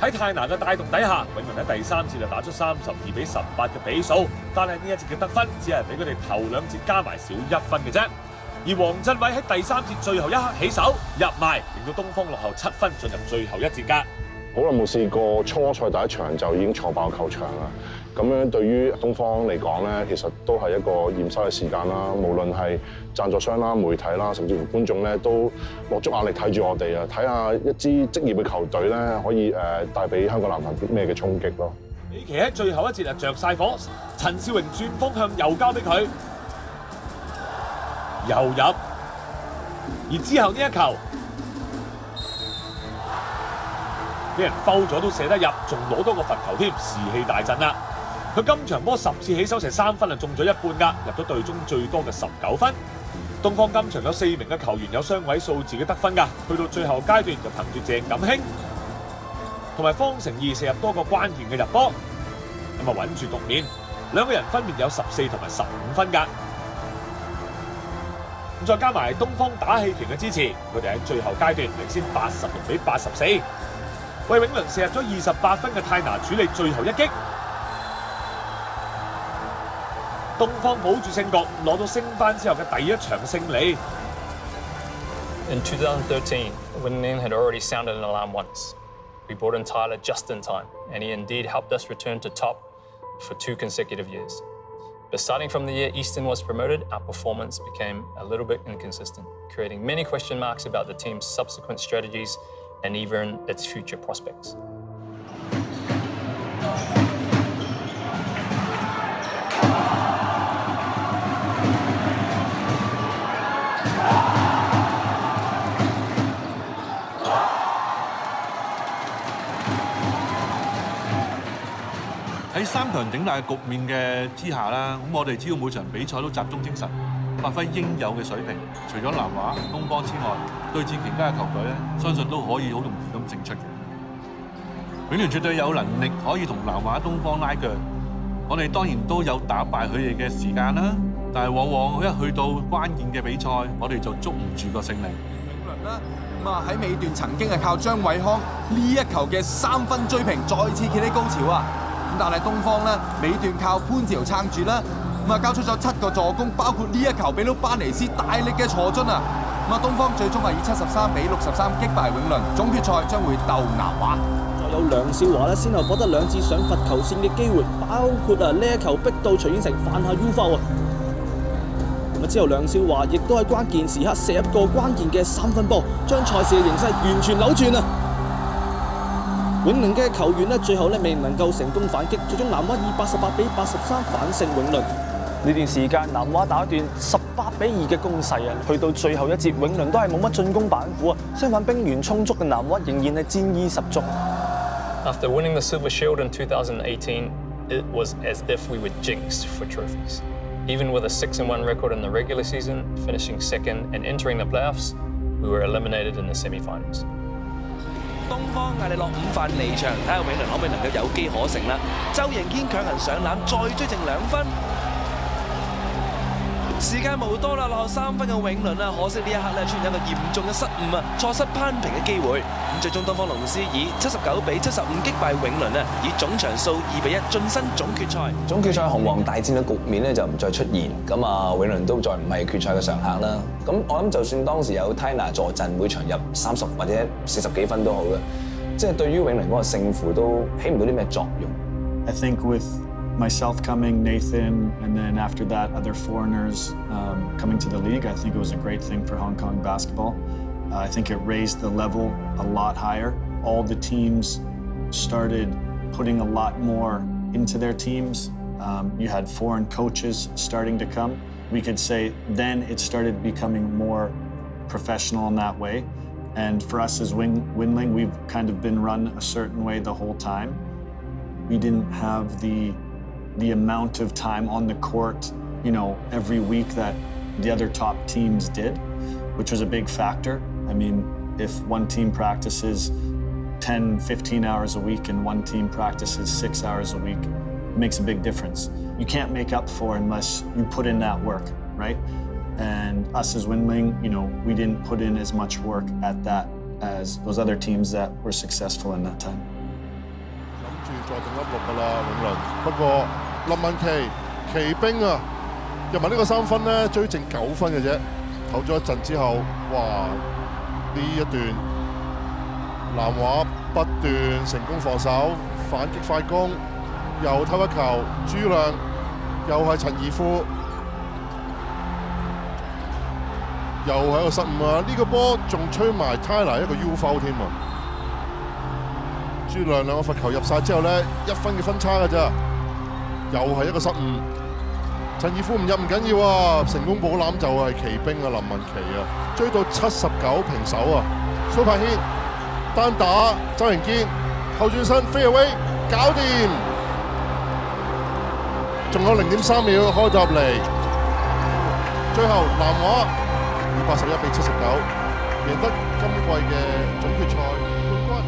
喺泰拿嘅帶動底下，永倫喺第三節就打出32比18嘅比數，但係呢一節嘅得分只係比佢哋頭2節加埋少1分嘅啫。而黃振偉喺第三節最後一刻起手入埋，令到東方落後7分，進入最後一節㗎。好耐冇試過初賽第一場就已經坐爆球場啦。咁樣對於東方嚟講咧，其實都係一個驗收嘅時間啦。無論係贊助商啦、媒體啦，甚至乎觀眾咧，都落足壓力睇住我哋啊，睇下一支職業嘅球隊咧，可以帶俾香港籃壇啲咩嘅衝擊咯。美奇喺最後一節就着晒火，陳少榮轉方向又交俾佢，又入。而之後呢一球，俾人foul咗都射得入，仲攞多個罰球添，士氣大振啦！佢今場波10次起手射3分啊，中咗一半㗎，入咗隊中最多嘅19分。東方今場有4名嘅球員有雙位數字嘅得分㗎，去到最後階段就憑住鄭錦興同埋方成義射入多個關鍵嘅入波，咁啊穩住局面。兩個人分別有14同埋15分㗎。咁再加埋東方打氣團嘅支持，佢哋喺最後階段領先86比84，為永倫射入咗28分嘅泰拿處理最後一擊。東方保住勝局，攞到升班之後嘅第一場勝利。In 2013, Winling had already sounded an alarm once. We brought in Tyler just in time, and he indeed helped us return to top for 2 consecutive years. But starting from the year Easton was promoted, our performance became a little bit inconsistent, creating many question marks about the team's subsequent strategies and even its future prospects. 喺3強鼎立嘅局面嘅之下啦，咁我哋只要每場比賽都集中精神，發揮應有嘅水平。除咗南華、東方之外，對戰其他嘅球隊咧，相信都可以好容易咁勝出嘅。永聯絕對有能力可以同南華、東方拉鋸。我哋當然都有打敗佢哋嘅時間啦，但係往往一去到關鍵嘅比賽，我哋就捉唔住個勝利。永倫啦，咁啊喺尾段曾經係靠張偉康呢一球嘅3分追平，再次企喺高潮啊！但係東方咧尾段靠潘志豪撐住啦，咁啊交出咗7個助攻，包括呢一球俾到班尼斯大力嘅坐樽啊！咁啊東方最終係以73比63擊敗永倫，總決賽將會鬥南華。再有梁少華咧，先後獲得2次上罰球線嘅機會，包括呢一球逼到徐遠成犯下 U foul啊！咁之後梁少華亦都喺關鍵時刻射入個關鍵嘅3分波，將賽事嘅形勢完全扭轉啊！永倫嘅球員咧，最後咧未能夠成功反擊，最終南華以88比83反勝永倫。呢段時間，南華打一段18比2嘅攻勢啊，去到最後一節，永倫都係冇乜進攻板斧啊，相反兵源充足嘅南華仍然係戰意十足。After winning the Silver Shield in 2018, it was as if we were jinxed for trophies. Even with a 6-1 record in the regular season, finishing second and entering the playoffs, we were eliminated in the semi-finals. 東方嗌你落5犯離場，睇下永倫可唔可以能夠有機可乘啦。周盈堅強行上籃，再追正2分。時間無多啦，落後3分嘅永倫啊，可惜呢一刻咧出現一個嚴重嘅失誤啊，錯失攀平嘅機會。咁最終東方龍獅以79比75擊敗永倫啊，以總場數2比1晉身總決賽。總決賽紅黃大戰嘅局面咧就唔再出現，咁啊永倫都再唔係決賽嘅常客啦。咁我諗就算當時有 Tyler 助陣，每場入30或者40幾分都好啦，即係對於永倫嗰個勝負都起唔到啲咩作用。I think with myself coming, Nathan, and then after that, other foreigners coming to the league, I think it was a great thing for Hong Kong basketball. I think it raised the level a lot higher. All the teams started putting a lot more into their teams. You had foreign coaches starting to come. We could say then it started becoming more professional in that way. And for us as Winling, we've kind of been run a certain way the whole time. We didn't have the the amount of time on the court, every week that the other top teams did, which was a big factor. I mean, if one team practices 10, 15 hours a week and one team practices 6 hours a week, it makes a big difference. You can't make up for unless you put in that work, right? And us as Winling, we didn't put in as much work at that as those other teams that were successful in that time. 諗住再定粒六㗎啦，永倫。不過林文琪奇兵啊，入埋呢個3分咧，追剩9分嘅啫。唞咗一陣之後，哇！呢一段南華不斷成功防守，反擊快攻，又偷一球，朱亮又係陳怡富。又係一個失誤啊！呢個波仲吹埋 Tyler 一個 U foul 添啊！朱亮兩個罰球入晒之後咧，1分嘅分差㗎咋，又係一個失誤。陳義富唔入唔緊要啊，成功保攬就係奇兵啊，林文琪啊，追到79平手啊！蘇柏軒單打周榮堅後轉身飛 away 搞掂，仲有0.3秒開到入嚟，最後南華281比79，贏得今季嘅總決賽冠軍。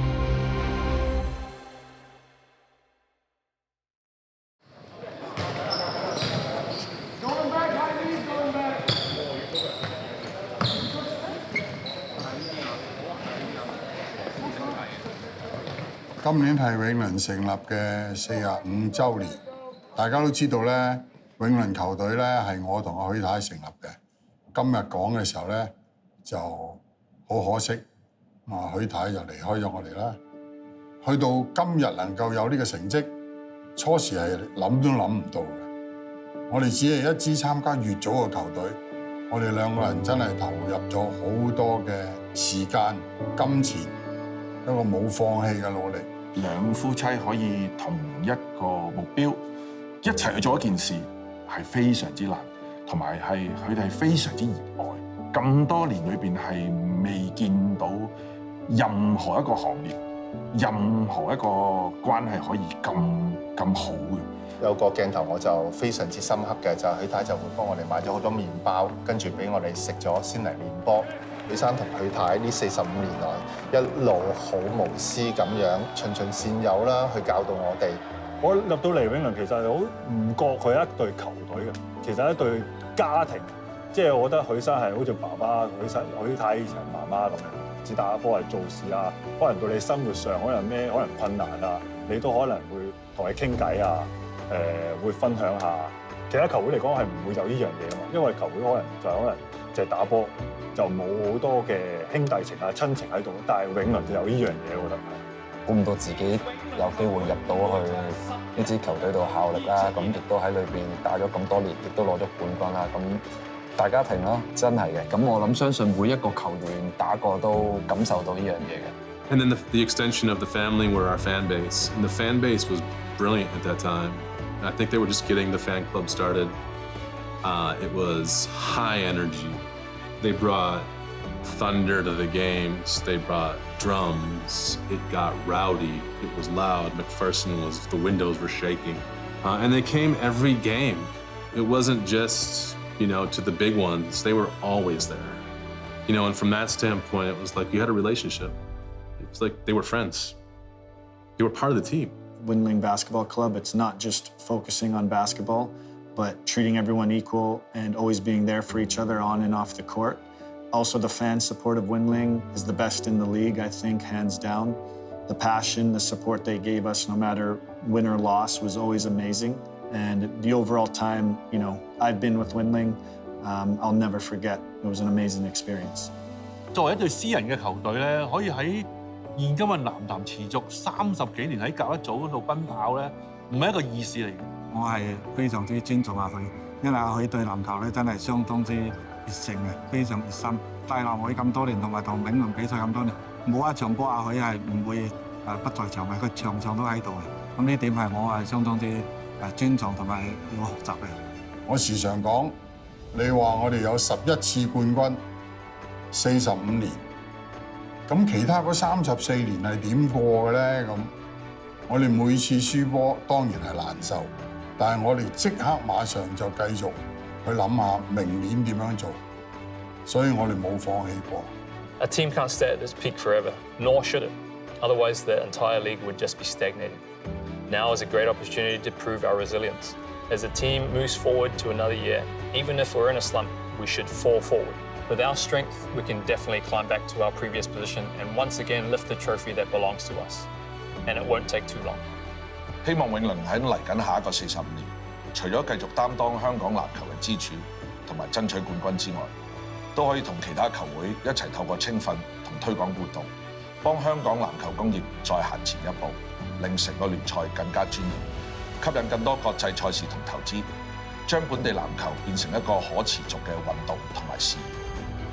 今年係永倫成立嘅45週年，大家都知道咧，永倫球隊咧係我同阿許太成立嘅。今日講嘅時候咧，就好可惜，許太就離開咗我哋啦。去到今日能夠有呢個成績，初時係諗都諗唔到嘅。我哋只係一支參加乙組嘅球隊，我哋兩個人真係投入咗好多嘅時間、金錢，一個冇放棄嘅努力。兩夫妻可以同一個目標一齊去做一件事，係非常之難。同埋係佢哋係非常之熱愛，咁多年裏邊係未見到任何一個行業、任何一個關係可以咁好嘅。有個鏡頭我就非常之深刻嘅，就係許太就會幫我哋買咗好多麵包，跟住俾我哋食咗先嚟練波。許生同許太呢45年來一路好無私咁樣循循善誘啦，去教導我哋。我入到嚟永倫其實係好唔覺佢係一隊球隊嘅，其實係一隊家庭。即係我覺得許生係好似爸爸，許太以前係媽媽咁樣，只打波係做事啊，可能到你生活上可能困難啊，你都可能會同佢傾偈啊，會分享下。其他球會嚟講係唔會有呢樣嘢啊嘛，因為球會可能就係打波，就冇好多嘅兄弟情啊、親情喺度。但係永倫就有呢樣嘢，我覺得係。估唔到自己有機會入到去呢支球隊度效力啦，咁亦都喺裏邊打咗咁多年，亦都攞咗冠軍啦。咁大家庭咯，真係嘅。咁我諗相信每一個球員打過都感受到呢樣嘢嘅。And then the extension of the family were our fan base, and the fan base was brilliant at that time. I think they were just getting the fan club started. It was high energy. They brought thunder to the games. They brought drums. It got rowdy. It was loud. the windows were shaking. And they came every game. It wasn't just, to the big ones. They were always there. And from that standpoint, it was like you had a relationship. It was like they were friends. They were part of the team. Winling Basketball Club, it's not just focusing on basketball, but treating everyone equal and always being there for each other on and off the court. Also, the fan support of Winling is the best in the league, I think, hands down. The passion, the support they gave us, no matter win or loss, was always amazing. And the overall time, I've been with Winling, I'll never forget. It was an amazing experience. 作為一隊私人嘅球隊咧，可以喺現今嘅男籃持續30幾年喺甲一組嗰度奔跑咧，唔係一個易事嚟嘅。我係非常之尊重阿佢，因為阿佢對籃球咧真係相當之熱誠嘅，非常熱心。帶南會咁多年，同埋同永倫比賽咁多年，冇一場波阿佢係唔會不在場嘅，佢場場都喺度嘅。咁呢點係我係相當之尊重同埋要學習嘅。我時常講，你話我哋有11次冠軍，45年，咁其他嗰34年係點過嘅咧？咁我哋每次輸波當然係難受，但係我哋即刻馬上就繼續去諗下明年點樣做，所以我哋冇放棄過。A team can't stay at this peak forever, nor should it. Otherwise, the entire league would just be stagnating. Now is a great opportunity to prove our resilience. As the team moves forward to another year, even if we're in a slump, we should fall forward. With our strength, we can definitely climb back to our previous position and once again lift the trophy that belongs to us. And it won't take too long. 希望永倫喺嚟緊下一個45年，除咗繼續擔當香港籃球嘅支柱同埋爭取冠軍之外，都可以同其他球會一齊透過青訓同推廣活動，幫香港籃球工業再行前一步，令成個聯賽更加專業，吸引更多國際賽事同投資，將本地籃球變成一個可持續嘅運動同埋事業。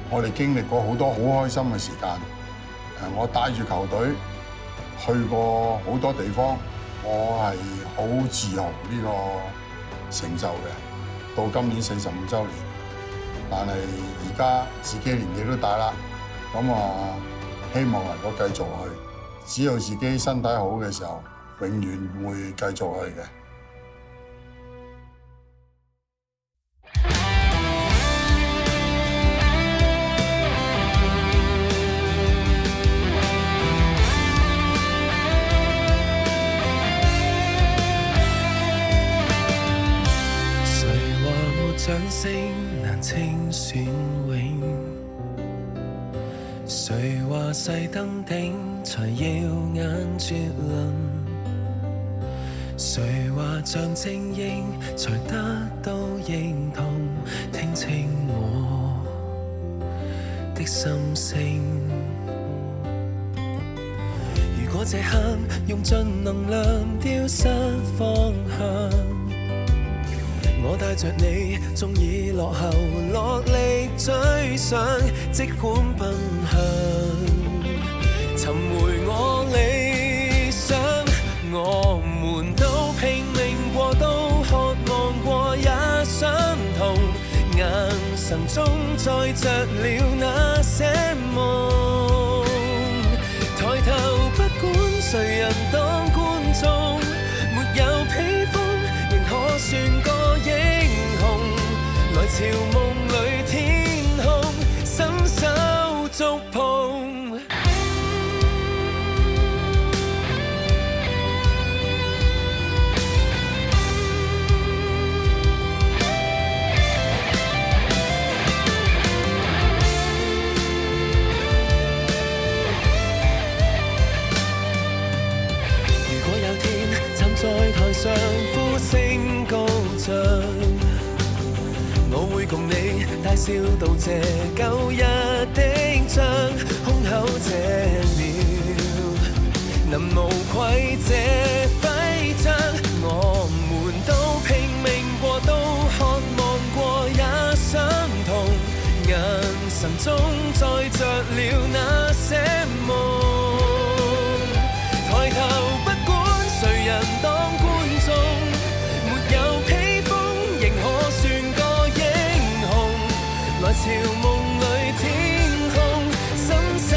我哋經歷過好多好開心嘅時間，我帶住球隊去過好多地方，我係好自豪呢個成就嘅。到今年45週年，但係而家自己年紀都大啦，咁希望能夠繼續去。只要自己身體好嘅時候，永遠會繼續去嘅。掌聲難稱旋永，誰話細登頂才耀眼絕倫？誰話像精英才得到認同？聽清我的心聲。如果這刻用盡能量丟失方向，我帶着你，縱已落後，落力追上，即管奔向，尋回我理想。我們都拼命過，都渴望過，也相同。眼神中載着了那些夢，抬頭不管誰人當觀眾，沒有披風，仍可算個英雄，來朝夢裏天空，伸手觸碰。如果有天站在台上，呼聲高漲，我會共你大笑道謝舊日的仗，空口這秒能無愧這徽章。我們都拼命過，都渴望過，也相同。眼神中載着了那些夢，抬頭不管誰人當觀眾，沒有披風，仍可算個英雄，來朝夢裏天空，伸手